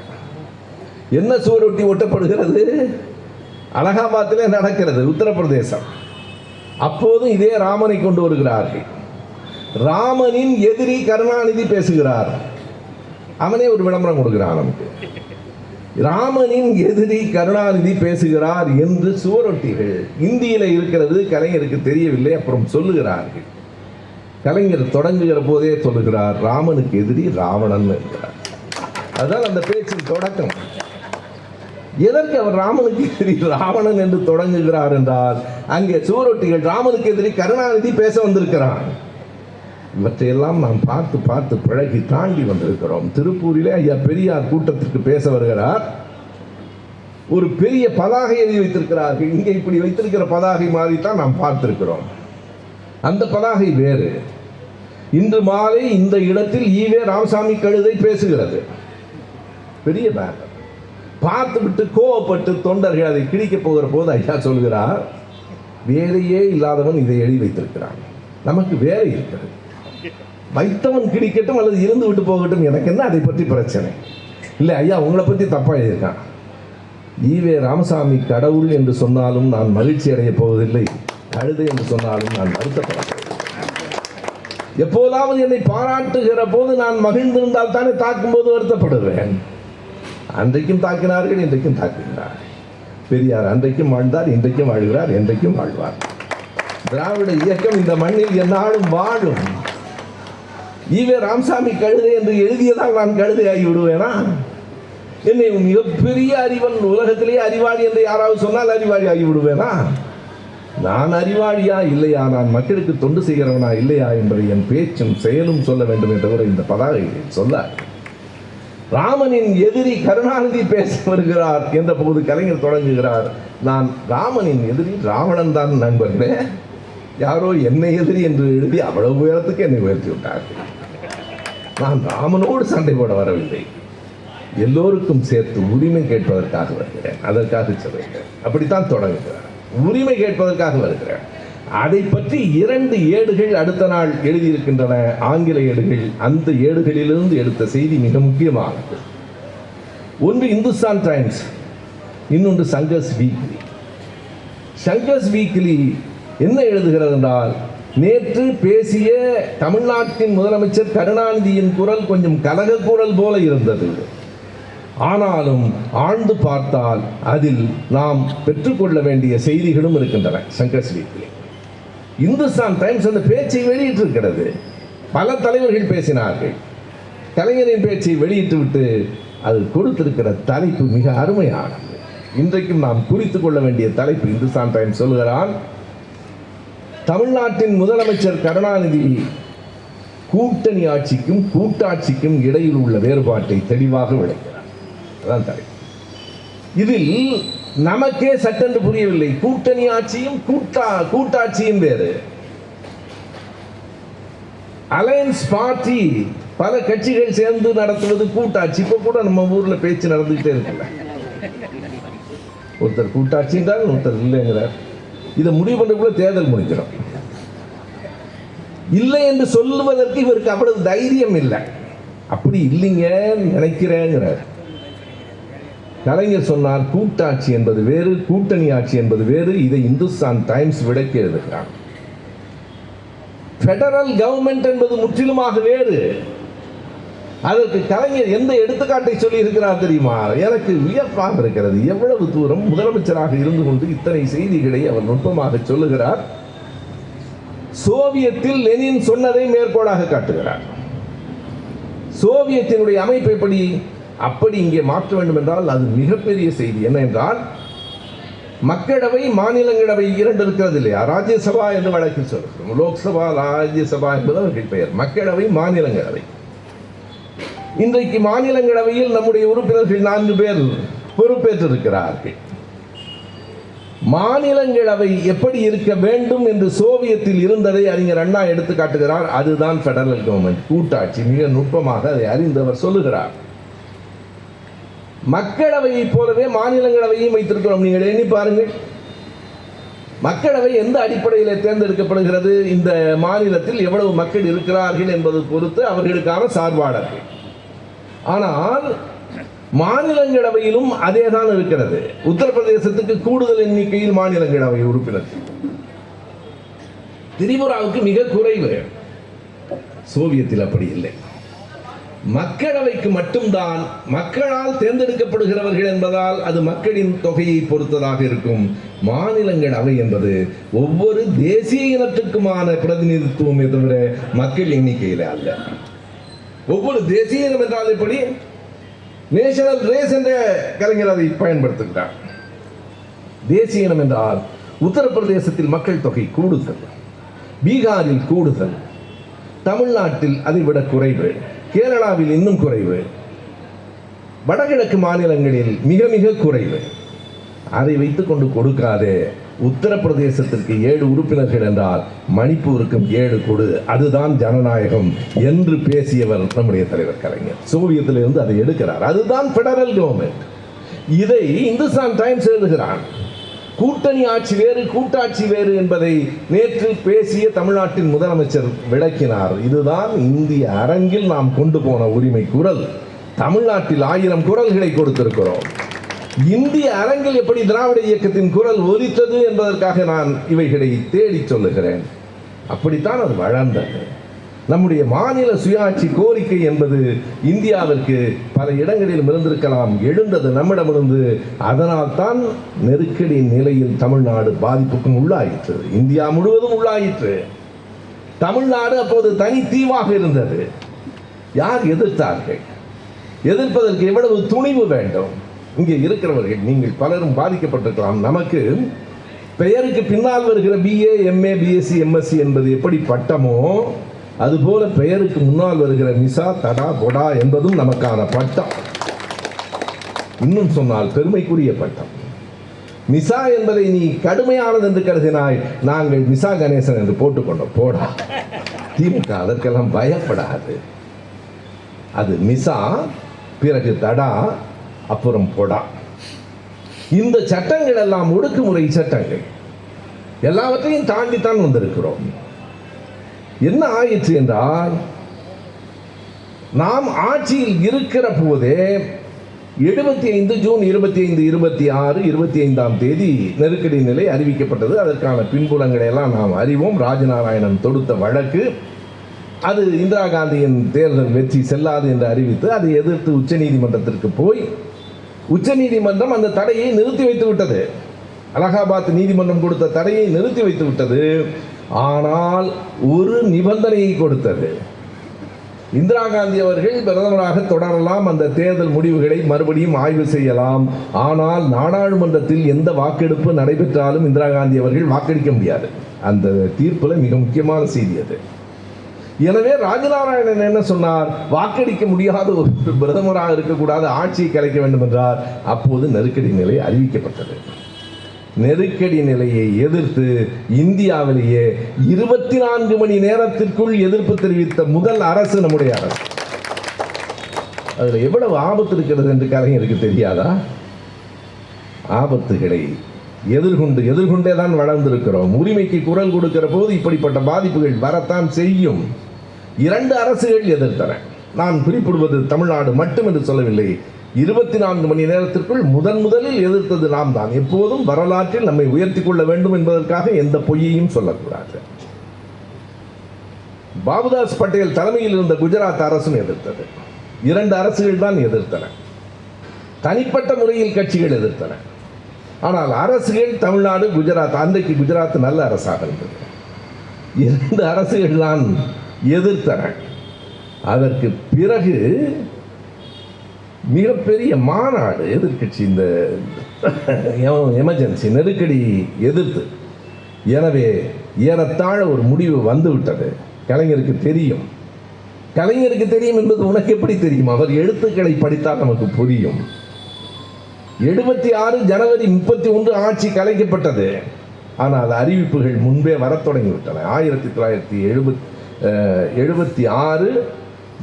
என்ன சுவரொட்டி ஒட்டப்படுகிறது? அலகாபாத்திலே நடக்கிறது, உத்தரப்பிரதேசம். அப்போதும் இதே ராமனை கொண்டு வருகிறார்கள். ராமனின் எதிரி கருணாநிதி பேசுகிறார். அவனே ஒரு விளம்பரம் கொடுக்கிறான் நமக்கு. ராமனின் எதிரி கருணாநிதி பேசுகிறார் என்று சுவரொட்டிகள் இந்தியில இருக்கிறது. கலைஞருக்கு தெரியவில்லை, அப்புறம் சொல்லுகிறார்கள். கலைஞர் தொடங்குகிற போதே சொல்லுகிறார், ராமனுக்கு எதிரி ராவணன் என்கிறார். அதுதான் அந்த பேச்சின் தொடக்கம். எதற்கு அவர் ராமனுக்கு எதிரி ராவணன் என்று தொடங்குகிறார் என்றால், அங்கே சுவரொட்டிகள் ராமனுக்கு எதிரி கருணாநிதி பேச வந்திருக்கிறான். இவற்றையெல்லாம் நாம் பார்த்து பார்த்து பழகி தாண்டி வந்திருக்கிறோம். திருப்பூரிலே ஐயா பெரியார் கூட்டத்திற்கு பேச வருகிறார். ஒரு பெரிய பதாகை எழுதி வைத்திருக்கிறார்கள். இங்கே இப்படி வைத்திருக்கிற பதாகை மாதிரி தான் நாம் பார்த்திருக்கிறோம். அந்த பதாகை வேறு. இன்று மாலை இந்த இடத்தில் ஈவே ராமசாமி கழுதை பேசுகிறது. பெரிய பேனர் பார்த்துவிட்டு கோவப்பட்டு தொண்டர்கள் அதை கிழிக்க போகிற போது ஐயா சொல்கிறார், வேலையே இல்லாதவன் இதை எழுதி வைத்திருக்கிறான், நமக்கு வேலை இருக்கிறது, வைத்தவன் கிடிக்கட்டும் அல்லது இருந்து விட்டு போகட்டும், எனக்கு என்ன அதை பற்றி பிரச்சனை இல்லை. ஐயா உங்களை பற்றி தப்பாக எழுதியிருக்கான். ஈவே ராமசாமி கடவுள் என்று சொன்னாலும் நான் மகிழ்ச்சி அடைய போவதில்லை, கழுதை என்று சொன்னாலும் நான் வருத்தப்பட போவதில்லை. எப்போதாவது என்னை பாராட்டுகிற போது நான் மகிழ்ந்திருந்தால் தானே தாக்கும்போது வருத்தப்படுவேன். அன்றைக்கும் தாக்கினார்கள், இன்றைக்கும் தாக்குகிறார். பெரியார் அன்றைக்கும் வாழ்ந்தார், இன்றைக்கும் வாழ்கிறார், என்றைக்கும் வாழ்வார். திராவிட இயக்கம் இந்த மண்ணில் என்னாலும் வாழும். ஈவே ராமசாமி கழுதை என்று எழுதியதால் நான் கழுதை ஆகி விடுவேனா? என்னை மிகப்பெரிய அறிவன், உலகத்திலேயே அறிவாளி என்று யாராவது சொன்னால் அறிவாளி ஆகி விடுவேனா? நான் அறிவாளியா இல்லையா, நான் மக்களுக்கு தொண்டு செய்கிறவனா இல்லையா என்பதை என் பேச்சும் செயலும் சொல்ல வேண்டும் என்ற இந்த பதாகையை சொல்ல ராமனின் எதிரி கருணாநிதி பேச வருகிறார் என்ற போது கலைஞர் தொடங்குகிறார், நான் ராமனின் எதிரி ராவணன் தான் நண்பர்களே, யாரோ என்னை எதிரி என்று எழுதி அவ்வளவு உயரத்துக்கு என்னை உயர்த்தி விட்டார்கள். நான் ராமனோடு சண்டை போட வரவில்லை, எல்லோருக்கும் சேர்த்து உரிமை கேட்பதற்காக வருகிறேன், அதற்காக சொல்லுகிறேன். அப்படித்தான் தொடங்குகிறார், உரிமை கேட்பதற்காக வருகிறேன். அதை பற்றி 2 ஏடுகள் அடுத்த நாள் எழுதியிருக்கின்றன, ஆங்கில ஏடுகள். அந்த ஏடுகளிலிருந்து எடுத்த செய்தி மிக முக்கியமானது. ஒன்று இந்துஸ்தான் டைம்ஸ், இன்னொன்று சங்கர்ஸ் வீக்லி. சங்கர்ஸ் வீக்லி என்ன எழுதுகிறது என்றால், நேற்று பேசிய தமிழ்நாட்டின் முதலமைச்சர் கருணாநிதியின் குரல் கொஞ்சம் கலக குரல் போல இருந்தது. ஆனாலும் ஆழ்ந்து பார்த்தால் அதில் நாம் பெற்றுக்கொள்ள வேண்டிய செய்திகளும் இருக்கின்றன. சங்கர்ஸ் வீக்லி. இந்துஸ்தான் டைம்ஸ் அந்த பேச்சை வெளியிட்டிருக்கிறது. பல தலைவர்கள் பேசினார்கள். கலைஞரின் பேச்சை வெளியிட்டு விட்டு அது கொடுத்திருக்கிற தலைப்பு மிக அருமையானது. இன்றைக்கும் நாம் குறித்து கொள்ள வேண்டிய தலைப்பு. இந்துஸ்தான் டைம்ஸ் சொல்லுகிறான், தமிழ்நாட்டின் முதலமைச்சர் கருணாநிதி கூட்டணி ஆட்சிக்கும் கூட்டாட்சிக்கும் இடையில் உள்ள வேறுபாட்டை தெளிவாக விளக்கிறார். அதான் தலைப்பு. இதில் நமக்கே சட்டென்று புரியவில்லை. கூட்டணி ஆட்சியும் கூட்டாட்சியும் வேறு. அலையன்ஸ் பார்ட்டி பல கட்சிகள் சேர்ந்து நடத்துவது கூட்டாட்சி. இப்ப கூட நம்ம ஊர்ல பேச்சு நடந்துகிட்டே இருக்குல்ல, ஒருத்தர் கூட்டாட்சி என்றால் ஒருத்தர் இல்லைங்கிறார். இதை முடிவு பண்றதுக்குள்ள தேர்தல் முடிஞ்சிடும். இல்லை என்று சொல்லுவதற்கு இவருக்கு அவ்வளவு தைரியம் இல்லை. அப்படி இல்லைங்க நினைக்கிறேங்கிறார். கலைஞர் சொன்னார், கூட்டாட்சி என்பது வேறு, கூட்டணி ஆட்சி என்பது வேறு. இதை இந்துஸ்தான் டைம்ஸ் விளக்கி எழுதுகிறார். பெடரல் கவர்மெண்ட் என்பது முற்றிலுமாக வேறு. அதற்கு கலைஞர் எந்த எடுத்துக்காட்டை சொல்லி இருக்கிறார் தெரியுமா? எனக்கு வியப்பாக இருக்கிறது. எவ்வளவு தூரம் முதலமைச்சராக இருந்து கொண்டு இத்தனை செய்திகளை அவர் நுட்பமாக சொல்லுகிறார். சோவியத்தில் லெனின் சொன்னதை மேற்கோளாக காட்டுகிறார். சோவியத்தினுடைய அமைப்பு எப்படி, அப்படி இங்கே மாற்ற வேண்டும் என்றால் அது மிகப்பெரிய செய்தி. என்ன என்றால், மக்களவை மாநிலங்களவை 2 இருக்கிறது இல்லையா? ராஜ்யசபா என்று வழக்கில் சொல்கிறோம். லோக்சபா ராஜ்யசபா என்பது அவர்கள் பெயர். மக்களவை மாநிலங்களவை. இன்றைக்கு மாநிலங்களவையில் நம்முடைய உறுப்பினர்கள் 4 பேர் பொறுப்பேற்றிருக்கிறார்கள். மாநிலங்களவை எப்படி இருக்க வேண்டும் என்று சோவியத்தில் இருந்ததை அறிஞர் அண்ணா எடுத்து காட்டுகிறார். அதுதான் பெடரல் கவர்மெண்ட், கூட்டாட்சி. மிக நுட்பமாக அதை அறிந்தவர் சொல்லுகிறார். மக்களவையை போலவே மாநிலங்களவையும் வைத்திருக்கிறோம். நீங்கள் எண்ணி பாருங்கள், மக்களவை எந்த அடிப்படையில் தேர்ந்தெடுக்கப்படுகிறது? இந்த மாநிலத்தில் எவ்வளவு மக்கள் இருக்கிறார்கள் என்பது பொறுத்து அவர்களுக்கான சார்பாளர்கள். ஆனால் மாநிலங்களவையிலும் அதேதான் இருக்கிறது. உத்தரப்பிரதேசத்துக்கு கூடுதல் எண்ணிக்கையில் மாநிலங்களவை உறுப்பினர்கள், திரிபுராவுக்கு மிக குறைவு. சோவியத்தில் அப்படி இல்லை. மக்களவைக்கு மட்டும்தான் மக்களால் தேர்ந்தெடுக்கப்படுகிறவர்கள் என்பதால் அது மக்களின் தொகையை பொறுத்ததாக இருக்கும். மாநிலங்களவை என்பது ஒவ்வொரு தேசிய இனத்திற்குமான பிரதிநிதித்துவமே தவிர மக்கள் எண்ணிக்கையில் அல்ல. ஒவ்வொரு தேசிய இனம் என்றால் எப்படி? நேஷனல் ரேஸ் என்ற கலைஞர் அதை பயன்படுத்துகிறார். தேசிய இனம் என்றால் உத்தரப்பிரதேசத்தில் மக்கள் தொகை கூடுதல், பீகாரில் கூடுதல், தமிழ்நாட்டில் அதை விட குறைவு, கேரளாவில் இன்னும் குறைவு, வடகிழக்கு மாநிலங்களில் மிக மிக குறைவு. அதை வைத்துக் கொண்டு கொடுக்காதே. உத்தரப்பிரதேசத்திற்கு 7 உறுப்பினர்கள் என்றால் மணிப்பூருக்கும் 7 கொடு, அதுதான் ஜனநாயகம் என்று பேசியவர் நம்முடைய தலைவர் கலைஞர். சோவியத்திலிருந்து அதை எடுக்கிறார். அதுதான் பெடரல் கவர்மெண்ட். இதை இந்துஸ்தான் டைம்ஸ் எழுதுகிறான். கூட்டணி ஆட்சி வேறு, கூட்டாட்சி வேறு என்பதை நேற்று பேசிய தமிழ்நாட்டின் முதலமைச்சர் விளக்கினார். இதுதான் இந்திய அரங்கில் நாம் கொண்டு போன உரிமை குரல். தமிழ்நாட்டில் 1000 குரல்களை கொடுத்திருக்கிறோம். இந்திய அரங்கில் எப்படி திராவிட இயக்கத்தின் குரல் ஒலித்தது என்பதற்காக நான் இவைகளை தேடி சொல்லுகிறேன். அப்படித்தான் அது வளர்ந்தது. நம்முடைய மாநில சுயாட்சி கோரிக்கை என்பது இந்தியாவிற்கு பல இடங்களிலும் இருந்திருக்கலாம், எழுந்தது நம்மிடமிருந்து. அதனால் தான் நெருக்கடி நிலையில் தமிழ்நாடு பாதிப்புக்கும் உள்ளாயிற்று, இந்தியா முழுவதும் உள்ளாயிற்று. தமிழ்நாடு அப்போது தனி தீவாக இருந்தது. யார் எதிர்த்தார்கள்? எதிர்ப்பதற்கு எவ்வளவு துணிவு வேண்டும்? இங்கே இருக்கிறவர்கள் நீங்கள் பலரும் பாதிக்கப்பட்டிருக்கலாம். நமக்கு பெயருக்கு பின்னால் வருகிற BA, MA, BSc, MSc என்பது எப்படி பட்டமோ, அதுபோல பெயருக்கு முன்னால் வருகிற மிசா, தடா, பொடா என்பதும் நமக்கான பட்டம். இன்னும் சொன்னால் பெருமைக்குரிய பட்டம். மிசா என்பதை நீ கடுமையானது என்று கருதினாய், நாங்கள் மிசா கணேசன் என்று போட்டுக்கொண்டோம். போடா. திமுக அதற்கெல்லாம் பயப்படாது. அது மிசா, பிறகு தடா, அப்புறம் பொடா. இந்த சட்டங்கள் எல்லாம் ஒடுக்குமுறை சட்டங்கள். எல்லாவற்றையும் தாண்டித்தான் வந்திருக்கிறோம். என்ன ஆயிற்று என்றால், நாம் ஆட்சியில் இருக்கிற போதே 75 ஜூன் 25, 26, 25ஆம் தேதி நெருக்கடி நிலை அறிவிக்கப்பட்டது. அதற்கான பின்புலங்களை எல்லாம் நாம் அறிவோம். ராஜநாராயணன் தொடுத்த வழக்கு, அது இந்திரா காந்தியின் தேர்தல் வெற்றி செல்லாது என்று அறிவித்து அதை எதிர்த்து உச்சநீதிமன்றத்திற்கு போய் உச்சநீதிமன்றம் அந்த தடையை நிறுத்தி வைத்து விட்டது. அலகாபாத் நீதிமன்றம் கொடுத்த தடையை நிறுத்தி வைத்து விட்டது. ஆனால் ஒரு நிபந்தனையை கொடுத்தது. இந்திரா காந்தி அவர்கள் பிரதமராக தொடரலாம், அந்த தேர்தல் முடிவுகளை மறுபடியும் ஆய்வு செய்யலாம். ஆனால் நாடாளுமன்றத்தில் எந்த வாக்கெடுப்பு நடைபெற்றாலும் இந்திரா காந்தி அவர்கள் வாக்களிக்க முடியாது. அந்த தீர்ப்பில் மிக முக்கியமான செய்தி அது. எனவே ராஜநாராயணன் என்ன சொன்னார்? வாக்களிக்க முடியாத ஒரு பிரதமராக இருக்கக்கூடாது, ஆட்சியை கலைக்க வேண்டும் என்றார். அப்போது நெருக்கடி நிலை அறிவிக்கப்பட்டது. நெருக்கடி நிலையை எதிர்த்து இந்தியாவிலேயே 24 மணி நேரத்திற்குள் எதிர்ப்பு தெரிவித்த முதல் அரசு நம்முடைய அரசு. அதில் எவ்வளவு ஆபத்து இருக்கிறது என்று கலைஞருக்கு தெரியாதா? ஆபத்துகளை எதிர்கொண்டே தான் வளர்ந்திருக்கிறோம். உரிமைக்கு குரல் கொடுக்கிற போது இப்படிப்பட்ட பாதிப்புகள் வரத்தான் செய்யும். 2 அரசுகள் எதிர்த்தன. நான் குறிப்பிடுவது தமிழ்நாடு மட்டும் என்று சொல்லவில்லை. 24 மணி நேரத்திற்குள் முதலில் எதிர்த்தது நாம் தான். எப்போதும் வரலாற்றில் நம்மை உயர்த்தி கொள்ள வேண்டும் என்பதற்காக எந்த பொய்யையும் சொல்லக்கூடாது. பாபுதாஸ் பட்டேல் தலைமையில் இருந்த குஜராத் அரசும் எதிர்த்தது. 2 அரசுகள் தான் எதிர்த்தன. தனிப்பட்ட முறையில் கட்சிகள் எதிர்த்தன. ஆனால் அரசுகள் தமிழ்நாடு, குஜராத், அன்றைக்கு குஜராத் நல்ல அரசாக இருந்தது. 2 அரசுகள் தான் எதிர்த்தன. அதற்கு பிறகு மிகப்பெரிய மாநாடு எதிர்கட்சி, இந்த எமர்ஜென்சி நெருக்கடி எதிர்த்து. எனவே ஏறத்தாழ ஒரு முடிவு வந்துவிட்டது. கலைஞருக்கு தெரியும். கலைஞருக்கு தெரியும் என்பது உனக்கு எப்படி தெரியும்? அவர் எழுத்துக்களை படித்தால் நமக்கு புரியும். 76 ஜனவரி 31 ஆட்சி கலைக்கப்பட்டது. ஆனால் அறிவிப்புகள் முன்பே வரத் தொடங்கிவிட்டன. 1976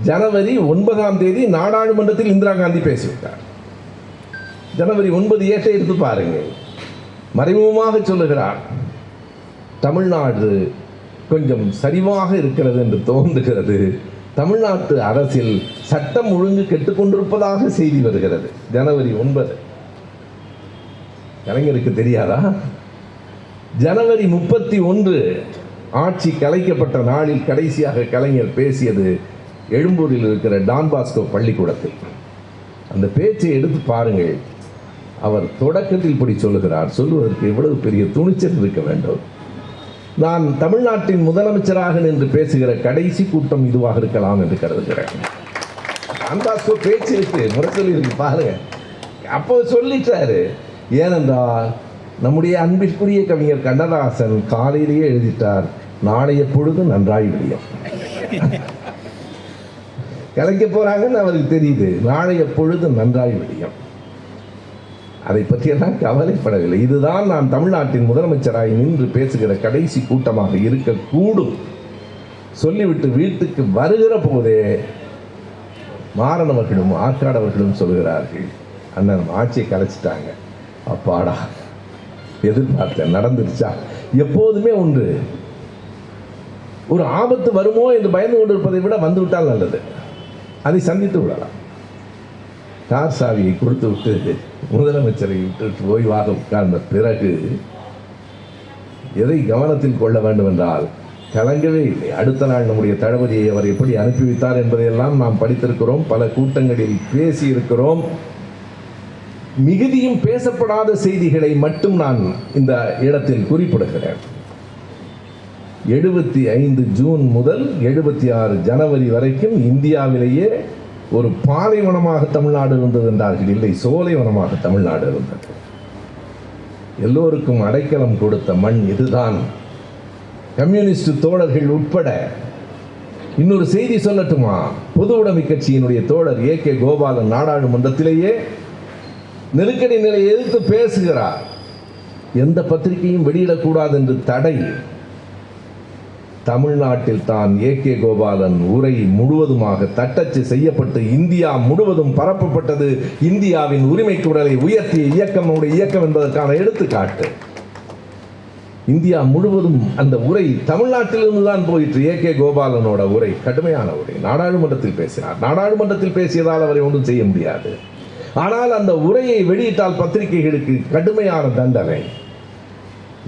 ஜனவரி 9ஆம் தேதி நாடாளுமன்றத்தில் இந்திரா காந்தி பேசிவிட்டார். ஜனவரி 9 ஏட்டை எடுத்து பாருங்கள். மறைமுகமாக சொல்லுகிறார், தமிழ்நாடு கொஞ்சம் சரிவாக இருக்கிறது என்று தோன்றுகிறது. தமிழ்நாட்டு அரசில் சட்டம் ஒழுங்கு கெட்டுக்கொண்டிருப்பதாக செய்தி வருகிறது. ஜனவரி 9. கலைஞருக்கு தெரியாதா? ஜனவரி 31 ஆட்சி கலைக்கப்பட்ட நாளில் கடைசியாக கலைஞர் பேசியது எழும்பூரில் இருக்கிற டான் பாஸ்கோ பள்ளிக்கூடத்தில். அந்த பேச்சை எடுத்து பாருங்கள். அவர் தொடக்கத்தில் இப்படி சொல்லுகிறார். சொல்லுவதற்கு எவ்வளவு பெரிய துணிச்சல் இருக்க வேண்டும். நான் தமிழ்நாட்டின் முதலமைச்சராக நின்று பேசுகிற கடைசி கூட்டம் இதுவாக இருக்கலாம் என்று கருதுகிறேன். டான் பாஸ்கோ பேச்சு இருக்கு, முரசொலி இருக்கு பாருங்க. அப்போ சொல்லிட்டாரு. ஏனென்றால் நம்முடைய அன்பிற்குரிய கவிஞர் கண்ணதாசன் காலையிலேயே எழுதிட்டார், நாளைய பொழுது நன்றாய் விடியும். கலைக்க போறாங்கன்னு அவருக்கு தெரியுது. நாளைய பொழுது நன்றாய் விடியும். அதை பற்றியெல்லாம் கவலைப்படவில்லை. இதுதான் நான் தமிழ்நாட்டின் முதலமைச்சராய் நின்று பேசுகிற கடைசி கூட்டமாக இருக்கக்கூடும். சொல்லிவிட்டு வீட்டுக்கு வருகிற போதே மாறனவர்களும் ஆற்காடவர்களும் சொல்கிறார்கள், அண்ணன் ஆட்சியை கலைச்சிட்டாங்க. அப்பாடா, எதிர்பார்த்தேன், நடந்துருச்சா? எப்போதுமே ஒன்று, ஒரு ஆபத்து வருமோ என்று பயந்து கொண்டிருப்பதை விட வந்துவிட்டால் நல்லது. அதை சந்தித்து விடலாம். கார் சாவியை கொடுத்து விட்டு முதலமைச்சரை விட்டு ஓய்வாக உட்கார்ந்த பிறகு எதை கவனத்தில் கொள்ள வேண்டும் என்றால், கலங்கவே இல்லை. அடுத்த நாள் நம்முடைய தளபதியை அவர் எப்படி அனுப்பி வைத்தார் என்பதையெல்லாம் நாம் படித்திருக்கிறோம், பல கூட்டங்களில் பேசியிருக்கிறோம். மிகுதியும் பேசப்படாத செய்திகளை மட்டும் நான் இந்த இடத்தில் குறிப்பிடுகிறேன். 75 ஜூன் முதல் 76 ஜனவரி வரைக்கும் இந்தியாவிலேயே ஒரு பாலைவனமாக தமிழ்நாடு இருந்தது என்றார்கள். இல்லை, சோலைவனமாக தமிழ்நாடு இருந்தது. எல்லோருக்கும் அடைக்கலம் கொடுத்த மண் இதுதான். கம்யூனிஸ்ட் தோழர்கள் உட்பட இன்னொரு செய்தி சொல்லட்டுமா? பொது உடைமை கட்சியினுடைய தோழர் ஏ.கே. கோபாலன் நாடாளுமன்றத்திலேயே நெருக்கடி நிலையை எதிர்த்து பேசுகிறார். எந்த பத்திரிகையும் வெளியிடக்கூடாது என்று தடை. தமிழ்நாட்டில் தான் ஏ.கே. கோபாலன் உரை முழுவதுமாக தட்டச்சு செய்யப்பட்டு இந்தியா முழுவதும் பரப்பப்பட்டது. இந்தியாவின் உரிமை குரலை உயர்த்திய இயக்கம் நம்முடைய இயக்கம் என்பதற்கான எடுத்துக்காட்டு. இந்தியா முழுவதும் அந்த உரை தமிழ்நாட்டிலிருந்து தான் போயிற்று. ஏ.கே. கோபாலனோட உரை கடுமையான உரை. நாடாளுமன்றத்தில் பேசினார். நாடாளுமன்றத்தில் பேசியதால் அவரை ஒன்றும் செய்ய முடியாது. ஆனால் அந்த உரையை வெளியிட்டால் பத்திரிகைகளுக்கு கடுமையான தண்டனை.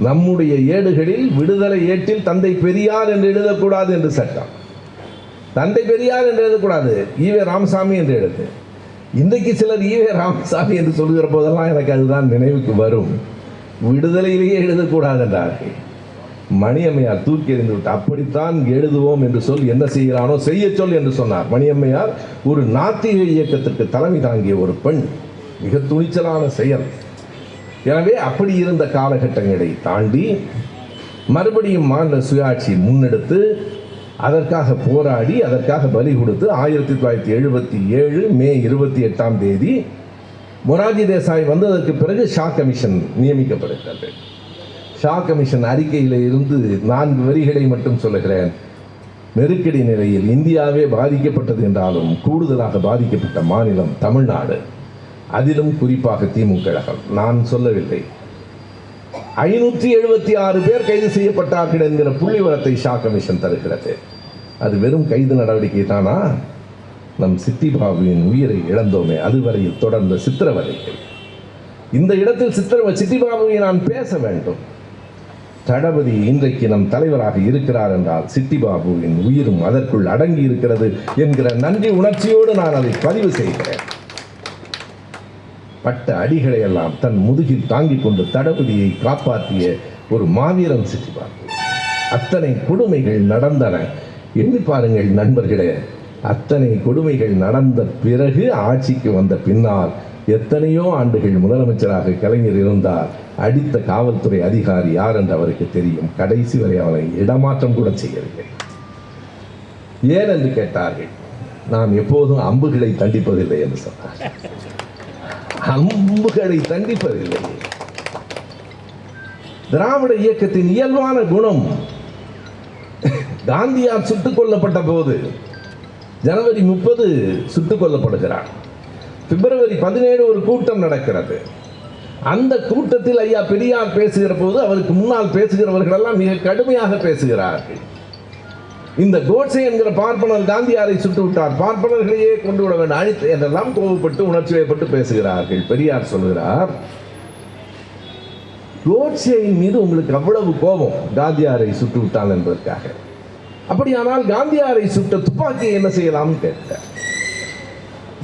நம்முடைய ஏடுகளில் விடுதலை ஏட்டில் தந்தை பெரியார் என்று எழுதக்கூடாது என்று சட்டம். தந்தை பெரியார் என்று எழுதக்கூடாது, ஈவே ராமசாமி என்று எழுது. இன்றைக்கு சிலர் ஈவே ராமசாமி என்று சொல்லுகிற போதெல்லாம் எனக்கு அதுதான் நினைவுக்கு வரும். விடுதலையிலேயே எழுதக்கூடாது என்றார்கள். மணியம்மையார் தூக்கி எறிந்து விட்டு அப்படித்தான் எழுதுவோம் என்று சொல், என்ன செய்கிறானோ செய்ய சொல் என்று சொன்னார். மணியம்மையார் ஒரு நாத்திக இயக்கத்திற்கு தலைமை தாங்கிய ஒரு பெண். மிக துணிச்சலான செயல். எனவே அப்படி இருந்த காலகட்டங்களை தாண்டி மறுபடியும் மாநில சுயாட்சி முன்னெடுத்து அதற்காக போராடி அதற்காக பலி கொடுத்து 1977 மே 28 மொரார்ஜி தேசாய் வந்ததற்கு பிறகு ஷா கமிஷன் நியமிக்கப்படுகிறது. ஷா கமிஷன் அறிக்கையில் இருந்து 4 வரிகளை மட்டும் சொல்லுகிறேன். நெருக்கடி நிலையில் இந்தியாவே பாதிக்கப்பட்டது என்றாலும் கூடுதலாக பாதிக்கப்பட்ட மாநிலம் தமிழ்நாடு, அதிலும் குறிப்பாக திமுக கழகம். நான் சொல்லவில்லை. 576 பேர் கைது செய்யப்பட்டார்கள் என்கிற புள்ளிவரத்தை ஷா கமிஷன் தருகிறது. அது வெறும் கைது நடவடிக்கை தானா? நம் சித்திபாபுவின் உயிரை இழந்தோமே, அதுவரையில் தொடர்ந்த சித்திரவதைகள். இந்த இடத்தில் சித்திபாபுவை நான் பேச வேண்டும். தளபதி இன்றைக்கு நம் தலைவராக இருக்கிறார் என்றால் சித்திபாபுவின் உயிரும் அதற்குள் அடங்கி இருக்கிறது என்கிற நன்றி உணர்ச்சியோடு நான் அதை பதிவு செய்கிறேன். பட்ட அடிகளை எல்லாம் தன் முதுகில் தாங்கிக் கொண்டு தளபதியை காப்பாற்றிய ஒரு மாவீரன் சித்திபாபு. அத்தனை கொடுமைகள் நடந்தன. எண்ணி பாருங்கள் நண்பர்களே, அத்தனை கொடுமைகள் நடந்த பிறகு ஆட்சிக்கு வந்த பின்னால் எத்தனையோ ஆண்டுகள் முதலமைச்சராக கலைஞர் இருந்தார். அடித்த காவல்துறை அதிகாரி யார் என்று அவருக்கு தெரியும். கடைசி வரை அவனை இடமாற்றம் கூட செய்யவில்லை. ஏன் என்று கேட்டார்கள். நாம் எப்போதும் அம்புகளை தண்டிப்பதில்லை என்று சொன்னார். அம்புகளை தண்டிப்பதில்லை. திராவிட இயக்கத்தின் இயல்பான குணம். காந்தியார் சுட்டுக் கொல்லப்பட்ட போது ஜனவரி 30 சுட்டுக் கொல்லப்படுகிறார். பிப்ரவரி 17 ஒரு கூட்டம் நடக்கிறது. அந்த கூட்டத்தில் ஐயா பெரியார் பேசுகிற போது அவருக்கு முன்னால் பேசுகிறவர்கள் எல்லாம் மிக கடுமையாக பேசுகிறார்கள். இந்த கோட்சே என்கிற பார்ப்பனர் காந்தியாரை சுட்டு விட்டார், பார்ப்பனர்களையே கொண்டு விட வேண்டும் அழித்து என்றெல்லாம் கோபப்பட்டு உணர்ச்சி வயப்பட்டு பேசுகிறார்கள். பெரியார் சொல்கிறார், கோட்சேயின் மீது உங்களுக்கு அவ்வளவு கோபம் காந்தியாரை சுட்டு விட்டான் என்பதற்காக. அப்படியானால் காந்தியாரை சுட்ட துப்பாக்கியை என்ன செய்யலாம்னு கேட்டார்.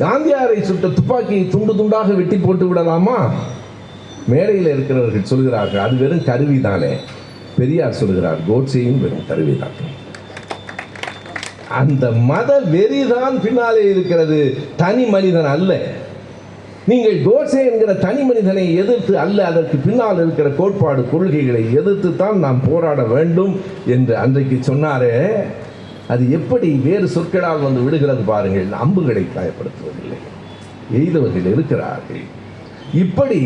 காந்தியாரை சுட்ட துப்பாக்கியை துண்டு துண்டாக வெட்டி போட்டு விடலாமா? மேடையில் இருக்கிறவர்கள் சொல்கிறார்கள், அது வெறும் கருவிதானே. பெரியார் சொல்கிறார், கோட்சேயும் வெறும் கருவிதான். அந்த மத வெறிதான் பின்னாலே இருக்கிறது, தனி மனிதன் அல்ல. நீங்கள் கோட்சே என்கிற தனி மனிதனை எதிர்த்து அல்ல, அதற்கு பின்னால் இருக்கிற கோட்பாடு கொள்கைகளை எதிர்த்து தான் நாம் போராட வேண்டும் என்று அன்றைக்கு சொன்னாரே. அது எப்படி வேறு சொற்களால் வந்து விடுகிறது பாருங்கள். அம்புகளை காயப்படுத்துவதில்லை, எய்தவர்கள் இருக்கிறார்கள். இப்படி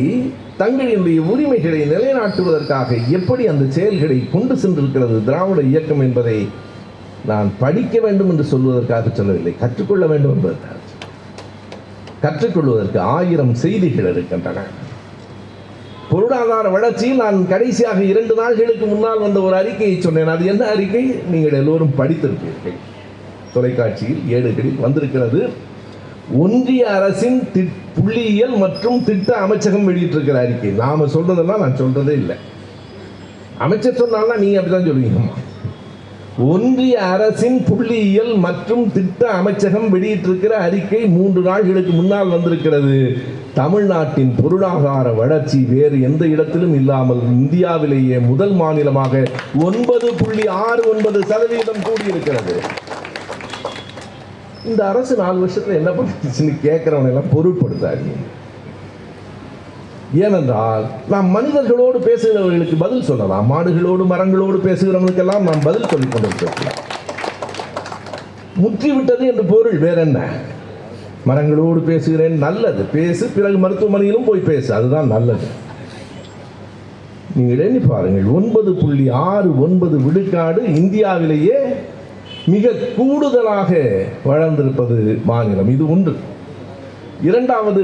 தங்களுடைய உரிமைகளை நிலைநாட்டுவதற்காக எப்படி அந்த செயல்களை கொண்டு சென்றிருக்கிறது திராவிட இயக்கம் என்பதை நான் படிக்க வேண்டும் என்று சொல்வதற்காக சொல்லவில்லை, கற்றுக்கொள்ள வேண்டும் என்பதற்காக. கற்றுக்கொள்வதற்கு 1000 செய்திகள் இருக்கின்றன. பொருளாதார வளர்ச்சியில் நான் கடைசியாக 2 நாள்களுக்கு முன்னால் வந்த ஒரு அறிக்கையை சொன்னேன். அது என்ன அறிக்கை? நீங்கள் எல்லோரும் படித்திருப்பீர்கள். தொலைக்காட்சியில் ஏடுகளில் வந்திருக்கிறது. ஒன்றிய அரசின் புள்ளியியல் மற்றும் திட்ட அமைச்சகம் வெளியிட்டிருக்கிற அறிக்கை. நாம சொல்றதெல்லாம் நான் சொல்றதே இல்லை. அமைச்சர் சொன்னாலும் நீங்க அப்படிதான் சொல்லுவீங்க. ஒன்றிய அரசின் புள்ளியியல் மற்றும் திட்ட அமைச்சகம் வெளியிட்டிருக்கிற அறிக்கை 3 நாள்களுக்கு முன்னால் வந்திருக்கிறது. தமிழ்நாட்டின் பொருளாதார வளர்ச்சி வேறு எந்த இடத்திலும் இல்லாமல் இந்தியாவிலேயே முதல் மாநிலமாக 9.69% கூடியிருக்கிறது. இந்த அரசு 4 வருஷத்துல என்ன பண்ணுச்சுன்னு கேட்கிறவனை எல்லாம் பொருட்படுத்தாதீங்க. ஏனென்றால் நாம் மனிதர்களோடு பேசுகிறவர்களுக்கு பதில் சொல்லலாம், மாடுகளோடு மரங்களோடு பேசுகிறவங்களுக்கெல்லாம் நாம் பதில் சொல்லிக் கொண்டிருக்கிறோம். முற்றிவிட்டது என்று பொருள். வேற என்ன? மரங்களோடு பேசுகிறேன், நல்லது, பேசு. பிறகு மருத்துவமனையிலும் போய் பேசு, அதுதான் நல்லது. நீங்கள் எண்ணி பாருங்கள், 9.69 விழுக்காடு இந்தியாவிலேயே மிக கூடுதலாக வளர்ந்திருப்பது மாநிலம். இது ஒன்று. இரண்டாவது,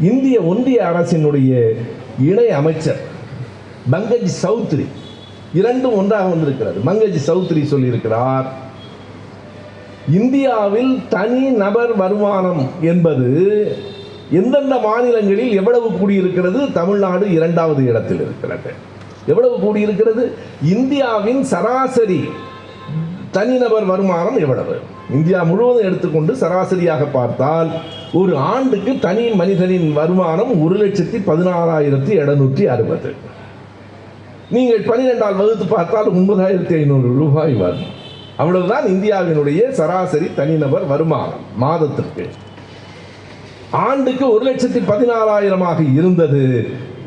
இந்திய ஒன்றிய அரசினுடைய இணை அமைச்சர் பங்கஜ் சௌத்ரி, இரண்டும் ஒன்றாக வந்திருக்கிறது. பங்கஜ் சௌத்ரி சொல்லியிருக்கிறார், இந்தியாவில் தனி நபர் வருமானம் என்பது எந்தெந்த மாநிலங்களில் எவ்வளவு கூடியிருக்கிறது? தமிழ்நாடு 2வது இடத்தில் இருக்கிறது. எவ்வளவு கூடியிருக்கிறது? இந்தியாவின் சராசரி தனிநபர் வருமானம் எவ்வளவு? இந்தியா முழுவதும் எடுத்துக்கொண்டு சராசரியாக பார்த்தால் ஒரு ஆண்டுக்கு தனி மனிதனின் வருமானம் 1,16,760. நீங்கள் 12ஆல் வகுத்து பார்த்தால் 9,500 ரூபாய் வரும். அவ்வளவுதான் இந்தியாவினுடைய சராசரி தனிநபர் வருமானம் மாதத்திற்கு. ஆண்டுக்கு 1,16,000 இருந்தது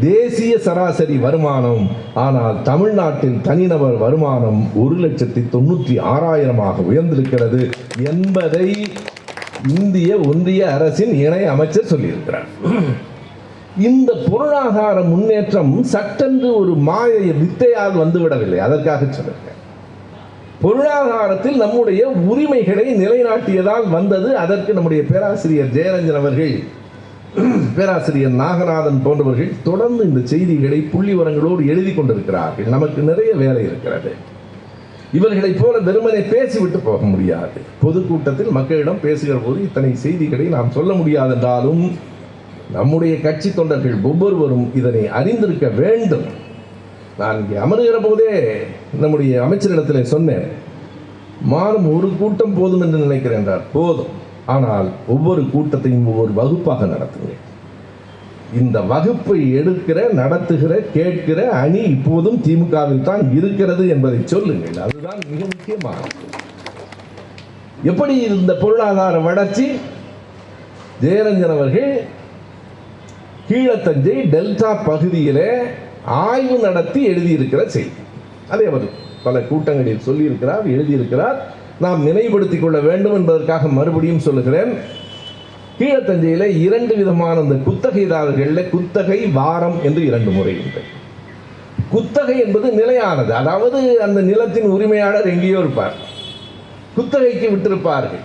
தேசிய சராசரி வருமானம். ஆனால் தமிழ்நாட்டில் தனிநபர் வருமானம் 1,96,000 உயர்ந்திருக்கிறது என்பதை இந்திய ஒன்றிய அரசின் இணை அமைச்சர் சொல்லியிருக்கிறார். இந்த பொருளாதார முன்னேற்றம் சட்டென்று ஒரு மாய வித்தையால் வந்துவிடவில்லை. அதற்காக சொல்லுங்கள், பொருளாதாரத்தில் நம்முடைய உரிமைகளை நிலைநாட்டியதால் வந்தது. அதற்கு நம்முடைய பேராசிரியர் ஜெயரஞ்சன் அவர்கள், பேராசிரியர் நாகநாதன் போன்றவர்கள் தொடர்ந்து இந்த செய்திகளை புள்ளிவரங்களோடு எழுதி கொண்டிருக்கிறார்கள். நமக்கு நிறைய வேலை இருக்கிறது. இவர்களைப் போல வெறுமனை பேசிவிட்டு போக முடியாது. பொதுக்கூட்டத்தில் மக்களிடம் பேசுகிற போது இத்தனை செய்திகளை நாம் சொல்ல முடியாது என்றாலும் நம்முடைய கட்சி தொண்டர்கள் ஒவ்வொருவரும் இதனை அறிந்திருக்க வேண்டும். நான் இங்கே அமருகிற போதே நம்முடைய அமைச்சரிடத்தில் சொன்னேன், மாறும் ஒரு கூட்டம் போதும் என்று நினைக்கிறேன் என்றார். போதும், ஆனால் ஒவ்வொரு கூட்டத்தையும் ஒவ்வொரு வகுப்பாக நடத்துங்கள். இந்த வகுப்பை எடுக்கிற, நடத்துகிற, கேட்கிற அணி இப்போதும் திமுகவில் தான் இருக்கிறது என்பதை சொல்லுங்கள். அதுதான் மிக முக்கியமானது. எப்படி இந்த பொருளாதார வளர்ச்சி? ஜெயரஞ்சன் அவர்கள் கீழத்தஞ்சை டெல்டா பகுதியிலே ஆய்வு நடத்தி எழுதியிருக்கிற செய்தி. அதை அவர் பல கூட்டங்களில் சொல்லியிருக்கிறார், எழுதியிருக்கிறார். நாம் நினைவுபடுத்திக் கொள்ள வேண்டும் என்பதற்காக மறுபடியும் சொல்லுகிறேன். கீழத்தஞ்சையில் 2 விதமான இந்த குத்தகைதாரர்களில் குத்தகை, வாரம் என்று 2 முறை உண்டு. குத்தகை என்பது நிலையானது, அதாவது அந்த நிலத்தின் உரிமையாளர் எங்கேயோ இருப்பார், குத்தகைக்கு விட்டிருப்பார்கள்.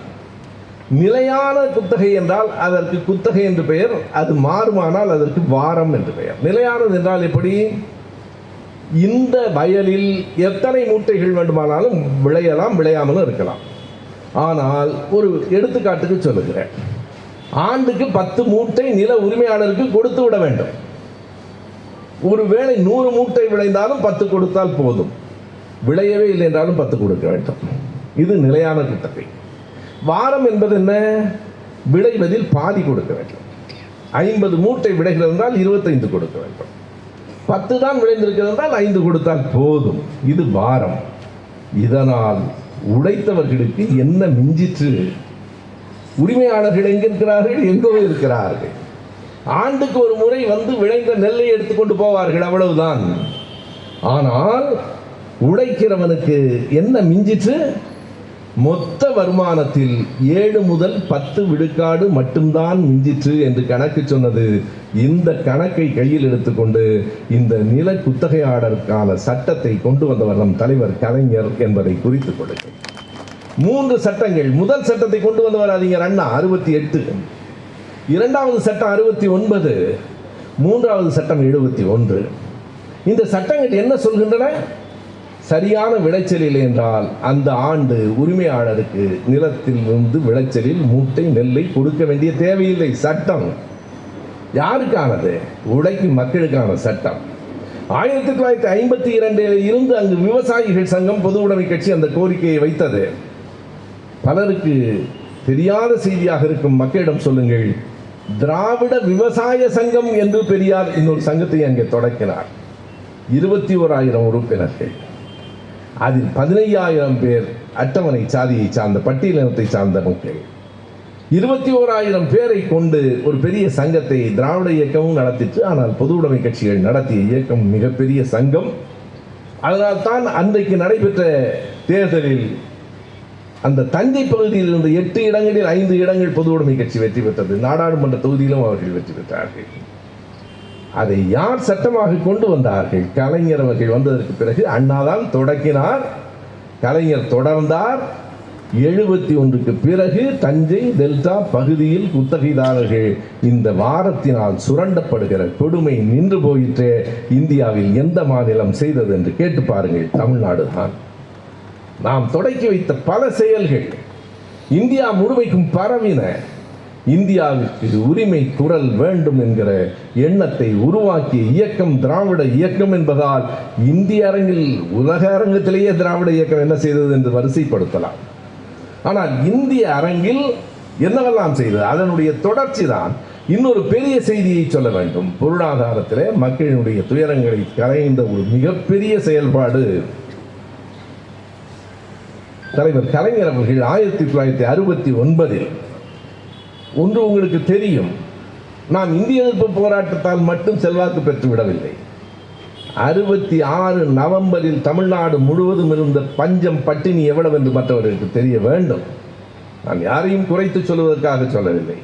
நிலையான குத்தகை என்றால் அதற்கு குத்தகை என்று பெயர், அது மாறுமானால் அதற்கு வாரம் என்று பெயர். நிலையானது என்றால் எப்படி? இந்த வயலில் எத்தனை மூட்டைகள் வேண்டுமானாலும் விளையலாம், விளையாமலும் இருக்கலாம். ஆனால் ஒரு எடுத்துக்காட்டுக்கு சொல்லுகிறேன், ஆண்டுக்கு 10 மூட்டை நில உரிமையாளருக்கு கொடுத்து விட வேண்டும். ஒருவேளை 100 மூட்டை விளைந்தாலும் 10 கொடுத்தால் போதும், விளையவே இல்லை என்றாலும் 10 கொடுக்க வேண்டும். இது நிலையான குத்தகை. வாரம் என்பது என்ன? விளைவதில் பாதி கொடுக்க வேண்டும். 50 மூட்டை விளைகிறது என்றால் 25 கொடுக்க வேண்டும். 10 தான் விளைந்திருக்கிறது என்றால் 5 கொடுத்தால் போதும். இது வாரம். இதனால் உழைத்தவர்களுக்கு என்ன மிஞ்சிற்று? உரிமையாளர்கள் எங்கே இருக்கிறார்கள்? எங்கோ இருக்கிறார்கள். ஆண்டுக்கு ஒரு முறை வந்து விளைந்த நெல்லை எடுத்துக்கொண்டு போவார்கள், அவ்வளவுதான். ஆனால் உழைக்கிறவனுக்கு என்ன மிஞ்சிற்று? மொத்த வருமானத்தில் 7 முதல் 10 விழுக்காடு மட்டும்தான் மிஞ்சிற்று என்று கணக்கு சொன்னது. இந்த கணக்கை கையில் எடுத்துக்கொண்டு இந்த நில குத்தகையாளருக்கான சட்டத்தை கொண்டு வந்தவர் நம் தலைவர் கலைஞர் என்பதை குறித்துக் கொள்ளுங்கள். 3 சட்டங்கள். முதல் சட்டத்தை கொண்டு வந்தவர் அறிஞர் அண்ணா 68, 2வது சட்டம் 69, 3வது சட்டம் 71. இந்த சட்டங்கள் என்ன சொல்கின்றன? சரியான விளைச்சல் இல்லை என்றால் அந்த ஆண்டு உரிமையாளருக்கு நிலத்தில் இருந்து விளைச்சலில் மூட்டை நெல்லை கொடுக்க வேண்டிய தேவையில்லை. சட்டம் யாருக்கானது? உழைக்கும் மக்களுக்கான சட்டம். 1952 இருந்து அங்கு விவசாயிகள் சங்கம், பொது உடைமை கட்சி அந்த கோரிக்கையை வைத்தது. பலருக்கு தெரியாத செய்தியாக இருக்கும் மக்களிடம் சொல்லுங்கள், திராவிட விவசாய சங்கம் என்று பெரியார் இன்னொரு சங்கத்தை அங்கே தொடக்கினார். 21,000 உறுப்பினர்கள், அதில் 15,000 பேர் அட்டவணை சாதியை சார்ந்த, பட்டியலினத்தை சார்ந்த மக்கள். 21,000 பேரை கொண்டு ஒரு பெரிய சங்கத்தை திராவிட இயக்கமும் நடத்திற்று. ஆனால் பொது உடைமை கட்சிகள் நடத்திய இயக்கம் மிகப்பெரிய சங்கம். அதனால் தான் அன்றைக்கு நடைபெற்ற தேர்தலில் அந்த தஞ்சை பகுதியில் இருந்த 8 இடங்களில் 5 இடங்கள் பொது உடைமை கட்சி வெற்றி பெற்றது. நாடாளுமன்ற தொகுதியிலும் அவர்கள் வெற்றி பெற்றார்கள். அதை யார் சட்டமாக கொண்டு வந்தார்கள்? கலைஞர் அவர்கள் வந்ததற்கு பிறகு அண்ணாதான் தொடக்கினார், கலைஞர் தொடர்ந்தார். 71க்கு பிறகு தஞ்சை டெல்டா பகுதியில் குத்தகைதாரர்கள் இந்த வாரத்தினால் சுரண்டப்படுகிற கொடுமை நின்று போயிற்றே. இந்தியாவில் எந்த மாநிலம் செய்தது என்று கேட்டு பாருங்கள். தமிழ்நாடு தான். நாம் தொடக்கி வைத்த பல செயல்கள் இந்தியா முழுமைக்கும் பரவின. இந்தியாவிற்கு உரிமை குரல் வேண்டும் என்கிற எண்ணத்தை உருவாக்கிய இயக்கம் திராவிட இயக்கம் என்பதால் இந்திய அரங்கில் உலக அரங்கத்திலேயே திராவிட இயக்கம் என்ன செய்தது என்று வரிசைப்படுத்தலாம். ஆனால் இந்திய அரங்கில் என்னவெல்லாம் செய்தது? அதனுடைய தொடர்ச்சி தான். இன்னொரு பெரிய செய்தியை சொல்ல வேண்டும். பொருளாதாரத்திலே மக்களினுடைய துயரங்களை களைந்த ஒரு மிகப்பெரிய செயல்பாடு தலைவர் கலைஞர் அவர்கள் 1969 ஒன்று உங்களுக்கு தெரியும், நாம் இந்திய எதிர்ப்பு போராட்டத்தால் மட்டும் செல்வாக்கு பெற்றுவிடவில்லை. 66 நவம்பரில் தமிழ்நாடு முழுவதும் இருந்த பஞ்சம் பட்டினி எவ்வளவு என்று மற்றவர்களுக்கு தெரிய வேண்டும். நான் யாரையும் குறைத்து சொல்வதற்காக சொல்லவில்லை.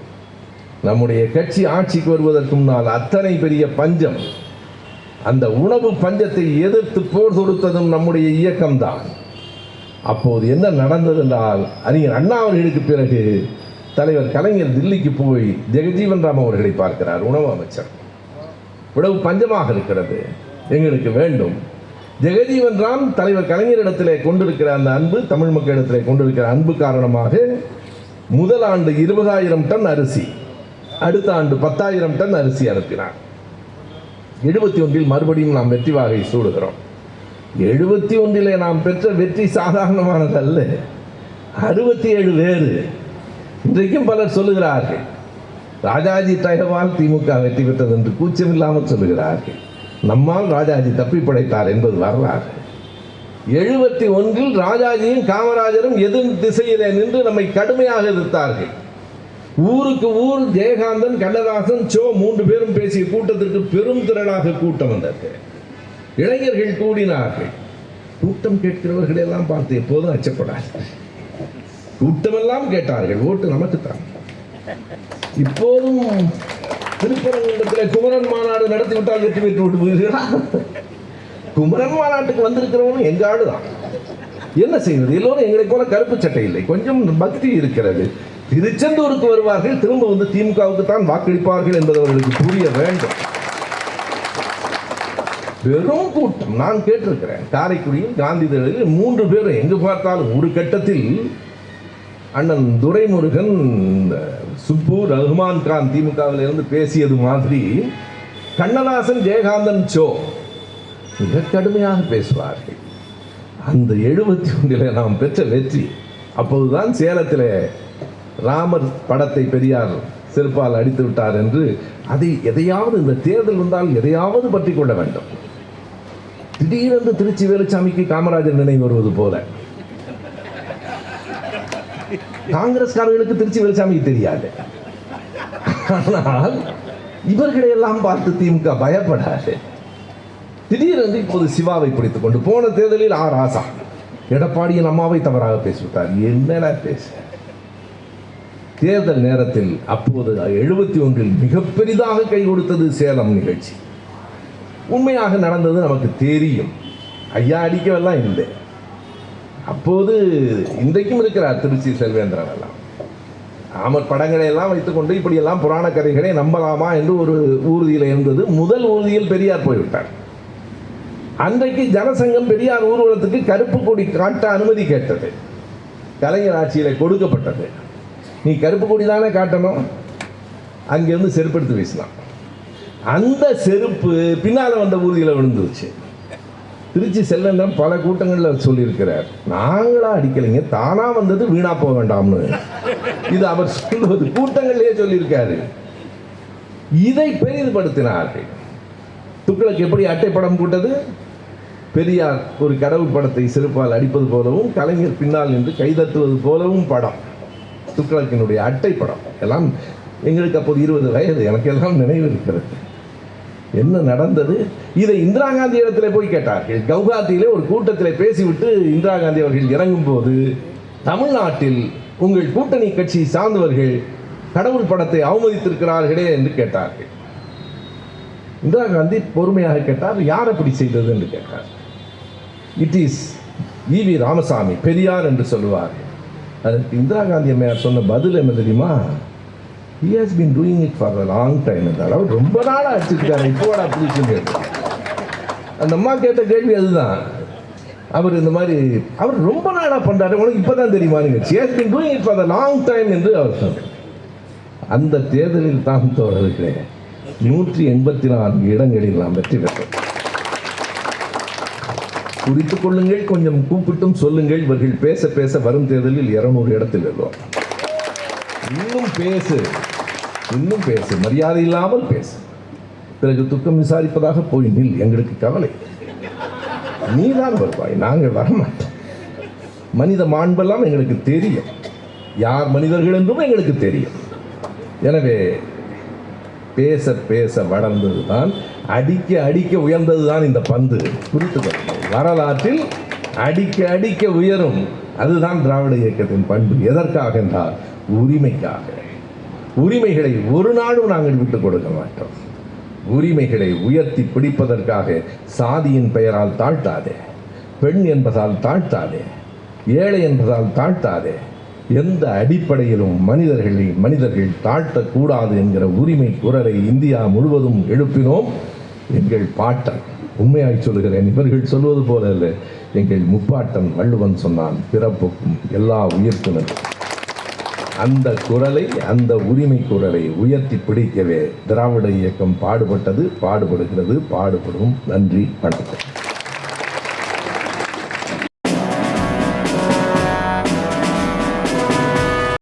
நம்முடைய கட்சி ஆட்சிக்கு வருவதற்கு முன்னால் அத்தனை பெரிய பஞ்சம். அந்த உணவு பஞ்சத்தை எதிர்த்து போர் தொடுத்ததும் நம்முடைய இயக்கம்தான். அப்போது என்ன நடந்தது என்றால், அறிஞர் அண்ணா அவர்களுக்கு பிறகு தலைவர் கலைஞர் தில்லிக்கு போய் ஜெகஜீவன் ராம் அவர்களை பார்க்கிறார். உணவு அமைச்சர், உணவு பஞ்சமாக இருக்கிறது, எங்களுக்கு வேண்டும். ஜெகஜீவன் ராம் தலைவர் கலைஞரிடத்திலே கொண்டிருக்கிற அந்த அன்பு, தமிழ் மக்களிடத்திலே கொண்டிருக்கிற அன்பு காரணமாக முதல் ஆண்டு 20,000 டன் அரிசி, அடுத்த ஆண்டு 10,000 டன் அரிசி அனுப்பினார். 71 மறுபடியும் நாம் வெற்றி வாகை சூடுகிறோம். 71 நாம் பெற்ற வெற்றி சாதாரணமானதல்ல, 67 வேறு. இன்றைக்கும் பலர் சொல்லுகிறார்கள் ராஜாஜி தயவால் திமுக வெற்றி பெற்றது என்று கூச்சமில்லாமல் சொல்லுகிறார்கள். நம்மால் ராஜாஜி தப்பி படைத்தார் என்பது வரலாறு. 71 ராஜாஜியும் காமராஜரும் எதிர் திசையிலே நின்று நம்மை கடுமையாக எதிர்த்தார்கள். ஊருக்கு ஊர் ஜெயகாந்தன், கண்ணதாசன், சோ 3 பேரும் பேசிய கூட்டத்திற்கு பெரும் திரளாக கூட்டம் வந்தது. இளைஞர்கள் கூடினார்கள். கூட்டம் கேட்கிறவர்கள் எல்லாம் பார்த்து எப்போதும் அச்சப்படாது. கூட்டமெல்லாம் கேட்டார்கள், ஓட்டு நமக்குத்தான். இப்போதும் திருப்பரங்குன்றத்தில் குமரன் மாநாடு நடத்திவிட்டால் வெற்றி பெற்று விட்டு போகிறீர்களா? குமரன் மாநாட்டுக்கு வந்திருக்கிறவனும் எங்க ஆளுதான். என்ன செய்வது? எல்லோரும் எங்களை போல கருப்பு சட்டை இல்லை, கொஞ்சம் பக்தி இருக்கிறது. திருச்செந்தூருக்கு வருவார்கள், திரும்ப வந்து திமுகவுக்கு தான் வாக்களிப்பார்கள் என்பது அவர்களுக்கு புரிய வேண்டும். பெரும் கூட்டம். நான் கேட்டிருக்கிறேன், காரைக்குடியில் காந்தி திடலில் 3 பேர் எங்கு பார்த்தாலும். ஒரு கட்டத்தில் அண்ணன் துரைமுருகன், சுப்பு, ரஹ்மான் கான் திமுகவில் இருந்து பேசியது மாதிரி கண்ணதாசன், ஜெயகாந்தன், சோ மிக கடுமையாக பேசுவார்கள். அந்த 71 நாம் பெற்ற வெற்றி. அப்போதுதான் சேலத்தில் ராமர் படத்தை பெரியார் செருப்பால் அடித்து விட்டார் என்று அதை எதையாவது இந்த தேர்தல் வந்தால் எதையாவது பற்றி கொள்ள வேண்டும். திடீரென்று திருச்சி வேலுச்சாமிக்கு காமராஜர் நினைவு வருவது போல. காங்கிரஸ்காரர்களுக்கு திருச்சி வேலுச்சாமிக்கு தெரியாது, ஆனால் இவர்களை எல்லாம் பார்த்து திமுக பயப்படாது. திடீரென்று இப்போது சிவாவை பிடித்துக் கொண்டு போன தேர்தலில் ராசா எடப்பாடியின் அம்மாவை தவறாக பேசிவிட்டார். என்னடா பேச? தேர்தல் நேரத்தில் அப்போது 71 மிக பெரிதாக கை கொடுத்தது சேலம் நிகழ்ச்சி. உண்மையாக நடந்தது நமக்கு தெரியும். ஐயா அடிக்கவெல்லாம் இல்லை. அப்போது இன்றைக்கும் இருக்கிறார் திருச்சி செல்வேந்திரன் எல்லாம். ராமர் படங்களை எல்லாம் வைத்துக்கொண்டு இப்படியெல்லாம் புராண கதைகளை நம்பலாமா என்று ஒரு ஊர்தியில் இருந்தது. முதல் ஊர்தியில் பெரியார் போய்விட்டார். அன்றைக்கு ஜனசங்கம் பெரியார் ஊர்வலத்துக்கு கருப்பு கொடி காட்ட அனுமதி கேட்டது. கலைஞர் ஆட்சியில் கொடுக்கப்பட்டது. நீ கருப்பு கொடி தானே காட்டணும், அங்கிருந்து செருப்படுத்தி வீசலாம். அந்த செருப்பு பின்னால் வந்த ஊர்தியில் விழுந்துருச்சு. திருச்சி செல்வன் பல கூட்டங்களில் சொல்லியிருக்கிறார், நாங்களா அடிக்கலைங்க, தானா வந்தது வீணா போக வேண்டாம்னு. இது அவர் சொல்வது கூட்டங்களிலேயே சொல்லியிருக்காரு. இதை பெரிதுபடுத்தினார்கள். துக்ளக் எப்படி அட்டைப்படம் போட்டது? பெரியார் ஒரு கடவுள் படத்தை செருப்பால் அடிப்பது போலவும் கலைஞர் பின்னால் நின்று கைதட்டுவது போலவும் படம். துக்ளக்கினுடைய அட்டை படம் எல்லாம். எங்களுக்கு அப்போது 20 வயது, எனக்கு எல்லாம் நினைவு இருக்கிறது. என்ன நடந்தது? இதை இந்திரா காந்தி இடத்துல போய் கேட்டார்கள். கவுஹாத்தியிலே ஒரு கூட்டத்தில் பேசிவிட்டு இந்திரா காந்தி அவர்கள் இறங்கும் போது தமிழ்நாட்டில் உங்கள் கூட்டணி கட்சி சார்ந்தவர்கள் கடவுள் படத்தை அவமதித்திருக்கிறார்களே என்று கேட்டார்கள். இந்திரா காந்தி பொறுமையாக கேட்டார், யார் அப்படி செய்தது என்று கேட்டார். It is EV Ramasamy, Periyar என்று சொல்லுவார். அதற்கு இந்திரா காந்தி அம்மையார் சொன்ன பதில் என்ன தெரியுமா? he has been doing it for a long time என்றார். அவர் ரொம்ப நாளாக அடிச்சிருக்காரு, இப்போட அப்படி சொல்லி. அந்த அம்மா கேட்ட கேள்வி அதுதான். அவர் இந்த மாதிரி அவர் ரொம்ப நாளாக பண்ணுறாரு, உனக்கு இப்போ தான் தெரியுமா? she has been doing it for a long time என்று அவர் சொன்னார். அந்த தேர்தலில் தான் தோழர்களே 184 இடங்களில் நாம் வெற்றி பெற்றோம். குறித்துக் கொள்ளுங்கள், கொஞ்சம் கூப்பிட்டும் சொல்லுங்கள். இவர்கள் பேச பேச வரும் தேர்தலில் 200 இடத்தில் வருவோம். இன்னும் பேசு, மரியாதை இல்லாமல் பேசு. பிறகு துக்கம் விசாரிப்பதாக போய் நில், எங்களுக்கு கவலை. நீதான் வருவாய், நாங்கள் வரமாட்டோம். மனித மாண்பெல்லாம் எங்களுக்கு தெரியும், யார் மனிதர்கள் என்றும் எங்களுக்கு தெரியும். எனவே பேச பேச வளர்ந்தது தான், அடிக்க அடிக்க உயர்ந்தது தான் இந்த பந்து. குறித்து வரலாற்றில் அடிக்க அடிக்க உயரும். அதுதான் திராவிட இயக்கத்தின் பண்பு. எதற்காக என்றால் உரிமைக்காக. உரிமைகளை ஒரு நாளும் நாங்கள் விட்டுக் கொடுக்க மாட்டோம். உரிமைகளை உயர்த்தி பிடிப்பதற்காக சாதியின் பெயரால் தாழ்த்தாதே, பெண் என்பதால் தாழ்த்தாதே, ஏழை என்பதால் தாழ்த்தாதே. எந்த அடிப்படையிலும் மனிதர்கள் தாழ்த்தக்கூடாது என்கிற உரிமை குரலை இந்தியா முழுவதும் எழுப்பினோம். எங்கள் பாட்டன், உண்மையாய் சொல்லுகிறேன், இவர்கள் சொல்வது போல இல்லை, எங்கள் முப்பாட்டன் வள்ளுவன் சொன்னான், பிறப்புக்கும் எல்லா உயிர்ப்பினர். அந்த குரலை, அந்த உரிமை குரலை உயர்த்தி பிடிக்கவே திராவிட இயக்கம் பாடுபட்டது, பாடுபடுகிறது, பாடுபடும். நன்றி, வணக்கம்.